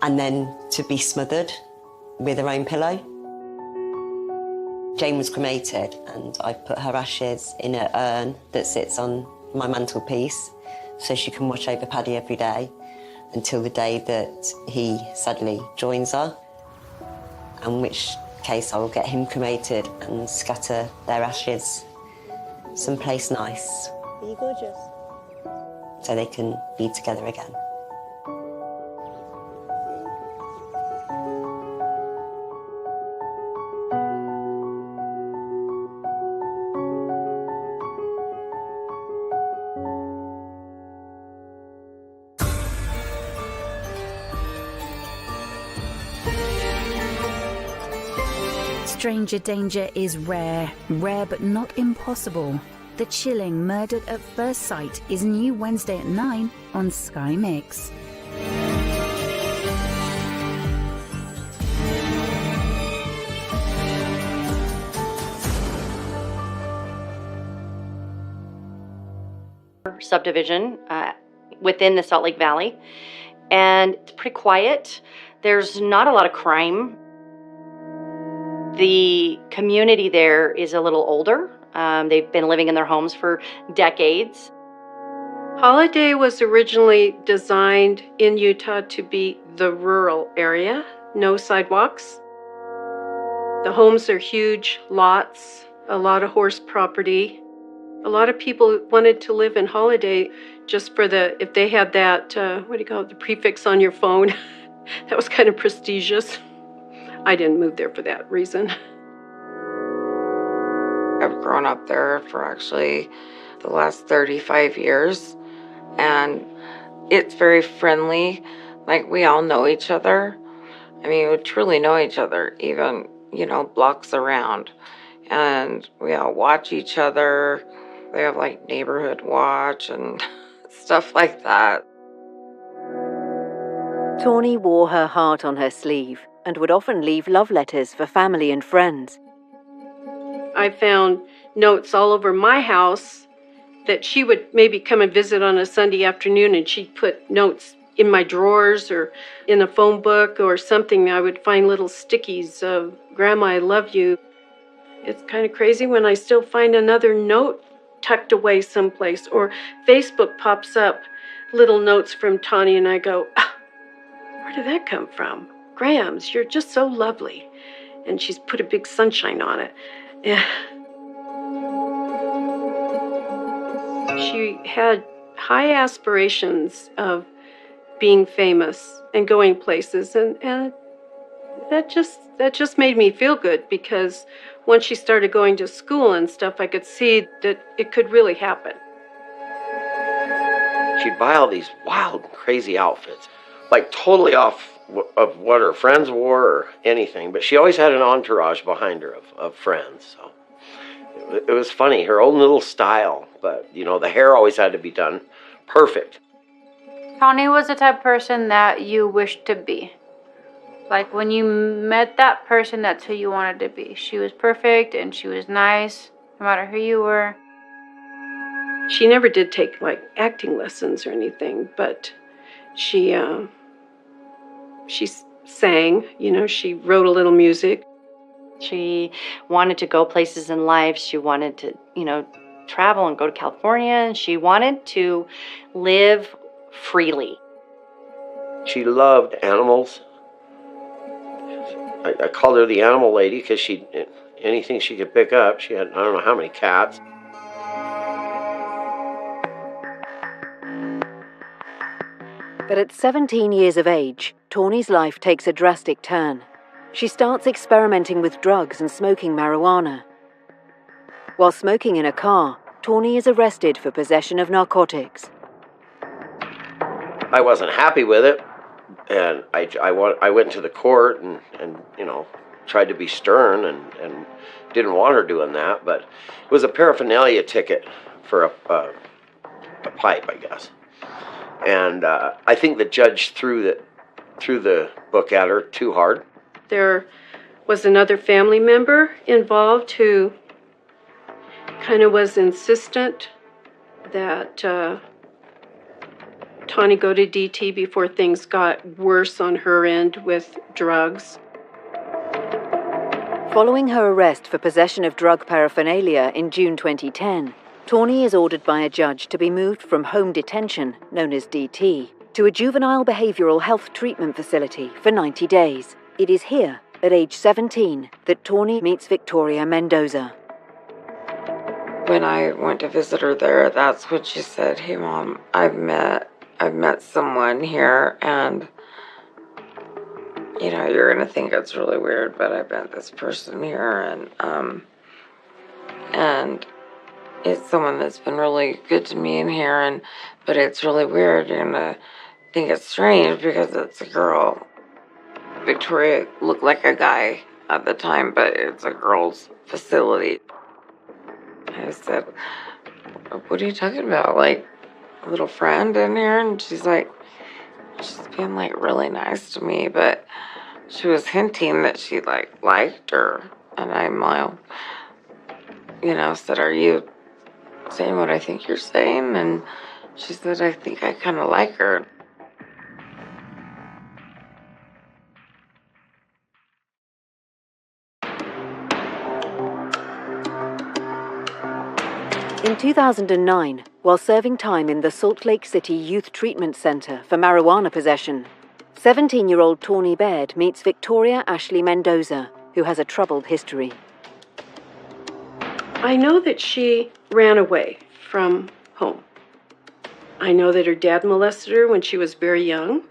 And then to be smothered with her own pillow. Jane was cremated and I put her ashes in an urn that sits on my mantelpiece so she can watch over Paddy every day until the day that he sadly joins her, in which case I will get him cremated and scatter their ashes someplace nice. Are you gorgeous? So they can be together again. Stranger danger is rare but not impossible. The chilling Murdered at First Sight is new Wednesday at 9 on Sky Mix. Subdivision within the Salt Lake Valley, and it's pretty quiet. There's not a lot of crime. The community there is a little older. They've been living in their homes for decades. Holiday was originally designed in Utah to be the rural area, no sidewalks. The homes are huge lots, a lot of horse property. A lot of people wanted to live in Holiday just for if they had that, the prefix on your phone. That was kind of prestigious. I didn't move there for that reason. I've grown up there for actually the last 35 years. And it's very friendly. Like, we all know each other. I mean, we truly know each other, even, blocks around. And we all watch each other. They have like neighborhood watch and stuff like that. Tawny wore her heart on her sleeve and would often leave love letters for family and friends. I found notes all over my house that she would maybe come and visit on a Sunday afternoon, and she'd put notes in my drawers or in a phone book or something. I would find little stickies of, "Grandma, I love you." It's kind of crazy when I still find another note tucked away someplace, or Facebook pops up little notes from Tawny, and I go, where did that come from? "Grams, you're just so lovely." And she's put a big sunshine on it. Yeah. She had high aspirations of being famous and going places, and that just made me feel good, because once she started going to school and stuff, I could see that it could really happen. She'd buy all these wild, crazy outfits, like totally off of what her friends wore or anything, but she always had an entourage behind her of friends, so it was funny, her own little style, but, the hair always had to be done perfect. Tawny was the type of person that you wished to be. Like, when you met that person, that's who you wanted to be. She was perfect and she was nice, no matter who you were. She never did take, like, acting lessons or anything, but she sang, she wrote a little music. She wanted to go places in life. She wanted to, travel and go to California, and she wanted to live freely. She loved animals. I called her the animal lady because anything she could pick up. She had, I don't know how many cats. But at 17 years of age, Tawny's life takes a drastic turn. She starts experimenting with drugs and smoking marijuana. While smoking in a car, Tawny is arrested for possession of narcotics. I wasn't happy with it, and I went to the court and tried to be stern and didn't want her doing that, but it was a paraphernalia ticket for a pipe, I guess. And I think the judge threw the book at her too hard. There was another family member involved who kind of was insistent that Tawny go to DT before things got worse on her end with drugs. Following her arrest for possession of drug paraphernalia in June 2010, Tawny is ordered by a judge to be moved from home detention, known as DT, to a juvenile behavioural health treatment facility for 90 days. It is here, at age 17, that Tawny meets Victoria Mendoza. When I went to visit her there, that's what she said. "Hey, Mom, I've met someone here, and you're gonna think it's really weird, but I met this person here, and it's someone that's been really good to me in here, but it's really weird. You're gonna think it's strange because it's a girl." Victoria looked like a guy at the time, but it's a girl's facility. I said, "What are you talking about? Like, a little friend in here?" And she's being really nice to me, but she was hinting that she liked her. And I said, "Are you saying what I think you're saying?" And she said, "I think I kind of like her." In 2009, while serving time in the Salt Lake City Youth Treatment Center for marijuana possession, 17-year-old Tawny Baird meets Victoria Ashley Mendoza, who has a troubled history. I know that she ran away from home. I know that her dad molested her when she was very young.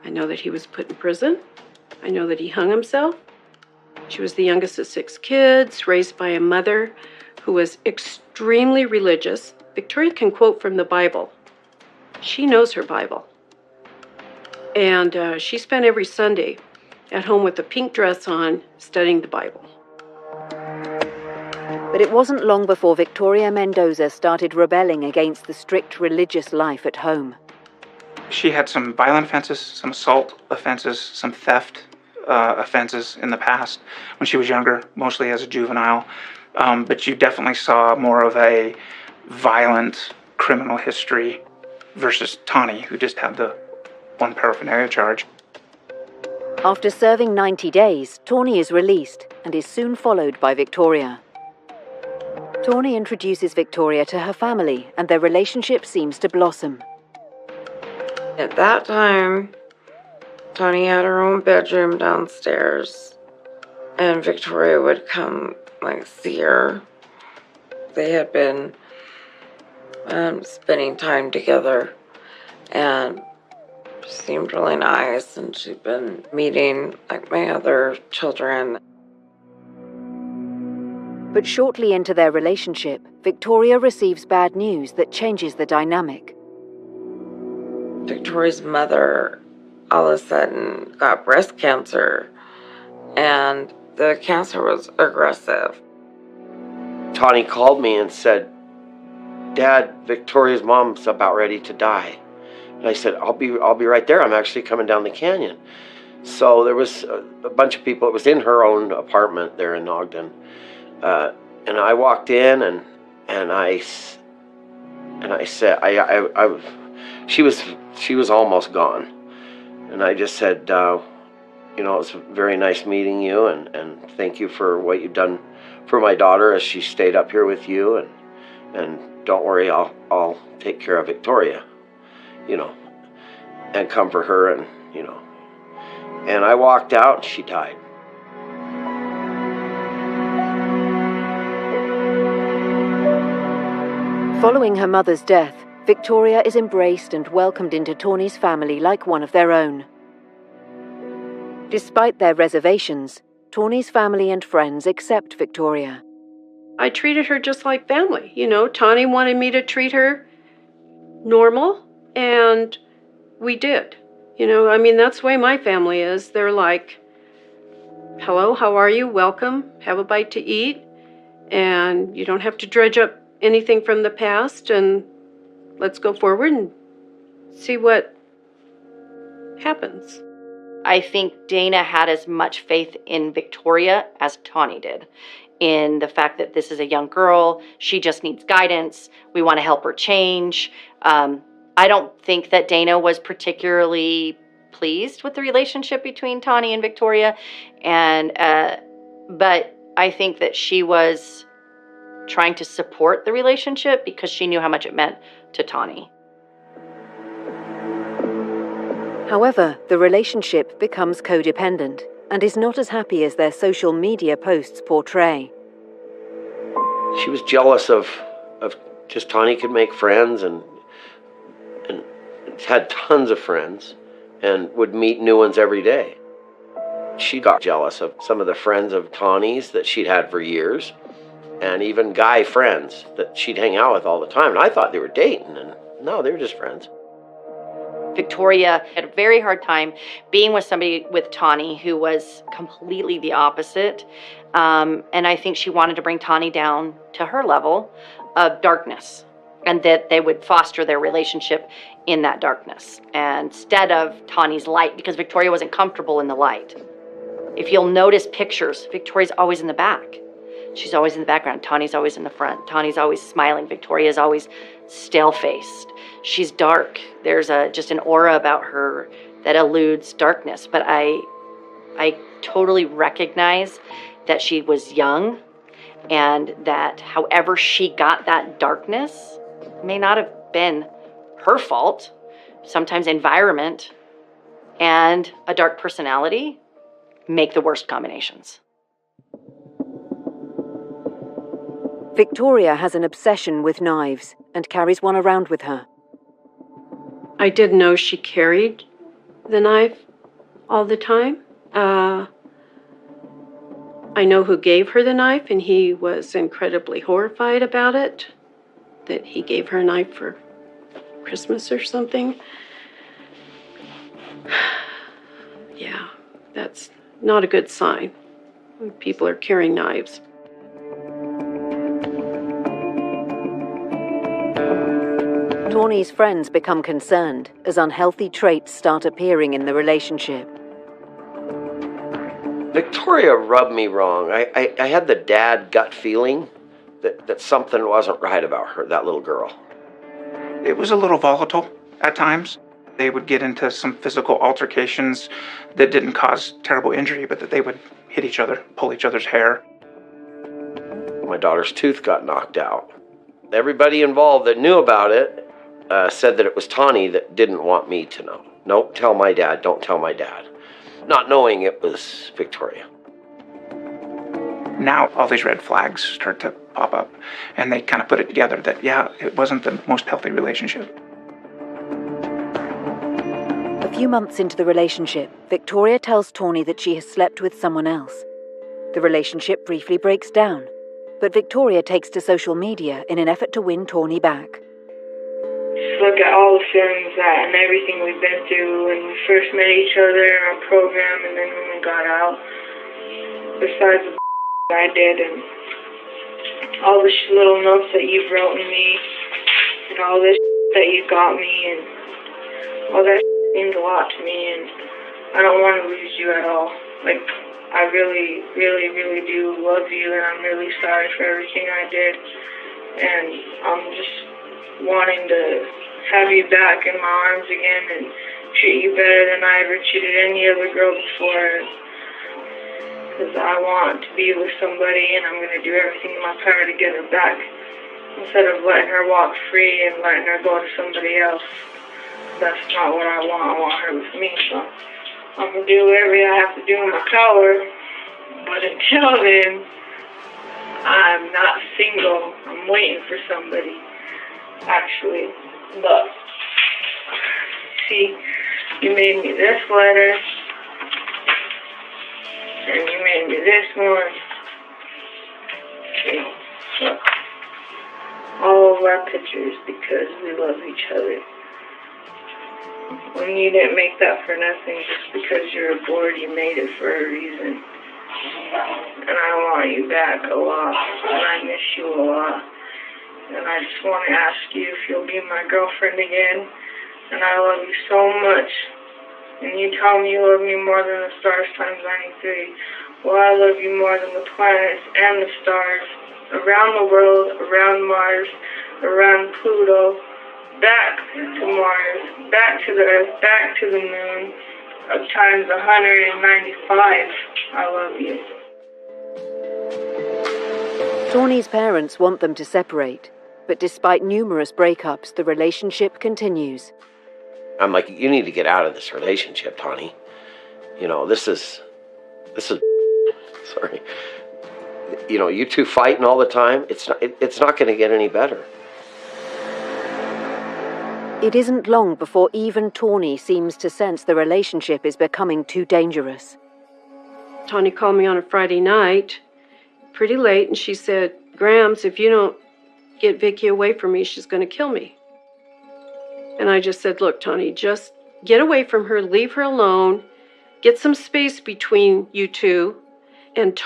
I know that he was put in prison. I know that he hung himself. She was the youngest of 6 kids, raised by a mother who was extremely religious. Victoria can quote from the Bible. She knows her Bible. And she spent every Sunday at home with a pink dress on, studying the Bible. But it wasn't long before Victoria Mendoza started rebelling against the strict religious life at home. She had some violent offenses, some assault offenses, some theft offenses in the past when she was younger, mostly as a juvenile. But you definitely saw more of a violent criminal history versus Tawny, who just had the one paraphernalia charge. After serving 90 days, Tawny is released and is soon followed by Victoria. Tawny introduces Victoria to her family, and their relationship seems to blossom. At that time, Tawny had her own bedroom downstairs, and Victoria would come, see her. They had been spending time together, and she seemed really nice, and she'd been meeting, my other children. But shortly into their relationship, Victoria receives bad news that changes the dynamic. Victoria's mother all of a sudden got breast cancer, and the cancer was aggressive. Tawny called me and said, "Dad, Victoria's mom's about ready to die." And I said, I'll be right there. I'm actually coming down the canyon. So there was a bunch of people. It was in her own apartment there in Ogden. And I walked in and I said, she was almost gone. And I just said, it was very nice meeting you, and thank you for what you've done for my daughter as she stayed up here with you, and don't worry, I'll take care of Victoria, and comfort her, and and I walked out and she died. Following her mother's death, Victoria is embraced and welcomed into Tawny's family like one of their own. Despite their reservations, Tawny's family and friends accept Victoria. I treated her just like family. Tawny wanted me to treat her normal, and we did. That's the way my family is. They're like, hello, how are you? Welcome. Have a bite to eat. And you don't have to dredge up anything from the past, and let's go forward and see what happens. I think Dana had as much faith in Victoria as Tawny did, in the fact that this is a young girl, she just needs guidance, we want to help her change. I don't think that Dana was particularly pleased with the relationship between Tawny and Victoria, but I think that she was trying to support the relationship because she knew how much it meant to Tawny. However, the relationship becomes codependent and is not as happy as their social media posts portray. She was jealous of just Tawny could make friends and had tons of friends and would meet new ones every day. She got jealous of some of the friends of Tawny's that she'd had for years, and even guy friends that she'd hang out with all the time. And I thought they were dating, and no, they were just friends. Victoria had a very hard time being with somebody with Tawny who was completely the opposite. And I think she wanted to bring Tawny down to her level of darkness, and that they would foster their relationship in that darkness instead of Tawny's light, because Victoria wasn't comfortable in the light. If you'll notice pictures, Victoria's always in the back. She's always in the background. Tawny's always in the front. Tawny's always smiling. Victoria's always stale-faced. She's dark. There's just an aura about her that eludes darkness. But I totally recognize that she was young, and that however she got that darkness may not have been her fault. Sometimes environment and a dark personality make the worst combinations. Victoria has an obsession with knives and carries one around with her. I didn't know she carried the knife all the time. I know who gave her the knife, and he was incredibly horrified about it, that he gave her a knife for Christmas or something. Yeah, that's not a good sign when people are carrying knives. Tawny's friends become concerned as unhealthy traits start appearing in the relationship. Victoria rubbed me wrong. I had the dad gut feeling that something wasn't right about her, that little girl. It was a little volatile at times. They would get into some physical altercations that didn't cause terrible injury, but that they would hit each other, pull each other's hair. My daughter's tooth got knocked out. Everybody involved that knew about it said that it was Tawny that didn't want me to know. Nope, tell my dad, don't tell my dad. Not knowing it was Victoria. Now all these red flags start to pop up, and they kind of put it together that, yeah, it wasn't the most healthy relationship. A few months into the relationship, Victoria tells Tawny that she has slept with someone else. The relationship briefly breaks down, but Victoria takes to social media in an effort to win Tawny back. Just look at all the feelings and everything we've been through when we first met each other in our program and then when we got out. Besides the I did and all the little notes that you've wrote me and all this that you got me and all that means a lot to me, and I don't want to lose you at all. Like, I really, really, really do love you, and I'm really sorry for everything I did, and I'm just wanting to have you back in my arms again and treat you better than I ever treated any other girl before, because I want to be with somebody, and I'm going to do everything in my power to get her back instead of letting her walk free and letting her go to somebody else. That's not what I want. I want her with me, so I'm going to do whatever I have to do in my power. But until then, I'm not single. I'm waiting for somebody. Actually, look. See, you made me this letter, and you made me this one. See, look. All of our pictures because we love each other. When you didn't make that for nothing just because you're bored, you made it for a reason. And I want you back a lot, and I miss you a lot. And I just want to ask you if you'll be my girlfriend again. And I love you so much. And you tell me you love me more than the stars times 93. Well, I love you more than the planets and the stars. Around the world, around Mars, around Pluto, back to Mars, back to the Earth, back to the Moon, times 195. I love you. Tawny's parents want them to separate, but despite numerous breakups, the relationship continues. I'm like, you need to get out of this relationship, Tawny. You know, this is sorry. You know, you two fighting all the time, it's not going to get any better. It isn't long before even Tawny seems to sense the relationship is becoming too dangerous. Tawny called me on a Friday night, pretty late, and she said, Grams, if you don't get Vicky away from me, she's going to kill me. And I just said, look, Tawny, just get away from her, leave her alone, get some space between you two, and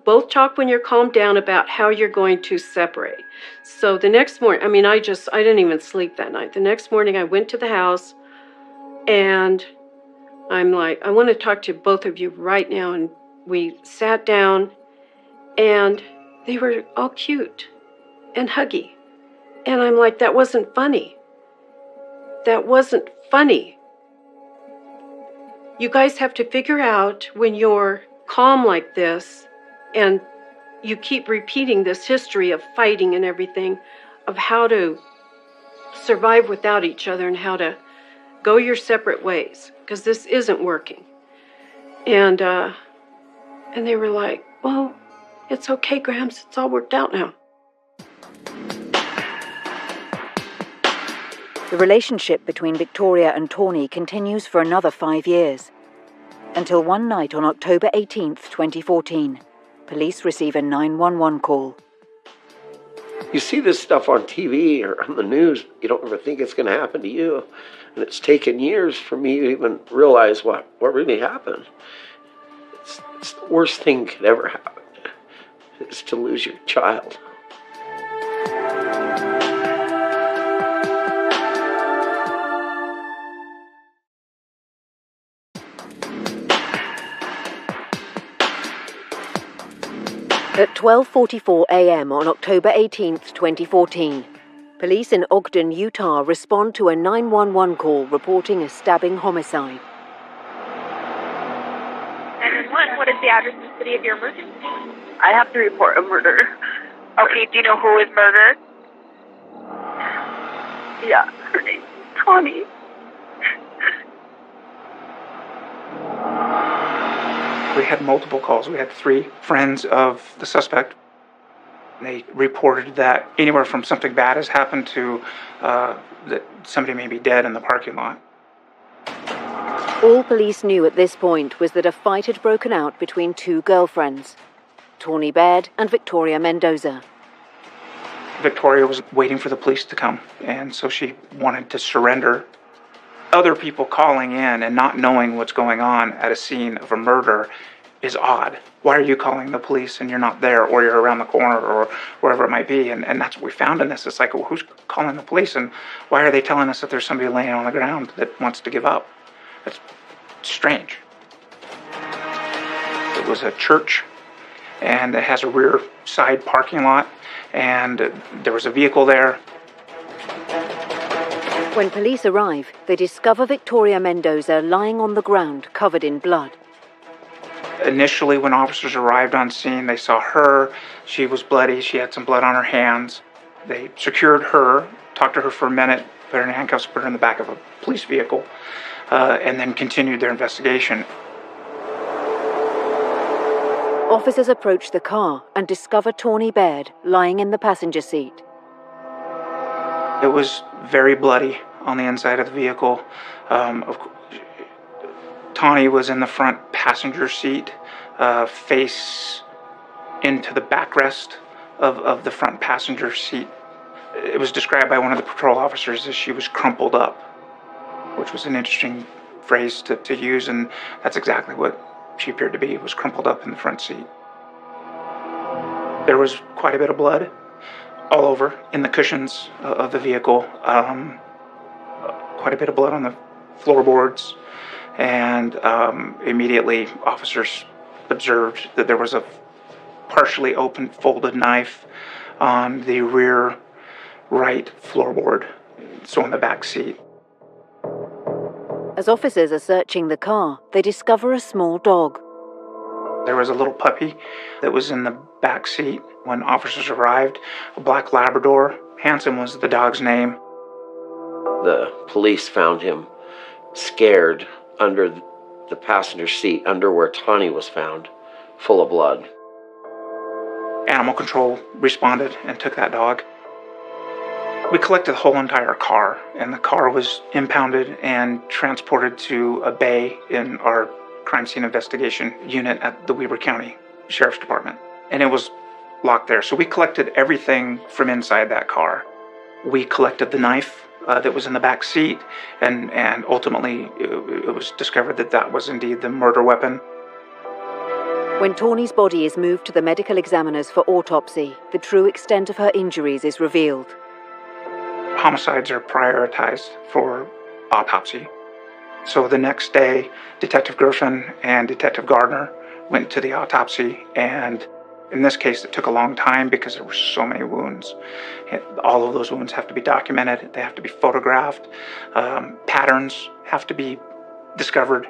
both talk when you're calmed down about how you're going to separate. So the next morning, I didn't even sleep that night. The next morning I went to the house and I'm like, I want to talk to both of you right now. And we sat down and they were all cute and huggy. And I'm like, that wasn't funny. That wasn't funny. You guys have to figure out when you're calm like this and you keep repeating this history of fighting and everything, of how to survive without each other and how to go your separate ways, because this isn't working. And they were like, well, it's okay, Grams, it's all worked out now. The relationship between Victoria and Tawny continues for another 5 years, until one night on October 18th, 2014, police receive a 911 call. You see this stuff on TV or on the news, you don't ever think it's going to happen to you. And it's taken years for me to even realize what really happened. It's the worst thing that could ever happen, is to lose your child. At 12:44 a.m. on October 18, 2014, police in Ogden, Utah respond to a 911 call reporting a stabbing homicide. 911, what is the address and city of your emergency? I have to report a murder. Okay, do you know who is murdered? Yeah, her name's Connie. We had multiple calls. We had 3 friends of the suspect. They reported that anywhere from something bad has happened to that somebody may be dead in the parking lot. All police knew at this point was that a fight had broken out between 2 girlfriends, Tawny Baird and Victoria Mendoza. Victoria was waiting for the police to come, and so she wanted to surrender. Other people calling in and not knowing what's going on at a scene of a murder is odd. Why are you calling the police and you're not there, or you're around the corner, or wherever it might be? And that's what we found in this. It's like, well, who's calling the police, and why are they telling us that there's somebody laying on the ground that wants to give up? It's strange. It was a church, and it has a rear side parking lot, and there was a vehicle there. When police arrive, they discover Victoria Mendoza lying on the ground covered in blood. Initially, when officers arrived on scene, they saw her. She was bloody. She had some blood on her hands. They secured her, talked to her for a minute, put her in handcuffs, put her in the back of a police vehicle, and then continued their investigation. Officers approach the car and discover Tawny Baird lying in the passenger seat. It was very bloody on the inside of the vehicle. Tawny was in the front passenger seat, face into the backrest of the front passenger seat. It was described by one of the patrol officers as she was crumpled up, which was an interesting phrase to use, and that's exactly what she appeared to be, was crumpled up in the front seat. There was quite a bit of blood all over in the cushions of the vehicle, quite a bit of blood on the floorboards, and immediately officers observed that there was a partially open folded knife on the rear right floorboard, so in the back seat. As officers are searching the car, they discover a small dog. There was a little puppy that was in the back seat when officers arrived, a black Labrador. Hanson was the dog's name. The police found him scared under the passenger seat, under where Tawny was found, full of blood. Animal control responded and took that dog. We collected the whole entire car, and the car was impounded and transported to a bay in our crime scene investigation unit at the Weber County Sheriff's Department, and it was locked there. So we collected everything from inside that car. We collected the knife that was in the back seat, and ultimately it was discovered that that was indeed the murder weapon. When Tawny's body is moved to the medical examiners for autopsy, the true extent of her injuries is revealed. Homicides are prioritized for autopsy. So the next day, Detective Griffin and Detective Gardner went to the autopsy, and in this case, it took a long time because there were so many wounds. All of those wounds have to be documented. They have to be photographed. Patterns have to be discovered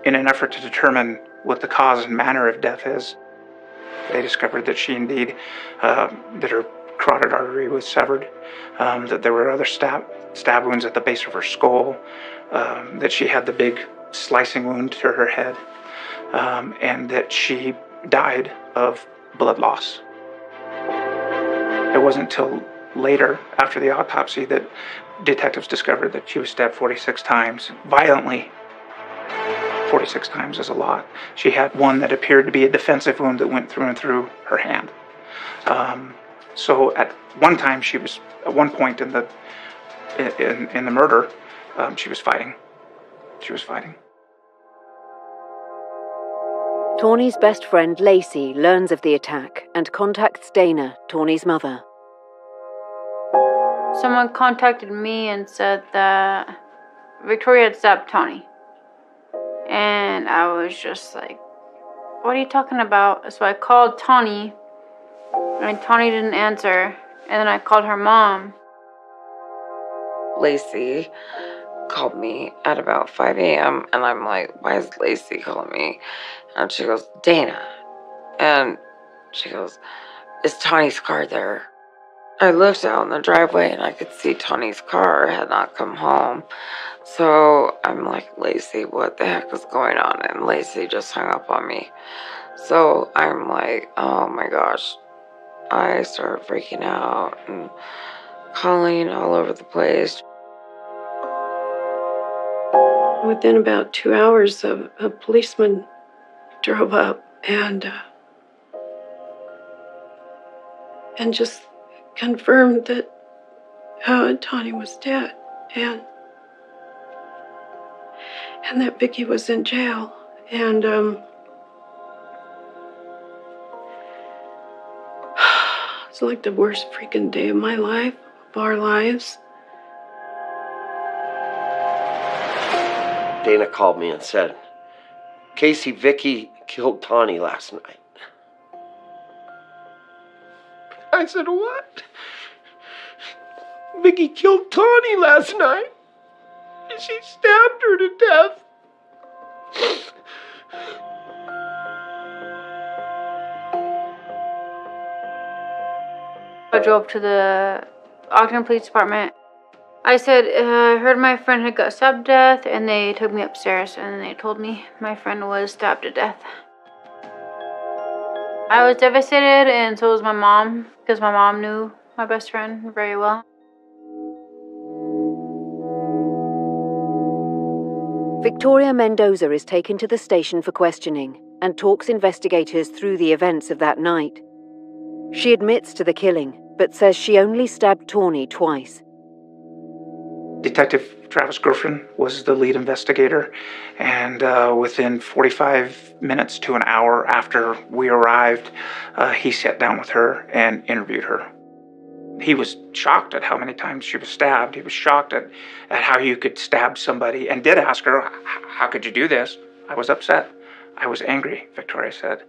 in an effort to determine what the cause and manner of death is. They discovered that she indeed, that her carotid artery was severed, that there were other stab wounds at the base of her skull, that she had the big slicing wound to her head, and that she died of blood loss. It wasn't until later, after the autopsy, that detectives discovered that she was stabbed 46 times, violently. 46 times is a lot. She had one that appeared to be a defensive wound that went through and through her hand. So at one time, at one point in the murder, she was fighting. She was fighting. Tawny's best friend Lacey learns of the attack and contacts Dana, Tawny's mother. Someone contacted me and said that Victoria had stabbed Tawny. And I was just like, what are you talking about? So I called Tawny, and Tawny didn't answer. And then I called her mom. Lacey called me at about 5 a.m. and I'm like, why is Lacey calling me? And she goes, Dana. And she goes, is Tawny's car there? I looked out in the driveway and I could see Tawny's car had not come home. So I'm like, Lacey, what the heck is going on? And Lacey just hung up on me. So I'm like, oh my gosh. I started freaking out and calling all over the place. Within about 2 hours, a policeman drove up and just confirmed that Tawny was dead and that Vicky was in jail. And it's like the worst freaking day of my life, of our lives. Dana called me and said, Casey, Vicky killed Tawny last night. I said, what? Vicky killed Tawny last night. And she stabbed her to death. I drove to the Ogden Police Department. I said, I heard my friend had got stabbed to death, and they took me upstairs, and they told me my friend was stabbed to death. I was devastated, and so was my mom, because my mom knew my best friend very well. Victoria Mendoza is taken to the station for questioning and talks investigators through the events of that night. She admits to the killing, but says she only stabbed Tawny twice. Detective Travis Griffin was the lead investigator, and within 45 minutes to an hour after we arrived, he sat down with her and interviewed her. He was shocked at how many times she was stabbed. He was shocked at how you could stab somebody, and did ask her, how could you do this? I was upset. I was angry, Victoria said.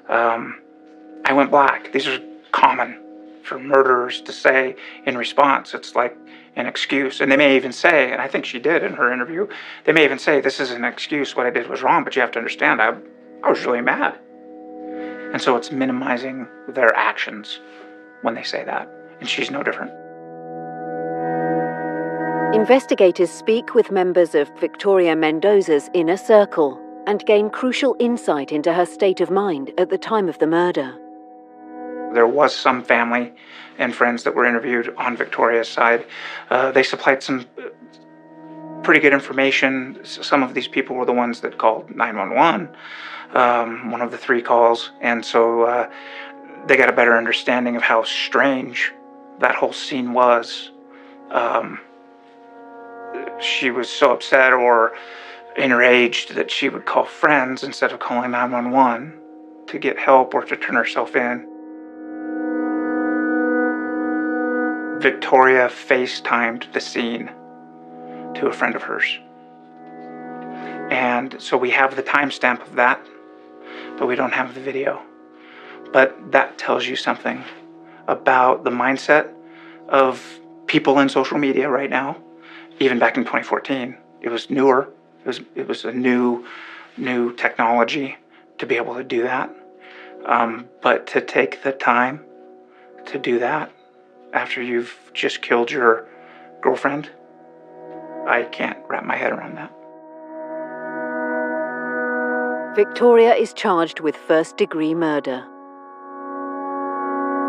I went black. These are common for murderers to say in response. It's like an excuse. And they may even say, and I think she did in her interview, they may even say, this is an excuse, what I did was wrong, but you have to understand, I was really mad. And so it's minimizing their actions when they say that. And she's no different. Investigators speak with members of Victoria Mendoza's inner circle and gain crucial insight into her state of mind at the time of the murder. There was some family and friends that were interviewed on Victoria's side. They supplied some pretty good information. Some of these people were the ones that called 911, one of the 3 calls. And so they got a better understanding of how strange that whole scene was. She was so upset or enraged that she would call friends instead of calling 911 to get help or to turn herself in. Victoria FaceTimed the scene to a friend of hers. And so we have the timestamp of that, but we don't have the video. But that tells you something about the mindset of people in social media right now. Even back in 2014, it was newer. It was a new technology to be able to do that. But to take the time to do that after you've just killed your girlfriend, I can't wrap my head around that. Victoria is charged with first-degree murder.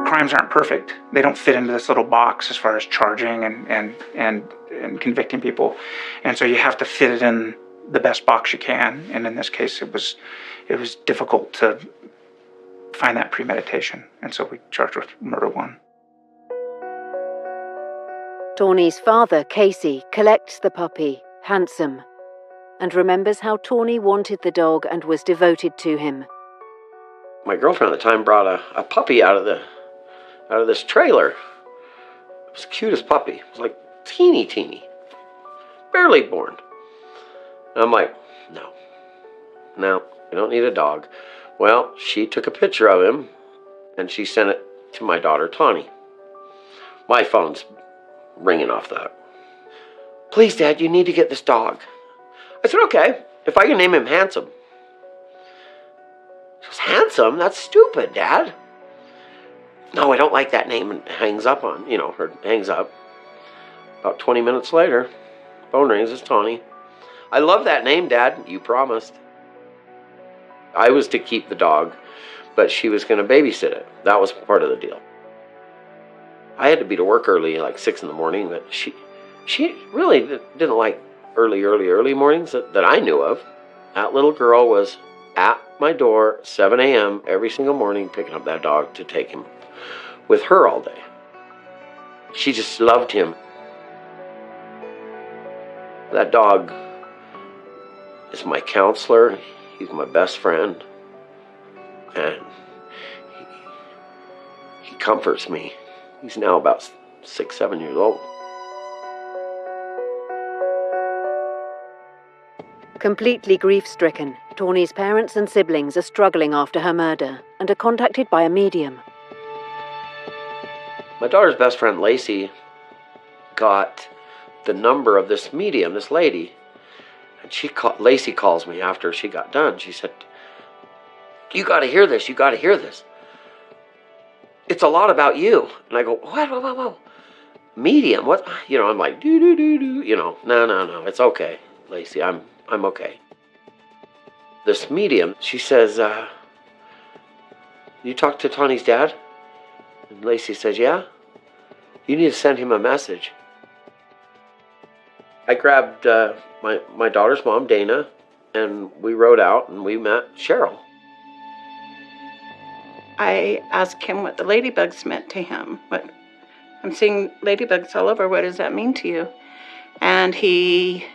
Crimes aren't perfect. They don't fit into this little box as far as charging and convicting people. And so you have to fit it in the best box you can. And in this case, it was difficult to find that premeditation. And so we charged with murder one. Tawny's father, Casey, collects the puppy, Handsome, and remembers how Tawny wanted the dog and was devoted to him. My girlfriend at the time brought a puppy out of this trailer. It was the cutest puppy. It was like teeny, barely born. And I'm like, no, I don't need a dog. Well, she took a picture of him and she sent it to my daughter, Tawny. My phone's ringing off the hook. Please, Dad, you need to get this dog. I said, okay, if I can name him Handsome. She goes, Handsome? That's stupid, Dad. No, I don't like that name, and hangs up. About 20 minutes later, phone rings, it's Tawny. I love that name, Dad. You promised. I was to keep the dog, but she was going to babysit it. That was part of the deal. I had to be to work early, like 6 in the morning, but she really didn't like early mornings that I knew of. That little girl was at my door 7 a.m. every single morning picking up that dog to take him with her all day. She just loved him. That dog is my counselor. He's my best friend. And he comforts me. He's now about 6-7 years old. Completely grief-stricken, Tawny's parents and siblings are struggling after her murder and are contacted by a medium. My daughter's best friend, Lacey, got the number of this medium, this lady, and Lacey calls me after she got done. She said, you got to hear this, you got to hear this. It's a lot about you. And I go, what? Medium? What? I'm like, do. No, it's okay, Lacey, I'm okay. This medium, she says, you talked to Tawny's dad? And Lacey says, yeah. You need to send him a message. I grabbed my daughter's mom, Dana, and we rode out and we met Cheryl. I asked him what the ladybugs meant to him. I'm seeing ladybugs all over. What does that mean to you? And he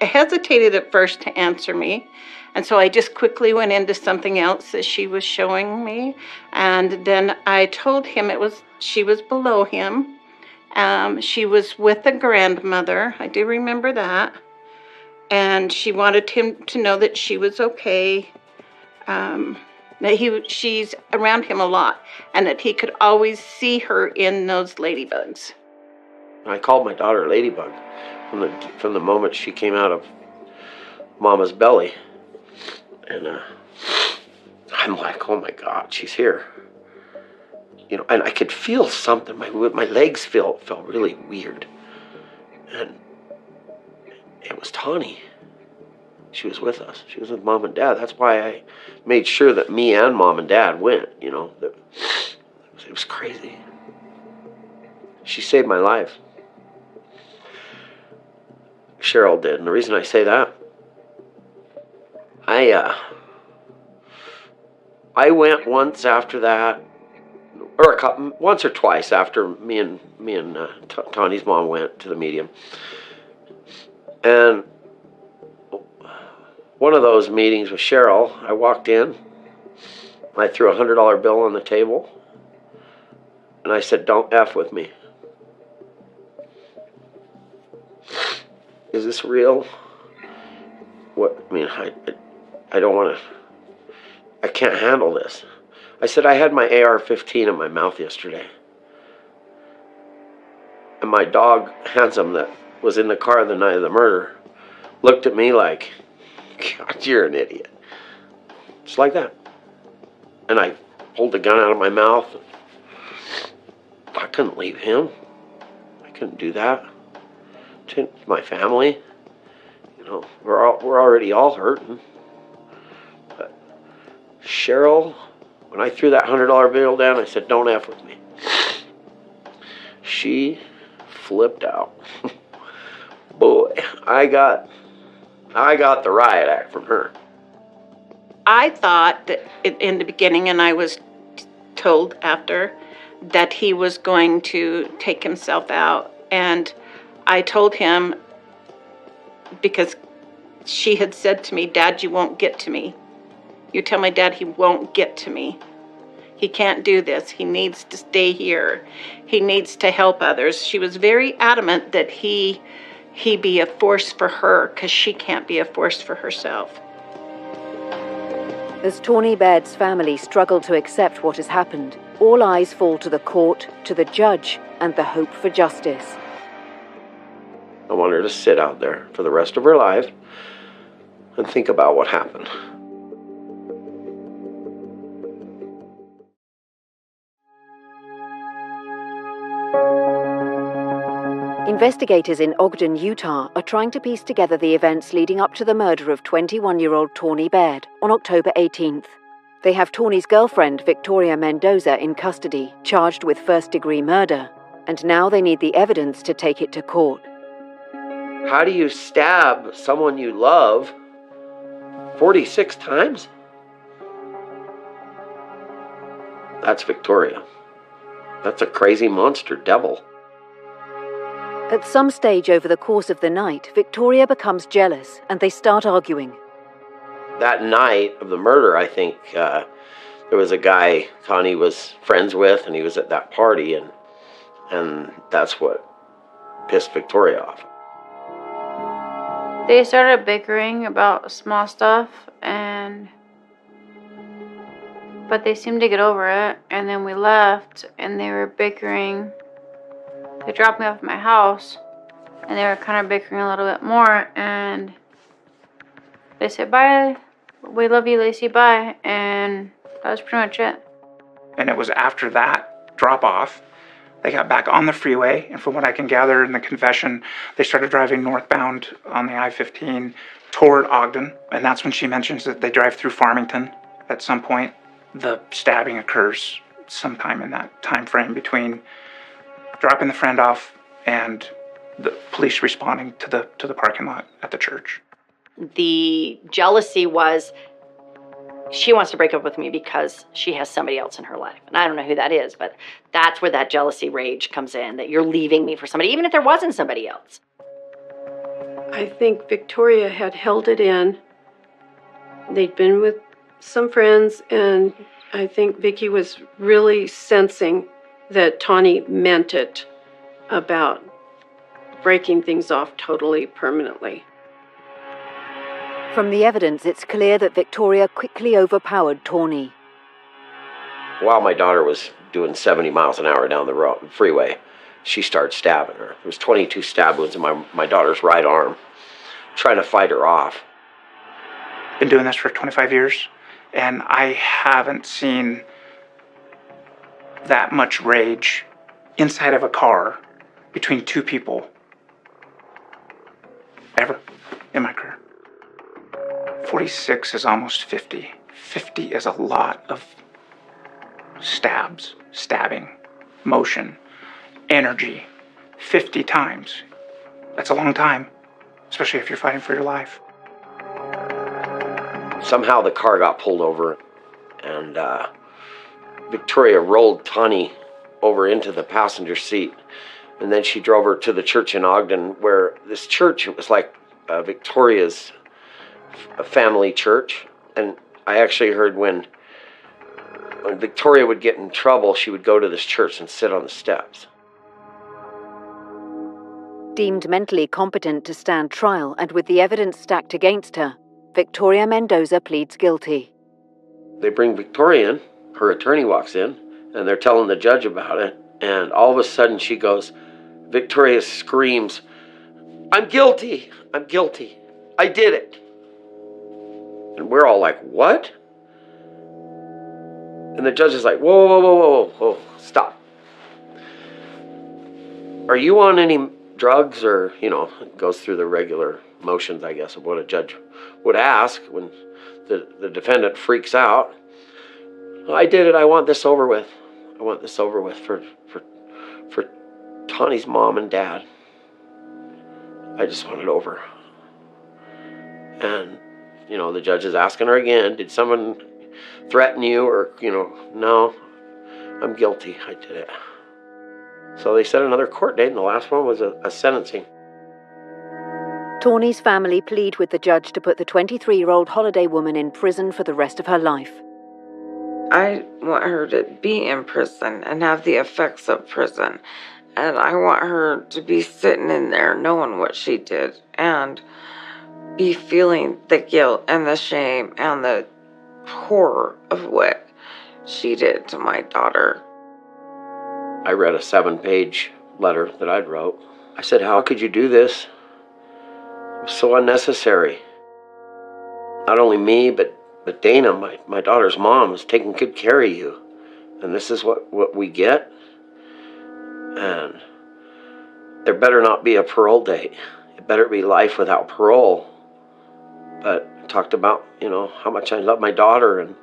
hesitated at first to answer me. And so I just quickly went into something else that she was showing me. And then I told him she was below him. She was with a grandmother. I do remember that. And she wanted him to know that she was okay. That she's around him a lot, and that he could always see her in those ladybugs. I called my daughter Ladybug from the moment she came out of Mama's belly, and I'm like, oh my God, she's here. And I could feel something. My legs felt really weird, and it was Tawny. She was with us. She was with Mom and Dad. That's why I made sure that me and Mom and Dad went, It was crazy. She saved my life. Cheryl did. And the reason I say that, I went once after that, or once or twice after me and Tawny's mom went to the medium. And one of those meetings with Cheryl, I walked in, I threw a $100 bill on the table, and I said, don't F with me. Is this real? I don't want to, I can't handle this. I said, I had my AR-15 in my mouth yesterday. And my dog, Handsome, that was in the car the night of the murder, looked at me like, God, you're an idiot. Just like that. And I pulled the gun out of my mouth. I couldn't leave him. I couldn't do that. To my family. We're already all hurting. But Cheryl, when I threw that $100 bill down, I said, don't F with me. She flipped out. Boy, I got I got the riot act from her. I thought that in the beginning, and I was told after, that he was going to take himself out. And I told him, because she had said to me, Dad, you won't get to me. You tell my dad he won't get to me. He can't do this. He needs to stay here. He needs to help others. She was very adamant that he be a force for her, because she can't be a force for herself. As Tawny Baird's family struggle to accept what has happened, all eyes fall to the court, to the judge, and the hope for justice. I want her to sit out there for the rest of her life and think about what happened. Investigators in Ogden, Utah are trying to piece together the events leading up to the murder of 21-year-old Tawny Baird on October 18th. They have Tawny's girlfriend, Victoria Mendoza, in custody, charged with first-degree murder, and now they need the evidence to take it to court. How do you stab someone you love 46 times? That's Victoria. That's a crazy monster devil. At some stage over the course of the night, Victoria becomes jealous and they start arguing. That night of the murder, I think there was a guy Connie was friends with, and he was at that party, and that's what pissed Victoria off. They started bickering about small stuff, but they seemed to get over it, and then we left, and they were bickering. They dropped me off at my house, and they were kind of bickering a little bit more, and they said, bye, we love you, Lacey, bye, and that was pretty much it. And it was after that drop-off, they got back on the freeway, and from what I can gather in the confession, they started driving northbound on the I-15 toward Ogden, and that's when she mentions that they drive through Farmington at some point. The stabbing occurs sometime in that time frame between dropping the friend off and the police responding to the parking lot at the church. The jealousy was, she wants to break up with me because she has somebody else in her life. And I don't know who that is, but that's where that jealousy rage comes in, that you're leaving me for somebody, even if there wasn't somebody else. I think Victoria had held it in. They'd been with some friends, and I think Vicky was really sensing that Tawny meant it about breaking things off totally, permanently. From the evidence, it's clear that Victoria quickly overpowered Tawny. While my daughter was doing 70 miles an hour down the freeway, she started stabbing her. There was 22 stab wounds in my daughter's right arm, trying to fight her off. Been doing this for 25 years, and I haven't seen that much rage inside of a car between two people ever in my career. 46 is almost 50. 50 is a lot of stabbing, motion, energy, 50 times. That's a long time, especially if you're fighting for your life. Somehow the car got pulled over, and Victoria rolled Tawny over into the passenger seat, and then she drove her to the church in Ogden, where this church, it was like Victoria's family church. And I actually heard when Victoria would get in trouble, she would go to this church and sit on the steps. Deemed mentally competent to stand trial and with the evidence stacked against her, Victoria Mendoza pleads guilty. They bring Victoria in, her attorney walks in, and they're telling the judge about it, and all of a sudden she goes, Victoria screams, I'm guilty, I'm guilty, I did it. And we're all like, what? And the judge is like, whoa, stop. Are you on any drugs, or, it goes through the regular motions, I guess, of what a judge would ask when the defendant freaks out. I did it, I want this over with. I want this over with for Tawny's mom and dad. I just want it over. And, the judge is asking her again, did someone threaten you? Or, no, I'm guilty. I did it. So they set another court date, and the last one was a sentencing. Tawny's family plead with the judge to put the 23-year-old holiday woman in prison for the rest of her life. I want her to be in prison and have the effects of prison. And I want her to be sitting in there knowing what she did and be feeling the guilt and the shame and the horror of what she did to my daughter. I read a 7-page letter that I'd wrote. I said, how could you do this? It was so unnecessary. Not only me, but Dana, my daughter's mom, is taking good care of you. And this is what we get? And there better not be a parole date. It better be life without parole. But I talked about, how much I love my daughter and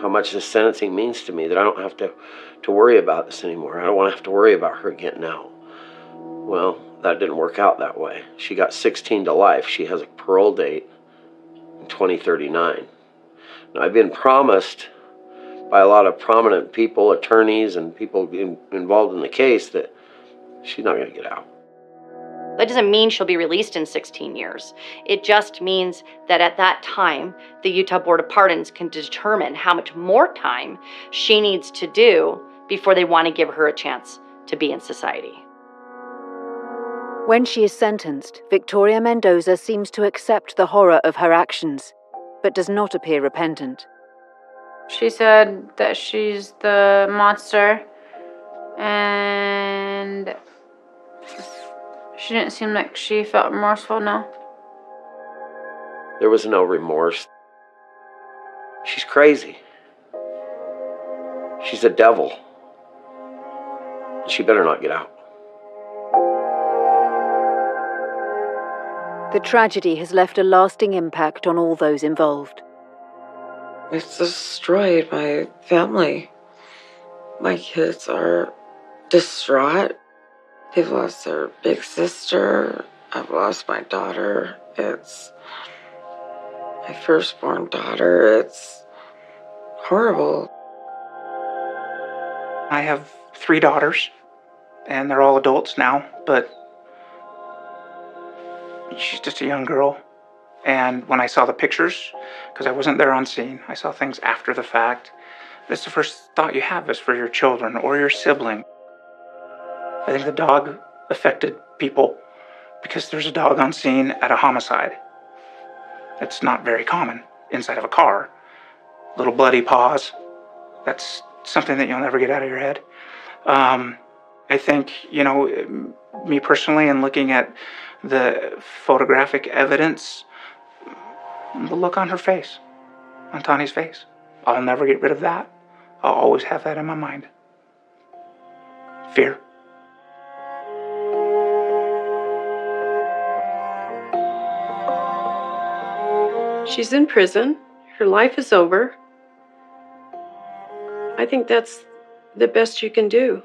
how much this sentencing means to me, that I don't have to worry about this anymore. I don't want to have to worry about her getting out. Well, that didn't work out that way. She got 16 to life. She has a parole date in 2039. Now, I've been promised by a lot of prominent people, attorneys, and people involved in the case that she's not going to get out. That doesn't mean she'll be released in 16 years. It just means that at that time, the Utah Board of Pardons can determine how much more time she needs to do before they want to give her a chance to be in society. When she is sentenced, Victoria Mendoza seems to accept the horror of her actions, but does not appear repentant. She said that she's the monster, and she didn't seem like she felt remorseful, no. There was no remorse. She's crazy. She's a devil. She better not get out. The tragedy has left a lasting impact on all those involved. It's destroyed my family. My kids are distraught. They've lost their big sister. I've lost my daughter. It's my firstborn daughter. It's horrible. I have 3 daughters, and they're all adults now, but she's just a young girl. And when I saw the pictures, because I wasn't there on scene, I saw things after the fact. That's the first thought you have is for your children or your sibling. I think the dog affected people because there's a dog on scene at a homicide. It's not very common inside of a car. Little bloody paws. That's something that you'll never get out of your head. I think, me personally, and looking at the photographic evidence, the look on her face, on Tawny's face, I'll never get rid of that. I'll always have that in my mind. Fear. She's in prison. Her life is over. I think that's the best you can do.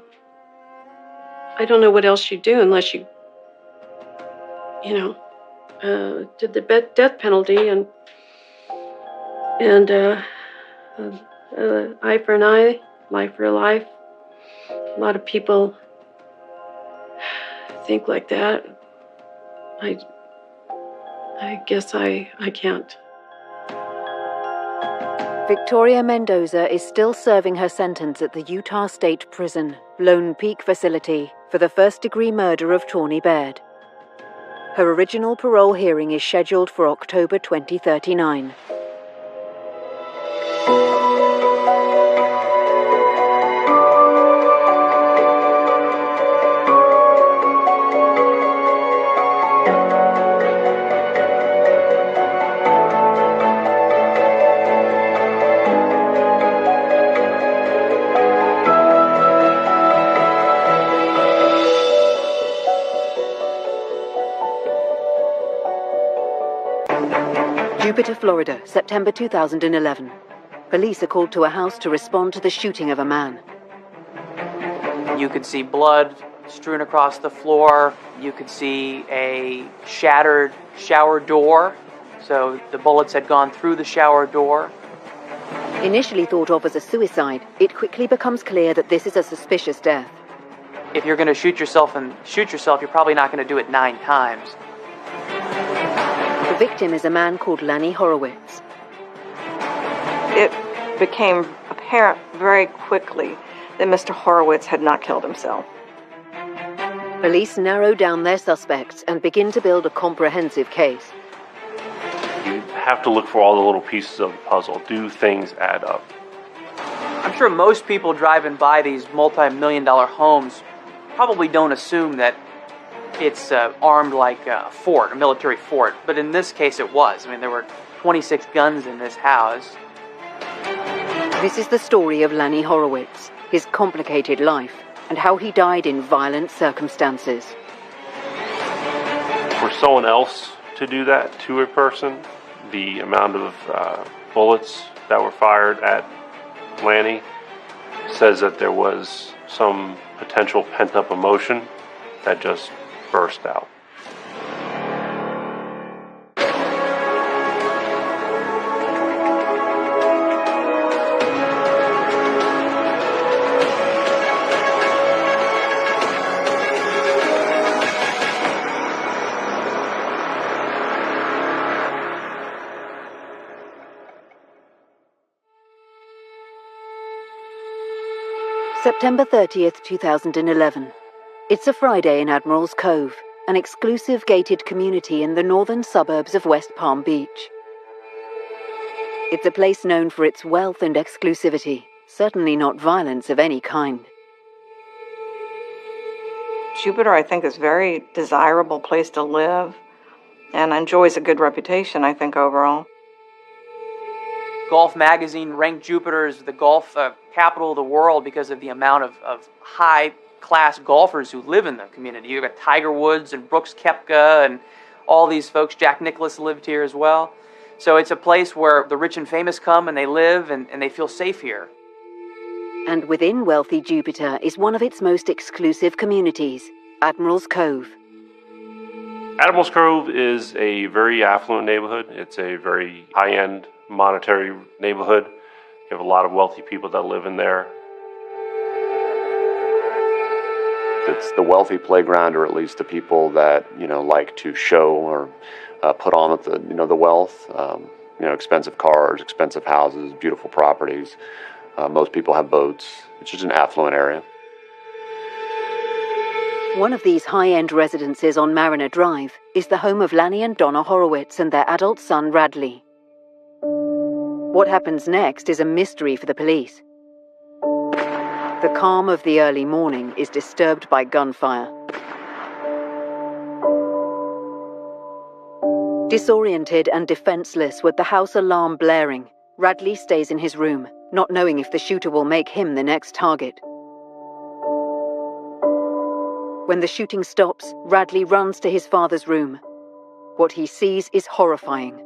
I don't know what else you do unless you, did the death penalty and eye for an eye, life for a life. A lot of people think like that. I guess I can't. Victoria Mendoza is still serving her sentence at the Utah State Prison, Lone Peak Facility, for the first-degree murder of Tawny Baird. Her original parole hearing is scheduled for October 2039. Jupiter, Florida, September 2011. Police are called to a house to respond to the shooting of a man. You could see blood strewn across the floor. You could see a shattered shower door So the bullets had gone through the shower door. Initially thought of as a suicide, it quickly becomes clear that this is a suspicious death. If you're going to shoot yourself, you're probably not going to do it 9 times. The victim is a man called Lanny Horowitz. It became apparent very quickly that Mr. Horowitz had not killed himself. Police narrow down their suspects and begin to build a comprehensive case. You have to look for all the little pieces of the puzzle. Do things add up? I'm sure most people driving by these multi-million-dollar homes probably don't assume that it's armed like a fort, a military fort. But in this case, it was. I mean, there were 26 guns in this house. This is the story of Lanny Horowitz, his complicated life, and how he died in violent circumstances. For someone else to do that to a person, the amount of bullets that were fired at Lanny says that there was some potential pent-up emotion that just burst out. September 30th, 2011. It's a Friday in Admiral's Cove, an exclusive gated community in the northern suburbs of West Palm Beach. It's a place known for its wealth and exclusivity, certainly not violence of any kind. Jupiter, I think, is a very desirable place to live and enjoys a good reputation, I think, overall. Golf Magazine ranked Jupiter as the golf capital of the world because of the amount of high-class golfers who live in the community. You've got Tiger Woods and Brooks Koepka and all these folks. Jack Nicklaus lived here as well. So it's a place where the rich and famous come and they live and they feel safe here. And within wealthy Jupiter is one of its most exclusive communities, Admiral's Cove. Admiral's Cove is a very affluent neighborhood. It's a very high-end monetary neighborhood. You have a lot of wealthy people that live in there. It's the wealthy playground, or at least the people that, like to show or put on with the wealth. Expensive cars, expensive houses, beautiful properties. Most people have boats. It's just an affluent area. One of these high-end residences on Mariner Drive is the home of Lanny and Donna Horowitz and their adult son, Radley. What happens next is a mystery for the police. The calm of the early morning is disturbed by gunfire. Disoriented and defenseless, with the house alarm blaring, Radley stays in his room, not knowing if the shooter will make him the next target. When the shooting stops, Radley runs to his father's room. What he sees is horrifying.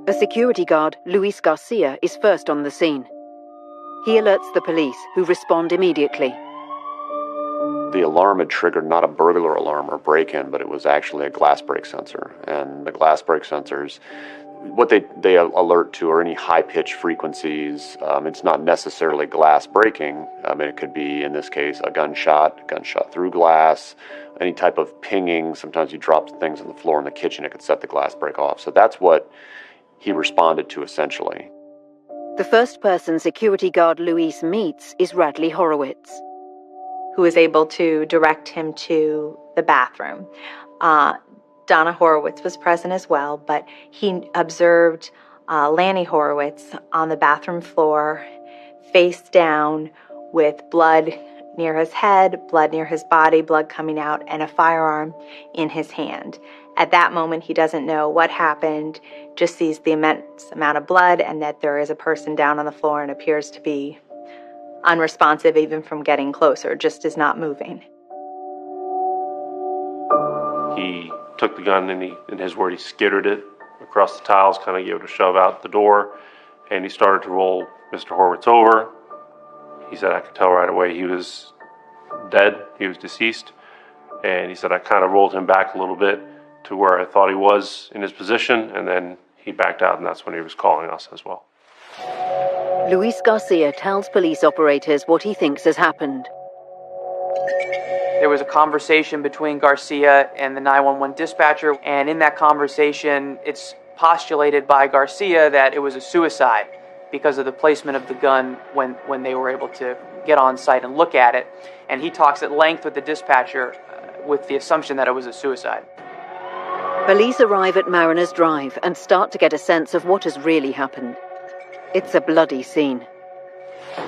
A security guard, Luis Garcia, is first on the scene. He alerts the police, who respond immediately. The alarm had triggered not a burglar alarm or break-in, but it was actually a glass break sensor. And the glass break sensors, what they alert to are any high-pitched frequencies. It's not necessarily glass breaking. It could be, in this case, a gunshot through glass, any type of pinging. Sometimes you drop things on the floor in the kitchen, it could set the glass break off. So that's what he responded to, essentially. The first person security guard Luis meets is Radley Horowitz, who is able to direct him to the bathroom. Donna Horowitz was present as well, but he observed Lanny Horowitz on the bathroom floor, face down, with blood near his head, blood near his body, blood coming out, and a firearm in his hand. At that moment, he doesn't know what happened, just sees the immense amount of blood and that there is a person down on the floor and appears to be unresponsive even from getting closer, just is not moving. He took the gun and in his word, he skittered it across the tiles, kind of gave it a shove out the door, and he started to roll Mr. Horowitz over. He said, I could tell right away he was dead, he was deceased, and he said, I kind of rolled him back a little bit to where I thought he was in his position, and then he backed out, and that's when he was calling us as well. Luis Garcia tells police operators what he thinks has happened. There was a conversation between Garcia and the 911 dispatcher, and in that conversation, it's postulated by Garcia that it was a suicide because of the placement of the gun when they were able to get on site and look at it. And he talks at length with the dispatcher with the assumption that it was a suicide. Police arrive at Mariners Drive and start to get a sense of what has really happened. It's a bloody scene.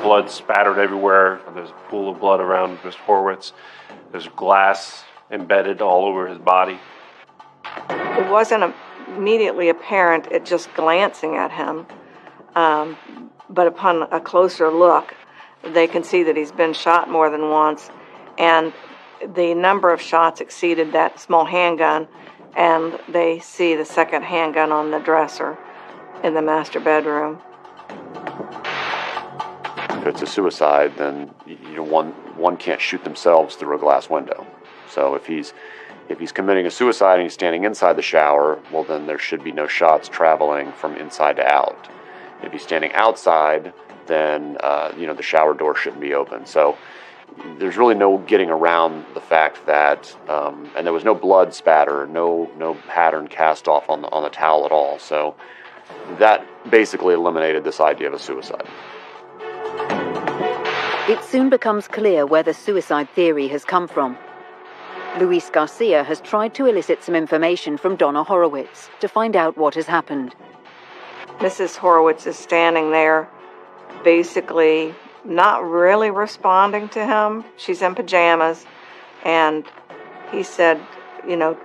Blood spattered everywhere. There's a pool of blood around Mr. Horowitz. There's glass embedded all over his body. It wasn't immediately apparent at just glancing at him, but upon a closer look, they can see that he's been shot more than once, and the number of shots exceeded that small handgun, and they see the second handgun on the dresser in the master bedroom. If it's a suicide, then one can't shoot themselves through a glass window. So if he's committing a suicide and he's standing inside the shower, well, then there should be no shots traveling from inside to out. If he's standing outside, then the shower door shouldn't be open. So there's really no getting around the fact that, and there was no blood spatter, no pattern cast off on the towel at all. So that basically eliminated this idea of a suicide. It soon becomes clear where the suicide theory has come from. Luis Garcia has tried to elicit some information from Donna Horowitz to find out what has happened. Mrs. Horowitz is standing there, basically not really responding to him. She's in pajamas, and he said,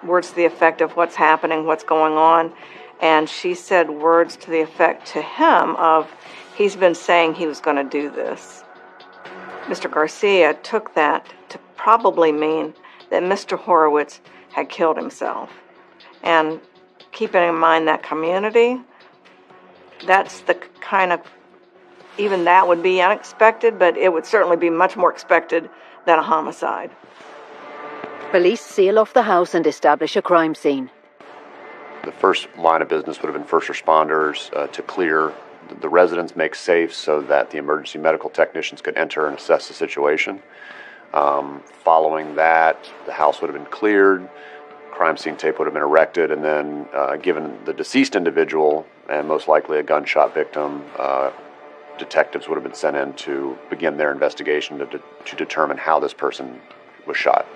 words to the effect of what's happening, what's going on. And she said words to the effect to him of, he's been saying he was going to do this. Mr. Garcia took that to probably mean that Mr. Horowitz had killed himself. And keeping in mind that community, that's the kind of, even that would be unexpected, but it would certainly be much more expected than a homicide. Police seal off the house and establish a crime scene. The first line of business would have been first responders to clear the residence, make safe so that the emergency medical technicians could enter and assess the situation. Following that, the house would have been cleared, crime scene tape would have been erected, and then given the deceased individual, and most likely a gunshot victim, detectives would have been sent in to begin their investigation to determine how this person was shot.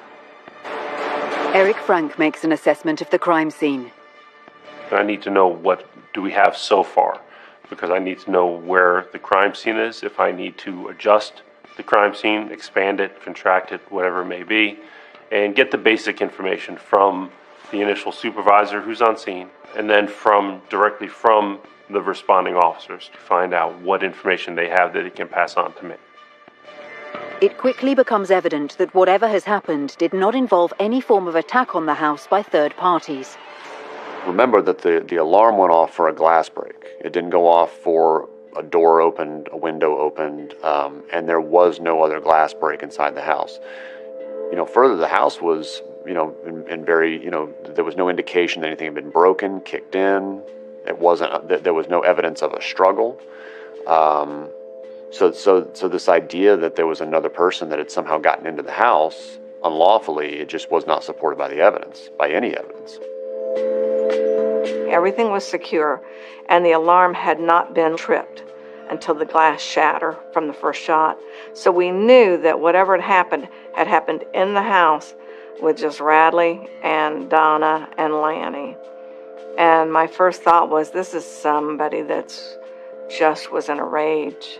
Eric Frank makes an assessment of the crime scene. I need to know what do we have so far, because I need to know where the crime scene is, if I need to adjust the crime scene, expand it, contract it, whatever it may be, and get the basic information from the initial supervisor who's on scene, and then directly from the responding officers to find out what information they have that they can pass on to me. It quickly becomes evident that whatever has happened did not involve any form of attack on the house by third parties. Remember that the alarm went off for a glass break. It didn't go off for a door opened, a window opened, and there was no other glass break inside the house. Further, the house was, in very, there was no indication that anything had been broken, kicked in. There was no evidence of a struggle. So this idea that there was another person that had somehow gotten into the house unlawfully, it just was not supported by the evidence, by any evidence. Everything was secure, and the alarm had not been tripped until the glass shattered from the first shot. So we knew that whatever had happened in the house with just Radley and Donna and Lanny. And my first thought was, this is somebody that's just was in a rage.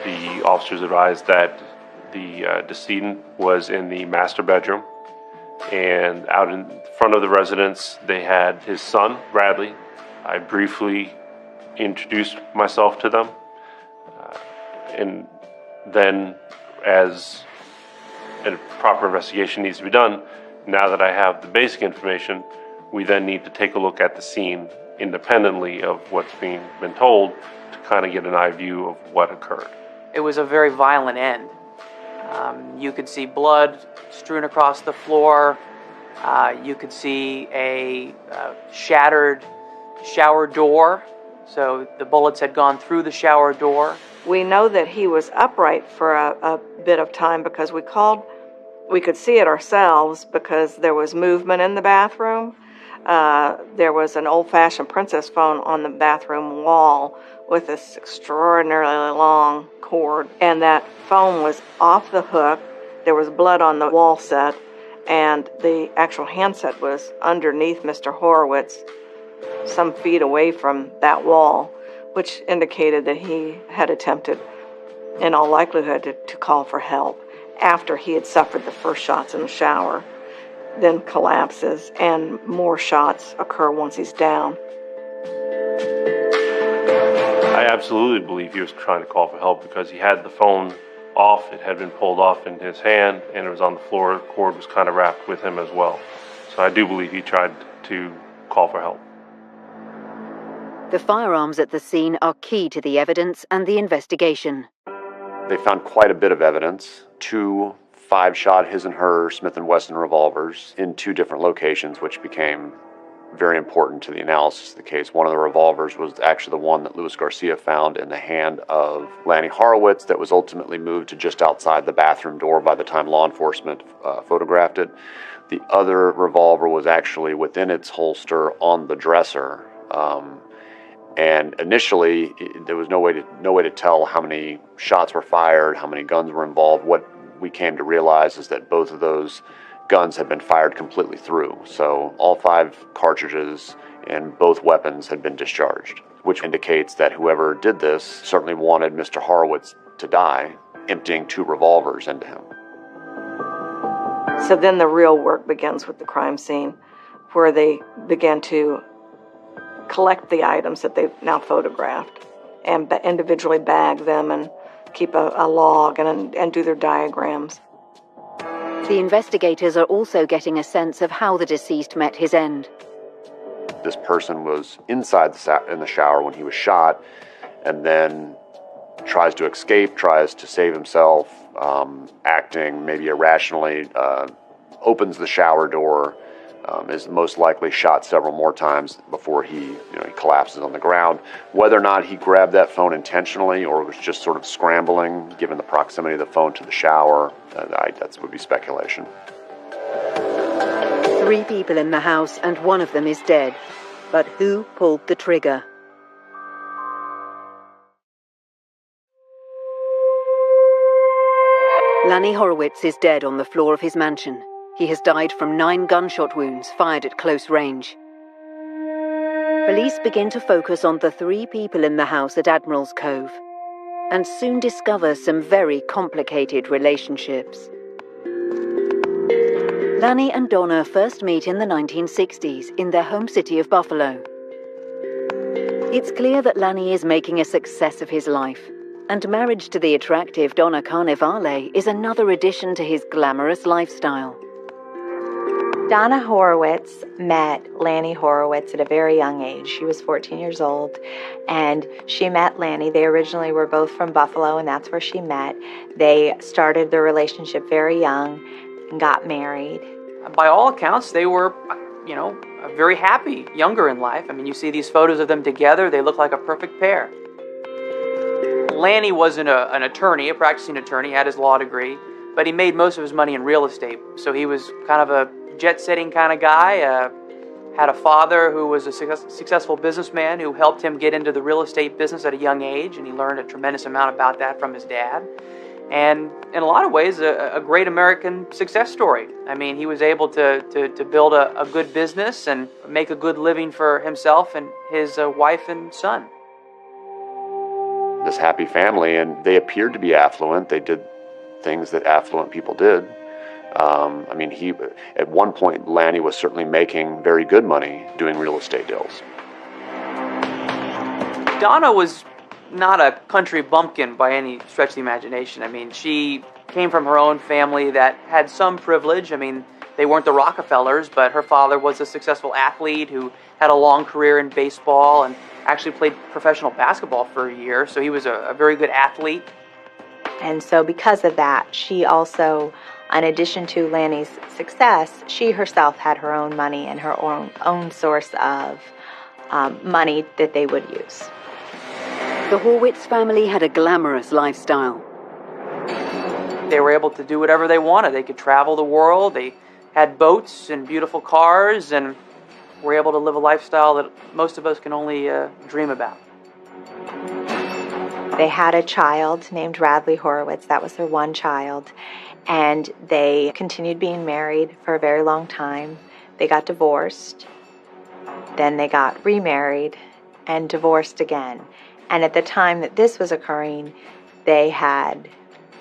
The officers advised that the decedent was in the master bedroom, and out in front of the residence they had his son, Radley. I briefly introduced myself to them, and then as a proper investigation needs to be done, now that I have the basic information, we then need to take a look at the scene independently of what's been told to kind of get an eye view of what occurred. It was a very violent end. You could see blood strewn across the floor. You could see a shattered shower door, so the bullets had gone through the shower door. We know that he was upright for a bit of time because we could see it ourselves because there was movement in the bathroom. There was an old-fashioned princess phone on the bathroom wall with this extraordinarily long cord, and that phone was off the hook. There was blood on the wall set, and the actual handset was underneath Mr. Horowitz, some feet away from that wall, which indicated that he had attempted, in all likelihood, to call for help after he had suffered the first shots in the shower, then collapses, and more shots occur once he's down. I absolutely believe he was trying to call for help because he had the phone off. It had been pulled off in his hand, and it was on the floor. The cord was kind of wrapped with him as well. So I do believe he tried to call for help. The firearms at the scene are key to the evidence and the investigation. They found quite a bit of evidence. 2 5-shot his and her Smith & Wesson revolvers in 2 different locations, which became very important to the analysis of the case. One of the revolvers was actually the one that Luis Garcia found in the hand of Lanny Horowitz that was ultimately moved to just outside the bathroom door by the time law enforcement photographed it. The other revolver was actually within its holster on the dresser. And initially, there was no way to tell how many shots were fired, how many guns were involved. What we came to realize is that both of those guns had been fired completely through. So all 5 cartridges in both weapons had been discharged, which indicates that whoever did this certainly wanted Mr. Horowitz to die, emptying 2 revolvers into him. So then the real work begins with the crime scene, where they began to collect the items that they've now photographed and individually bag them and keep a log and do their diagrams. The investigators are also getting a sense of how the deceased met his end. This person was inside in the shower when he was shot, and then tries to escape, tries to save himself, acting maybe irrationally, opens the shower door, is most likely shot several more times before he collapses on the ground. Whether or not he grabbed that phone intentionally or was just sort of scrambling, given the proximity of the phone to the shower, that would be speculation. 3 people in the house and one of them is dead. But who pulled the trigger? Lanny Horowitz is dead on the floor of his mansion. He has died from 9 gunshot wounds fired at close range. Police begin to focus on the 3 people in the house at Admiral's Cove and soon discover some very complicated relationships. Lanny and Donna first meet in the 1960s in their home city of Buffalo. It's clear that Lanny is making a success of his life, and marriage to the attractive Donna Carnevale is another addition to his glamorous lifestyle. Donna Horowitz met Lanny Horowitz at a very young age. She was 14 years old, and she met Lanny. They originally were both from Buffalo, and that's where she met. They started their relationship very young and got married. By all accounts, they were, very happy, younger in life. I mean, you see these photos of them together, they look like a perfect pair. Lanny wasn't an attorney, a practicing attorney, had his law degree, but he made most of his money in real estate. So he was kind of a jet-setting kind of guy, had a father who was a successful businessman who helped him get into the real estate business at a young age, and he learned a tremendous amount about that from his dad. And in a lot of ways, a great American success story. I mean, he was able to build a good business and make a good living for himself and his wife and son. This happy family, and they appeared to be affluent. They did things that affluent people did. At one point, Lanny was certainly making very good money doing real estate deals. Donna was not a country bumpkin by any stretch of the imagination. I mean, she came from her own family that had some privilege. I mean, they weren't the Rockefellers, but her father was a successful athlete who had a long career in baseball and actually played professional basketball for a year, so he was a very good athlete. And so because of that, she also In addition to Lanny's success, she herself had her own money and her own source of money that they would use. The Horwitz family had a glamorous lifestyle. They were able to do whatever they wanted. They could travel the world. They had boats and beautiful cars and were able to live a lifestyle that most of us can only dream about. They had a child named Radley Horowitz. That was their one child. And they continued being married for a very long time. They got divorced. Then they got remarried and divorced again. And at the time that this was occurring, they had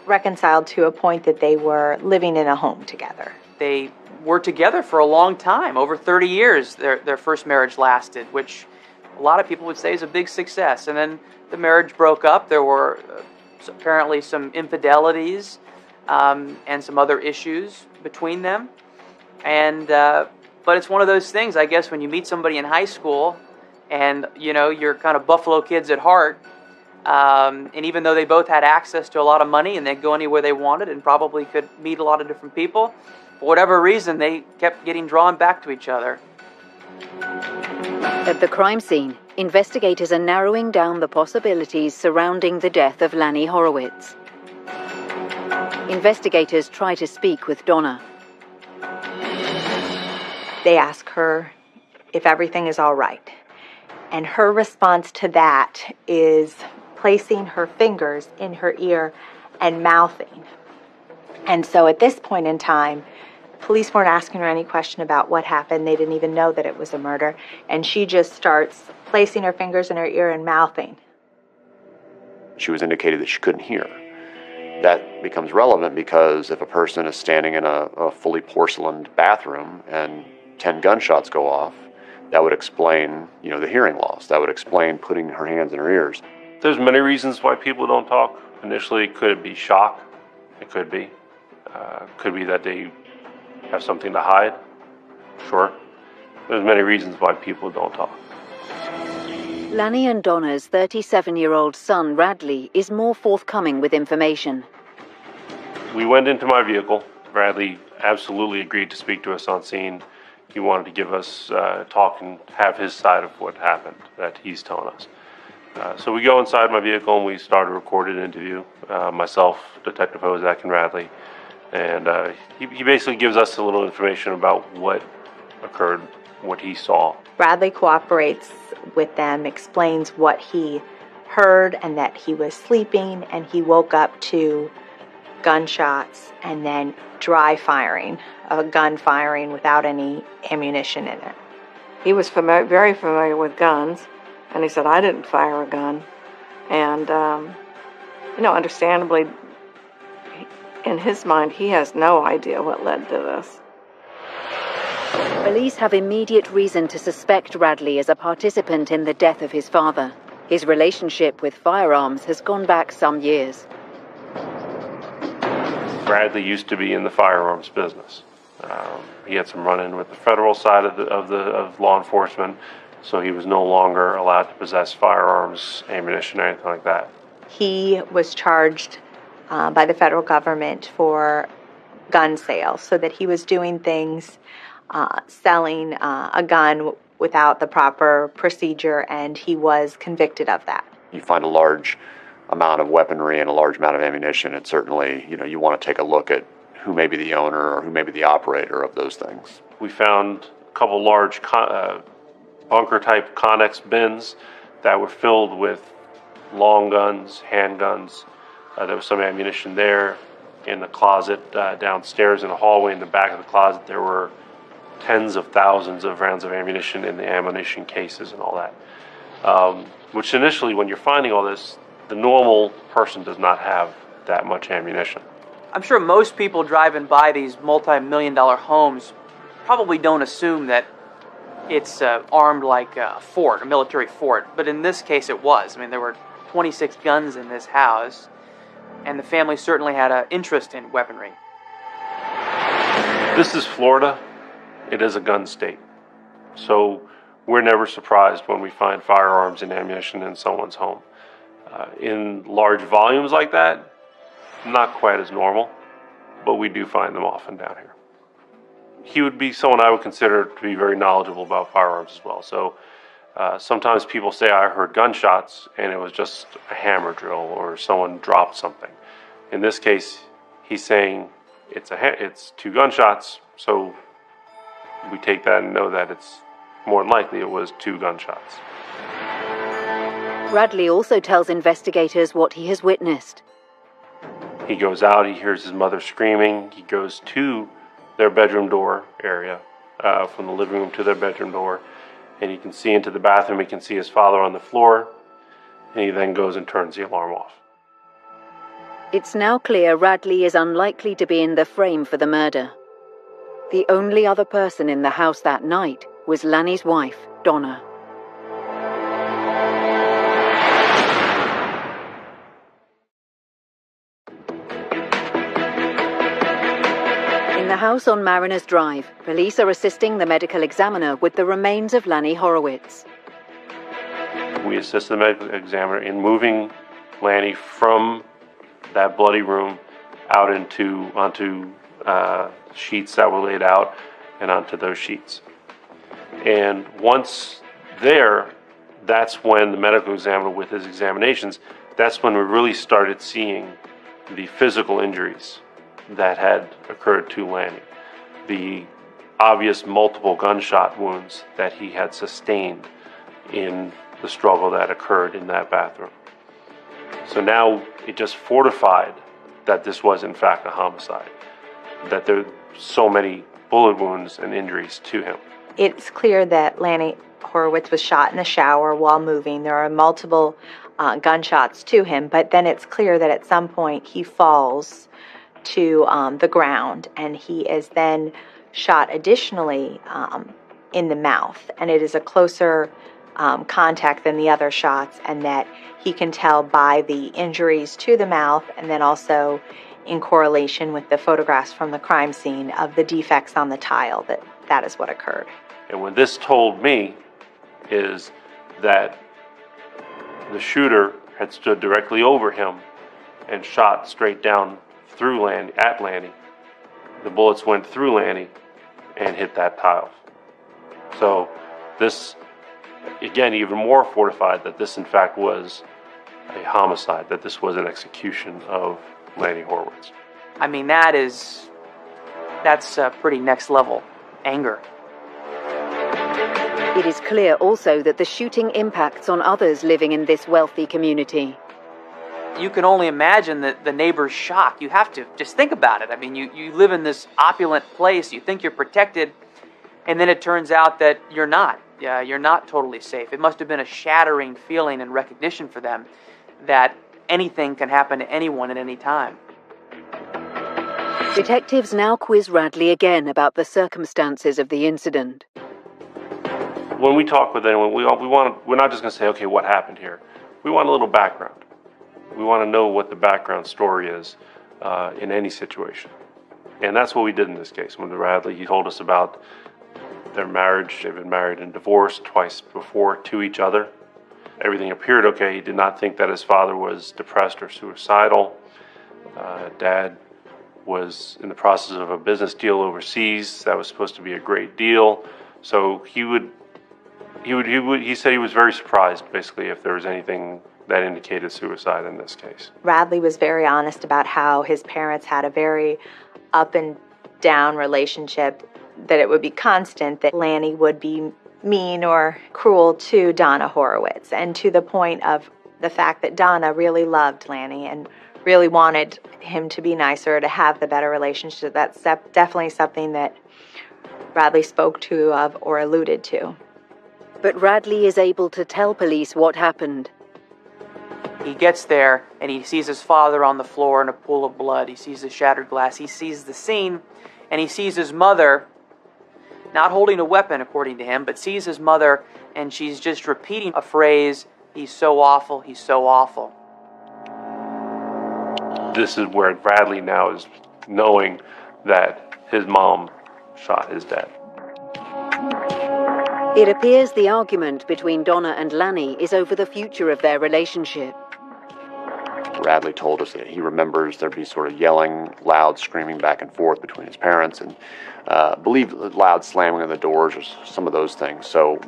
reconciled to a point that they were living in a home together. They were together for a long time, over 30 years their first marriage lasted, which a lot of people would say is a big success. And then the marriage broke up. There were apparently some infidelities and some other issues between them. And but it's one of those things, I guess, when you meet somebody in high school and, you know, you're kind of Buffalo kids at heart, and even though they both had access to a lot of money and they'd go anywhere they wanted and probably could meet a lot of different people, for whatever reason, they kept getting drawn back to each other. At the crime scene, investigators are narrowing down the possibilities surrounding the death of Lanny Horowitz. Investigators try to speak with Donna. They ask her if everything is all right. And her response to that is placing her fingers in her ear and mouthing. And so at this point in time, police weren't asking her any question about what happened. They didn't even know that it was a murder. And she just starts placing her fingers in her ear and mouthing. She was indicated that she couldn't hear. That becomes relevant because if a person is standing in a fully porcelained bathroom and 10 gunshots go off, that would explain, you know, the hearing loss. That would explain putting her hands in her ears. There's many reasons why people don't talk. Initially, could it be shock? It could be. Could be that they have something to hide. Sure. There's many reasons why people don't talk. Lanny and Donna's 37-year-old son, Radley, is more forthcoming with information. We went into my vehicle. Radley absolutely agreed to speak to us on scene. He wanted to give us talk and have his side of what happened that he's telling us. So we go inside my vehicle and we start a recorded interview. Myself, Detective Hozak, and Radley. And he basically gives us a little information about what occurred, what he saw. Radley cooperates with them, explains what he heard and that he was sleeping and he woke up to gunshots and then dry firing, a gun firing without any ammunition in it. He was very familiar with guns, and he said, I didn't fire a gun. And, understandably, in his mind, he has no idea what led to this. Police have immediate reason to suspect Radley as a participant in the death of his father. His relationship with firearms has gone back some years. Bradley used to be in the firearms business. He had some run-in with the federal side of law enforcement, so he was no longer allowed to possess firearms, ammunition, or anything like that. He was charged by the federal government for gun sales, so that he was doing things, selling a gun without the proper procedure, and he was convicted of that. You find a large amount of weaponry and a large amount of ammunition, and certainly, you want to take a look at who may be the owner or who may be the operator of those things. We found a couple large bunker-type Connex bins that were filled with long guns, handguns. There was some ammunition there. In the closet downstairs in the hallway in the back of the closet, there were tens of thousands of rounds of ammunition in the ammunition cases and all that. Which initially, when you're finding all this, the normal person does not have that much ammunition. I'm sure most people driving by these multi-million-dollar homes probably don't assume that it's armed like a fort, a military fort. But in this case, it was. I mean, there were 26 guns in this house, and the family certainly had an interest in weaponry. This is Florida. It is a gun state. So we're never surprised when we find firearms and ammunition in someone's home. In large volumes like that, not quite as normal, but we do find them often down here. He would be someone I would consider to be very knowledgeable about firearms as well. So sometimes people say I heard gunshots and it was just a hammer drill or someone dropped something. In this case, he's saying it's 2 gunshots, so we take that and know that it's more than likely it was 2 gunshots. Radley also tells investigators what he has witnessed. He goes out, he hears his mother screaming, he goes to their bedroom door area, from the living room to their bedroom door, and he can see into the bathroom, he can see his father on the floor, and he then goes and turns the alarm off. It's now clear Radley is unlikely to be in the frame for the murder. The only other person in the house that night was Lanny's wife, Donna. In the house on Mariners Drive, police are assisting the medical examiner with the remains of Lanny Horowitz. We assist the medical examiner in moving Lanny from that bloody room out onto sheets that were laid out and onto those sheets. And once there, that's when the medical examiner, with his examinations, that's when we really started seeing the physical injuries that had occurred to Lanny. The obvious multiple gunshot wounds that he had sustained in the struggle that occurred in that bathroom. So now it just fortified that this was in fact a homicide, that there are so many bullet wounds and injuries to him. It's clear that Lanny Horowitz was shot in the shower while moving. There are multiple gunshots to him, but then it's clear that at some point he falls to the ground, and he is then shot additionally in the mouth, and it is a closer contact than the other shots, and that he can tell by the injuries to the mouth, and then also in correlation with the photographs from the crime scene of the defects on the tile, that is what occurred. And what this told me is that the shooter had stood directly over him and shot straight down through Lanny, at Lanny. The bullets went through Lanny and hit that tile. So this, again, even more fortified that this in fact was a homicide, that this was an execution of Lanny Horowitz. I mean, that's pretty next level anger. It is clear also that the shooting impacts on others living in this wealthy community. You can only imagine the neighbor's shock. You have to just think about it. I mean, you live in this opulent place, you think you're protected, and then it turns out that you're not. You're not totally safe. It must have been a shattering feeling and recognition for them that anything can happen to anyone at any time. Detectives now quiz Radley again about the circumstances of the incident. When we talk with anyone, we're not just going to say, okay, what happened here? We want a little background. We want to know what the background story is in any situation. And that's what we did in this case. When Radley, he told us about their marriage. They've been married and divorced twice before to each other. Everything appeared okay. He did not think that his father was depressed or suicidal. Dad was in the process of a business deal overseas. That was supposed to be a great deal. So he said he was very surprised, basically, if there was anything that indicated suicide in this case. Radley was very honest about how his parents had a very up and down relationship, that it would be constant, that Lanny would be mean or cruel to Donna Horowitz, and to the point of the fact that Donna really loved Lanny and really wanted him to be nicer, to have the better relationship. That's definitely something that Radley spoke to of or alluded to. But Radley is able to tell police what happened. He gets there and he sees his father on the floor in a pool of blood. He sees the shattered glass. He sees the scene, and he sees his mother, not holding a weapon according to him, but sees his mother, and she's just repeating a phrase, "He's so awful, he's so awful." This is where Radley now is knowing that his mom shot his dad. It appears the argument between Donna and Lanny is over the future of their relationship. Radley told us that he remembers there'd be sort of yelling, loud screaming back and forth between his parents, and believe loud slamming of the doors or some of those things. So,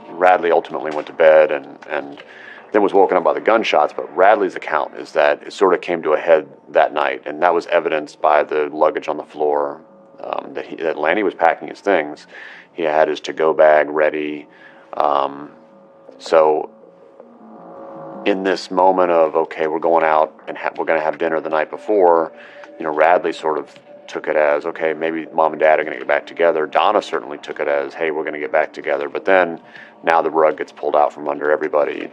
Radley ultimately went to bed and then was woken up by the gunshots, but Radley's account is that it sort of came to a head that night, and that was evidenced by the luggage on the floor, that Lanny was packing his things. He had his to-go bag ready. So in this moment of, okay, we're going out and we're going to have dinner the night before, Radley sort of took it as, okay, maybe mom and dad are going to get back together. Donna certainly took it as, hey, we're going to get back together. But then now the rug gets pulled out from under everybody.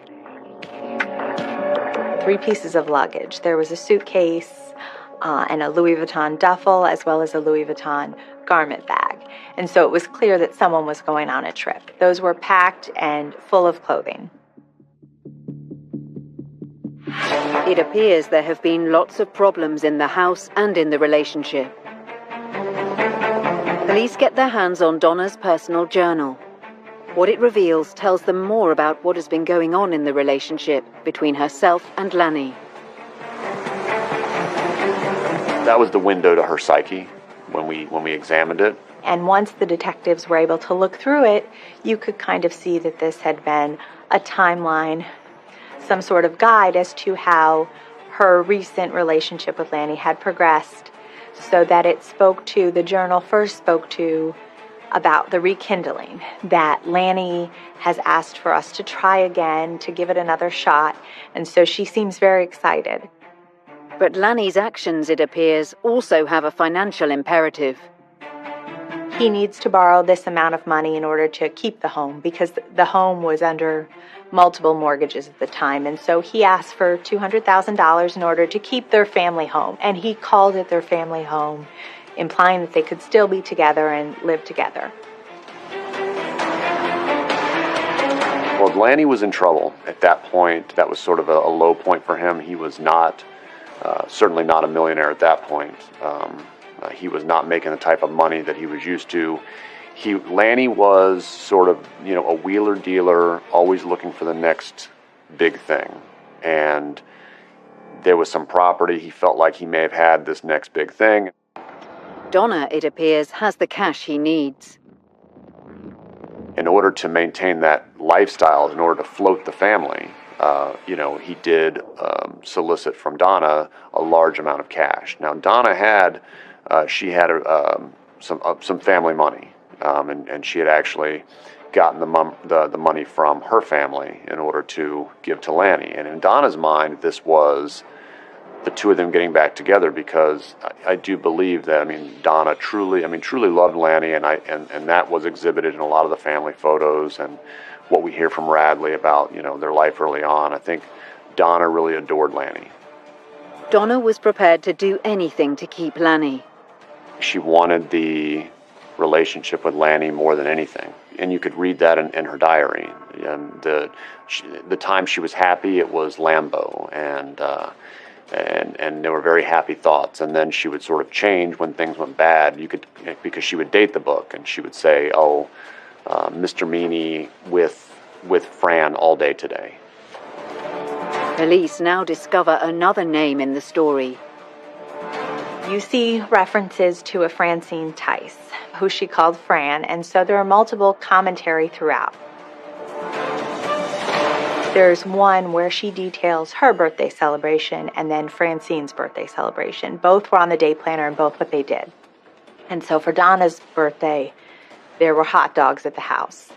3 pieces of luggage. There was a suitcase and a Louis Vuitton duffel, as well as a Louis Vuitton garment bag. And so it was clear that someone was going on a trip. Those were packed and full of clothing. It appears there have been lots of problems in the house and in the relationship. Police get their hands on Donna's personal journal. What it reveals tells them more about what has been going on in the relationship between herself and Lanny. That was the window to her psyche when we examined it. And once the detectives were able to look through it, you could kind of see that this had been a timeline, some sort of guide as to how her recent relationship with Lanny had progressed, so that the journal first spoke to about the rekindling, that Lanny has asked for us to try again, to give it another shot, and so she seems very excited. But Lanny's actions, it appears, also have a financial imperative. He needs to borrow this amount of money in order to keep the home, because the home was under multiple mortgages at the time, and so he asked for $200,000 in order to keep their family home, and he called it their family home, implying that they could still be together and live together. Well, Lanny was in trouble at that point. That was sort of a low point for him. He was not, certainly not a millionaire at that point. He was not making the type of money that he was used to. Lanny was sort of, a wheeler dealer, always looking for the next big thing. And there was some property. He felt like he may have had this next big thing. Donna, it appears, has the cash he needs. In order to maintain that lifestyle, in order to float the family, he did solicit from Donna a large amount of cash. Now, Donna had, some family money, and she had actually gotten the money from her family in order to give to Lanny. And in Donna's mind, this was the two of them getting back together, because I do believe that, Donna truly loved Lanny, and that was exhibited in a lot of the family photos and what we hear from Radley about, their life early on. I think Donna really adored Lanny. Donna was prepared to do anything to keep Lanny. She wanted the relationship with Lanny more than anything. And you could read that in her diary. And the time she was happy, it was Lambo, and there were very happy thoughts. And then she would sort of change when things went bad. Because she would date the book, and she would say, Mr. Meany with Fran all day today. Police now discover another name in the story. You see references to a Francine Tice, who she called Fran, and so there are multiple commentary throughout. There's one where she details her birthday celebration and then Francine's birthday celebration. Both were on the day planner and both what they did. And so for Donna's birthday, there were hot dogs at the house.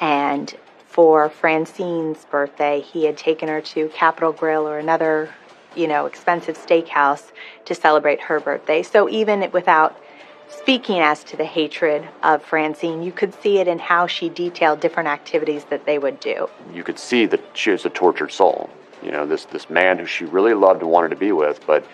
And for Francine's birthday, he had taken her to Capitol Grill or another, expensive steakhouse to celebrate her birthday. So even without speaking as to the hatred of Francine, you could see it in how she detailed different activities that they would do. You could see that she was a tortured soul. This man who she really loved and wanted to be with, but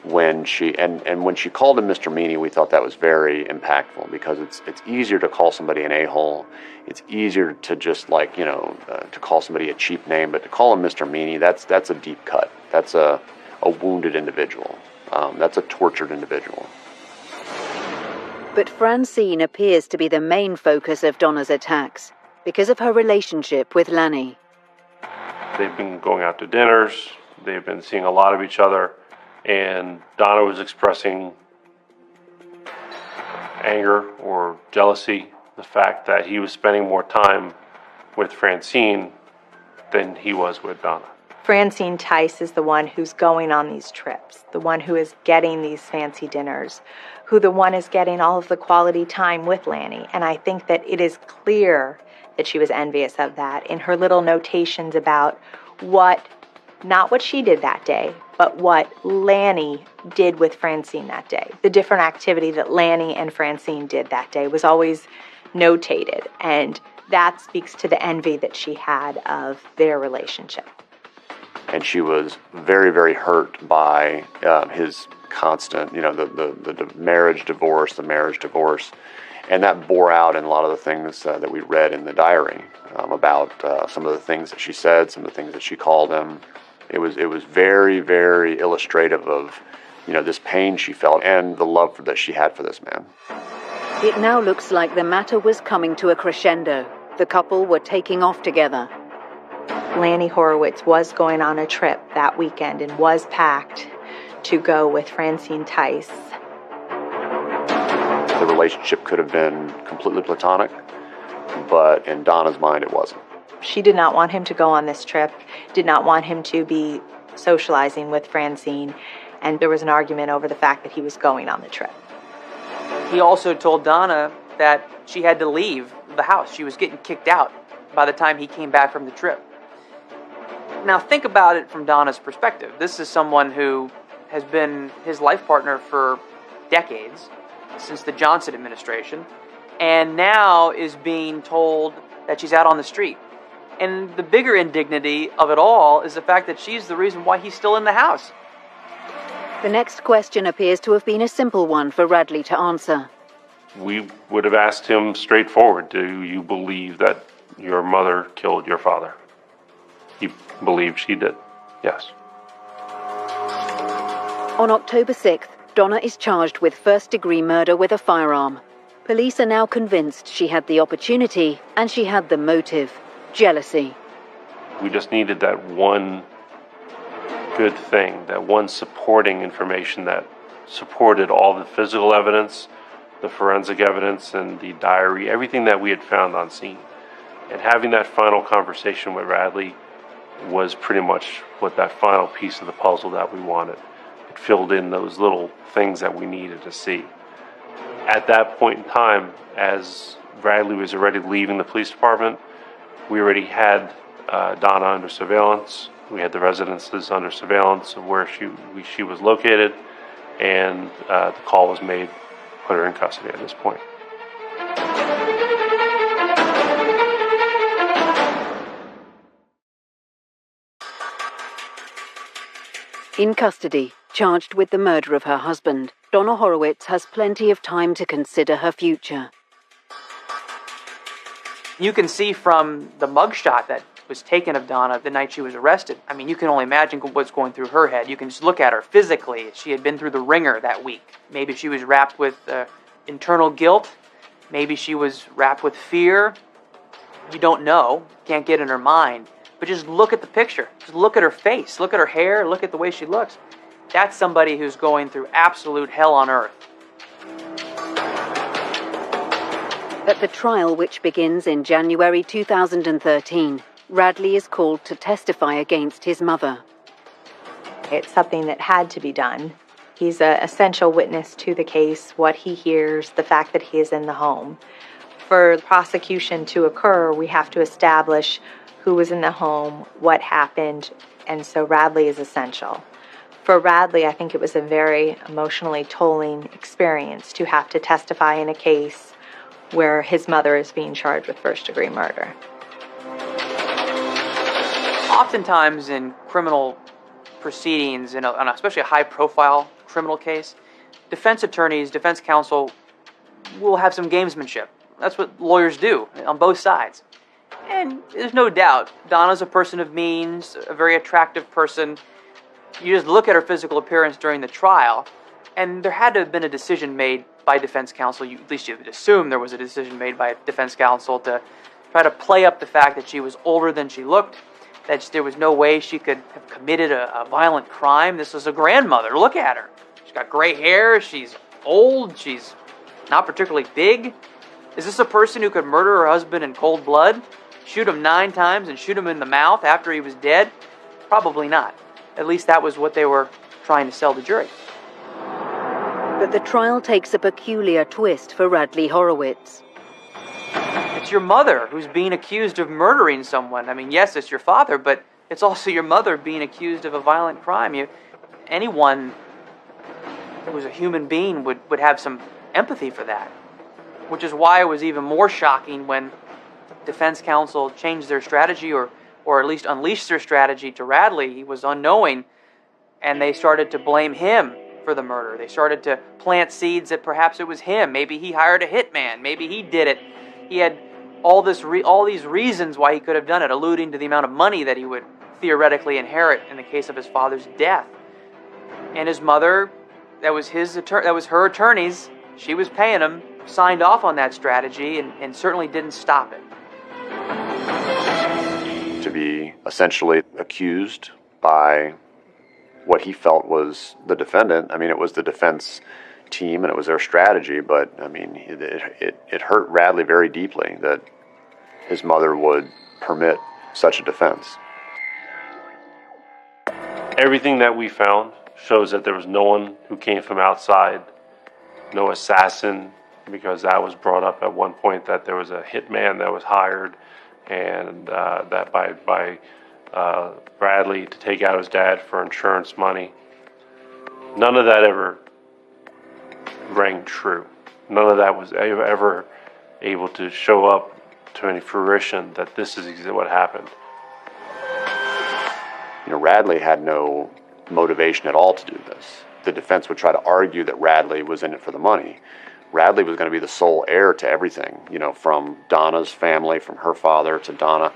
when she called him Mr. Meany, we thought that was very impactful, because it's easier to call somebody an a-hole. It's easier to just to call somebody a cheap name, but to call him Mr. Meany, that's a deep cut. That's a wounded individual. That's a tortured individual. But Francine appears to be the main focus of Donna's attacks because of her relationship with Lanny. They've been going out to dinners, They've been seeing a lot of each other, and Donna was expressing anger or jealousy, the fact that he was spending more time with Francine than he was with Donna. Francine Tice is the one who's going on these trips, the one who is getting these fancy dinners, who the one is getting all of the quality time with Lanny. And I think that it is clear that she was envious of that in her little notations about not what she did that day, but what Lanny did with Francine that day. The different activity that Lanny and Francine did that day was always notated, and that speaks to the envy that she had of their relationship. And she was very, very hurt by his constant, the marriage divorce, and that bore out in a lot of the things that we read in the diary about some of the things that she said, some of the things that she called him. It was very, very illustrative of, this pain she felt and the love that she had for this man. It now looks like the matter was coming to a crescendo. The couple were taking off together. Lanny Horowitz was going on a trip that weekend and was packed to go with Francine Tice. The relationship could have been completely platonic, but in Donna's mind it wasn't. She did not want him to go on this trip, did not want him to be socializing with Francine, and there was an argument over the fact that he was going on the trip. He also told Donna that she had to leave the house. She was getting kicked out by the time he came back from the trip. Now think about it from Donna's perspective. This is someone who has been his life partner for decades, since the Johnson administration, and now is being told that she's out on the street. And the bigger indignity of it all is the fact that she's the reason why he's still in the house. The next question appears to have been a simple one for Radley to answer. We would have asked him straightforward, do you believe that your mother killed your father? He believed she did, yes. On October 6th, Donna is charged with first-degree murder with a firearm. Police are now convinced she had the opportunity and she had the motive, jealousy. We just needed that one good thing, that one supporting information that supported all the physical evidence, the forensic evidence, and the diary, everything that we had found on scene. And having that final conversation with Radley was pretty much what that final piece of the puzzle that we wanted. It filled in those little things that we needed to see. At that point in time, as Radley was already leaving the police department, we already had Donna under surveillance. We had the residences under surveillance of where she was located, and the call was made, put her in custody at this point. In custody, charged with the murder of her husband, Donna Horowitz has plenty of time to consider her future. You can see from the mugshot that was taken of Donna the night she was arrested. I mean, you can only imagine what's going through her head. You can just look at her physically. She had been through the ringer that week. Maybe she was wrapped with internal guilt. Maybe she was wrapped with fear. You don't know. Can't get in her mind. But just look at the picture. Just look at her face. Look at her hair. Look at the way she looks. That's somebody who's going through absolute hell on earth. At the trial, which begins in January 2013, Radley is called to testify against his mother. It's something that had to be done. He's an essential witness to the case, what he hears, the fact that he is in the home. For prosecution to occur, we have to establish who was in the home, what happened, and so Radley is essential. For Radley, I think it was a very emotionally tolling experience to have to testify in a case where his mother is being charged with first-degree murder. Oftentimes in criminal proceedings, and especially a high-profile criminal case, defense attorneys, defense counsel will have some gamesmanship. That's what lawyers do on both sides. And there's no doubt, Donna's a person of means, a very attractive person. You just look at her physical appearance during the trial, and there had to have been a decision made by defense counsel. At least you would assume there was a decision made by defense counsel to try to play up the fact that she was older than she looked, that there was no way she could have committed a violent crime. This was a grandmother. Look at her. She's got gray hair. She's old. She's not particularly big. Is this a person who could murder her husband in cold blood, shoot him 9 times and shoot him in the mouth after he was dead? Probably not. At least that was what they were trying to sell the jury. But the trial takes a peculiar twist for Radley Horowitz. It's your mother who's being accused of murdering someone. I mean, yes, it's your father, but it's also your mother being accused of a violent crime. Anyone who's a human being would have some empathy for that, which is why it was even more shocking when defense counsel changed their strategy or at least unleashed their strategy to Radley. He was unknowing, and they started to blame him for the murder. They started to plant seeds that perhaps it was him. Maybe he hired a hitman. Maybe he did it. He had all these reasons why he could have done it, alluding to the amount of money that he would theoretically inherit in the case of his father's death. And his mother, that was her attorneys. She was paying him, signed off on that strategy, and certainly didn't stop it. To be essentially accused by what he felt was the defendant. I mean, it was the defense team and it was their strategy, but I mean, it hurt Radley very deeply that his mother would permit such a defense. Everything that we found shows that there was no one who came from outside, no assassin, because that was brought up at one point that there was a hitman that was hired, and that by Bradley to take out his dad for insurance money. None of that ever rang true. None of that was ever able to show up to any fruition that this is exactly what happened. You know, Radley had no motivation at all to do this. The defense would try to argue that Radley was in it for the money. Radley was going to be the sole heir to everything, you know, from Donna's family, from her father to Donna.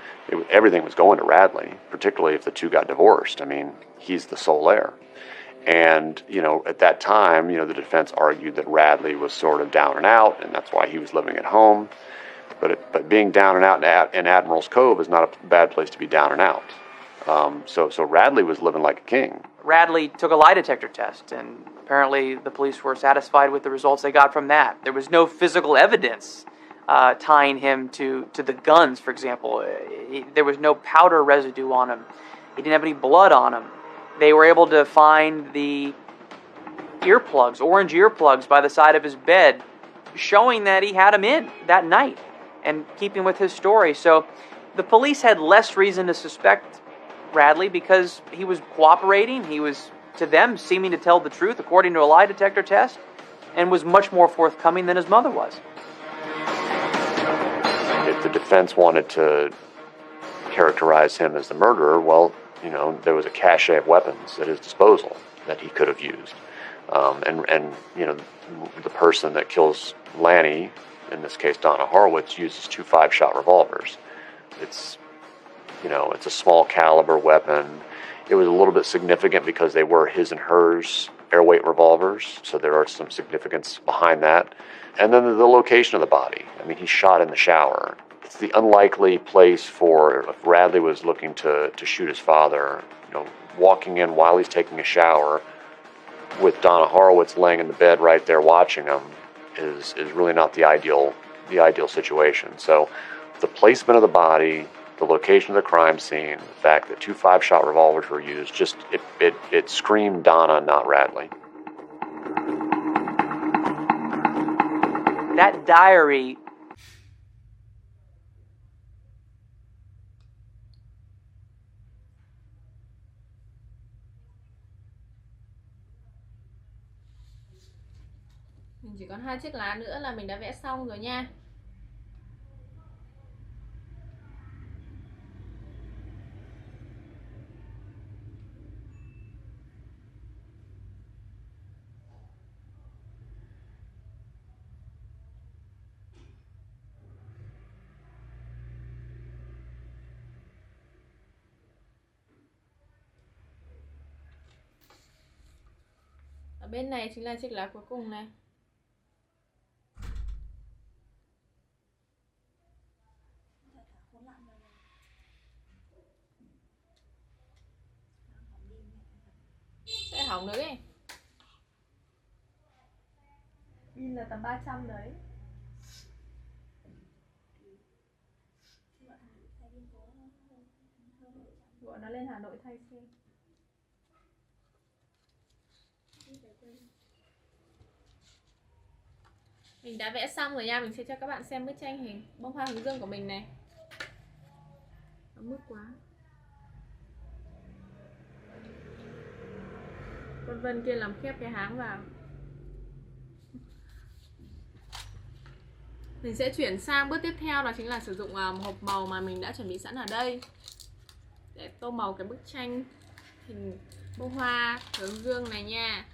Everything was going to Radley, particularly if the two got divorced. I mean, he's the sole heir. And, you know, at that time, you know, the defense argued that Radley was sort of down and out, and that's why he was living at home. But being down and out in Admiral's Cove is not a bad place to be down and out. So Radley was living like a king. Radley took a lie detector test, and apparently the police were satisfied with the results they got from that. There was no physical evidence tying him to the guns, for example. There was no powder residue on him. He didn't have any blood on him. They were able to find the earplugs, orange earplugs, by the side of his bed, showing that he had them in that night and keeping with his story. So the police had less reason to suspect Radley because he was cooperating. He was, to them, seeming to tell the truth according to a lie detector test, and was much more forthcoming than his mother was. If the defense wanted to characterize him as the murderer, well, you know, there was a cache of weapons at his disposal that he could have used. And you know, the person that kills Lanny, in this case Donna Horowitz, uses 2 5-shot revolvers. It's, you know, it's a small caliber weapon. It was a little bit significant because they were his and hers airweight revolvers, so there are some significance behind that. And then the location of the body. I mean, he's shot in the shower. It's the unlikely place for, if Radley was looking to shoot his father, you know, walking in while he's taking a shower with Donna Horowitz laying in the bed right there watching him is really not the ideal situation. So the placement of the body, the location of the crime scene, the fact that 2 5-shot revolvers were used, just it screamed Donna, not Radley. That diary Mình chỉ còn 2 chiếc lá nữa là mình đã vẽ xong rồi nha. Ở bên này chính là chiếc lá cuối cùng này. hỏng được ấy. Pin là tầm 300 đấy. Gọi nó lên Hà Nội thay xem. Mình đã vẽ xong rồi nha, mình sẽ cho các bạn xem bức tranh hình bông hoa hướng dương của mình này. Nó mướt quá. Con Vân kia làm khép cái háng vào. Mình sẽ chuyển sang bước tiếp theo, đó chính là sử dụng hộp màu mà mình đã chuẩn bị sẵn ở đây để tô màu cái bức tranh hình bông hoa hướng dương này nha.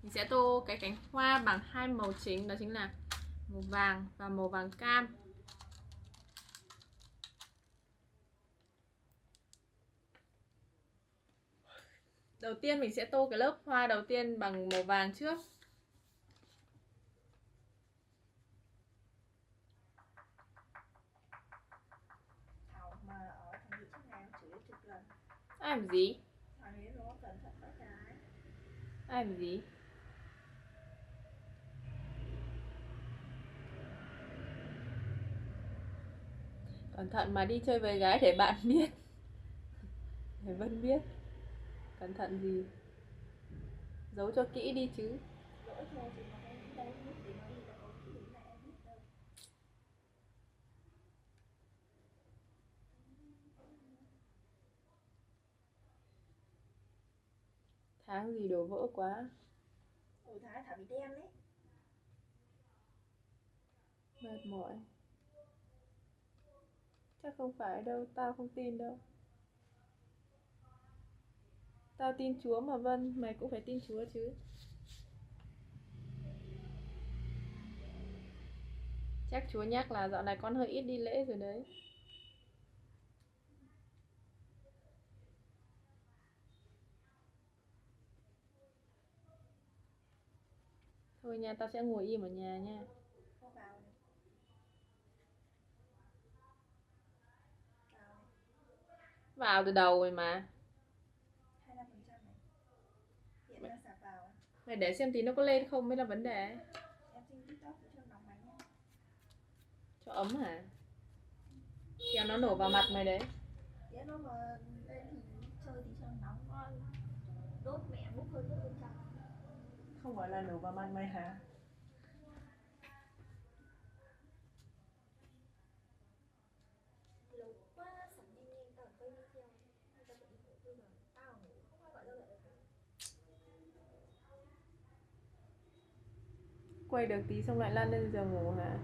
Mình sẽ tô cái cánh hoa bằng hai màu chính, đó chính là màu vàng và màu vàng cam. Đầu tiên mình sẽ tô cái lớp hoa đầu tiên bằng màu vàng trước. Ai làm gì? Ai làm gì? Cẩn thận mà đi chơi với gái để bạn biết. Để Vân biết. Cẩn thận gì? Giấu cho kỹ đi chứ. Tháng gì đổ vỡ quá. Tháng Thảo bị đen đấy. Mệt mỏi. Chắc không phải đâu, tao không tin đâu. Tao tin Chúa mà Vân, mày cũng phải tin Chúa chứ. Chắc Chúa nhắc là dạo này con hơi ít đi lễ rồi đấy. Thôi nha, tao sẽ ngồi im ở nhà nha. Vào từ đầu rồi mà. 25% này. Hiện đang sạc vào. Mày để xem tí nó có lên không mới là vấn đề. Em xin TikTok để cho nóng máy nhé. Cho ấm hả? Kéo nó nổ vào mặt mày đấy. Nếu nó mà lên thì chơi thì cho nóng ngon. Đốt mẹ bốc hơi nước bên trong. Không phải là nổ vào mặt mày hả? Lâu quá, sẵn nhanh tao quay video. Tao phải đi ngủ bây giờ. Tao ngủ không ai gọi tao dậy được. Quay được tí xong lại lăn lên giường ngủ hả?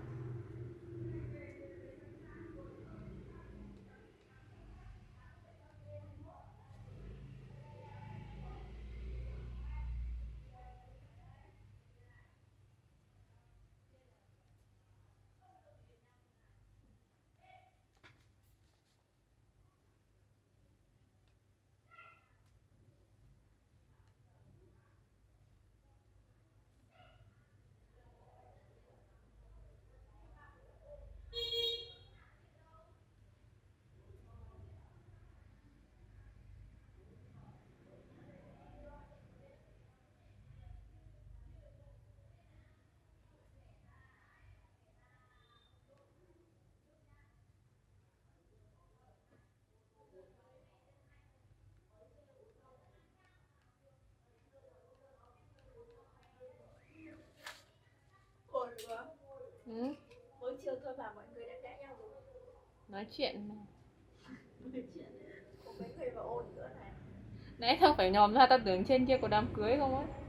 Ổn quá. Ừ? Mới chiều thôi mà mọi người đã cãi nhau rồi. Nói chuyện mà. Nói chuyện. Có mấy người mà ồn nữa này. Nãy không phải nhòm ra, tao tưởng trên kia có đám cưới không á.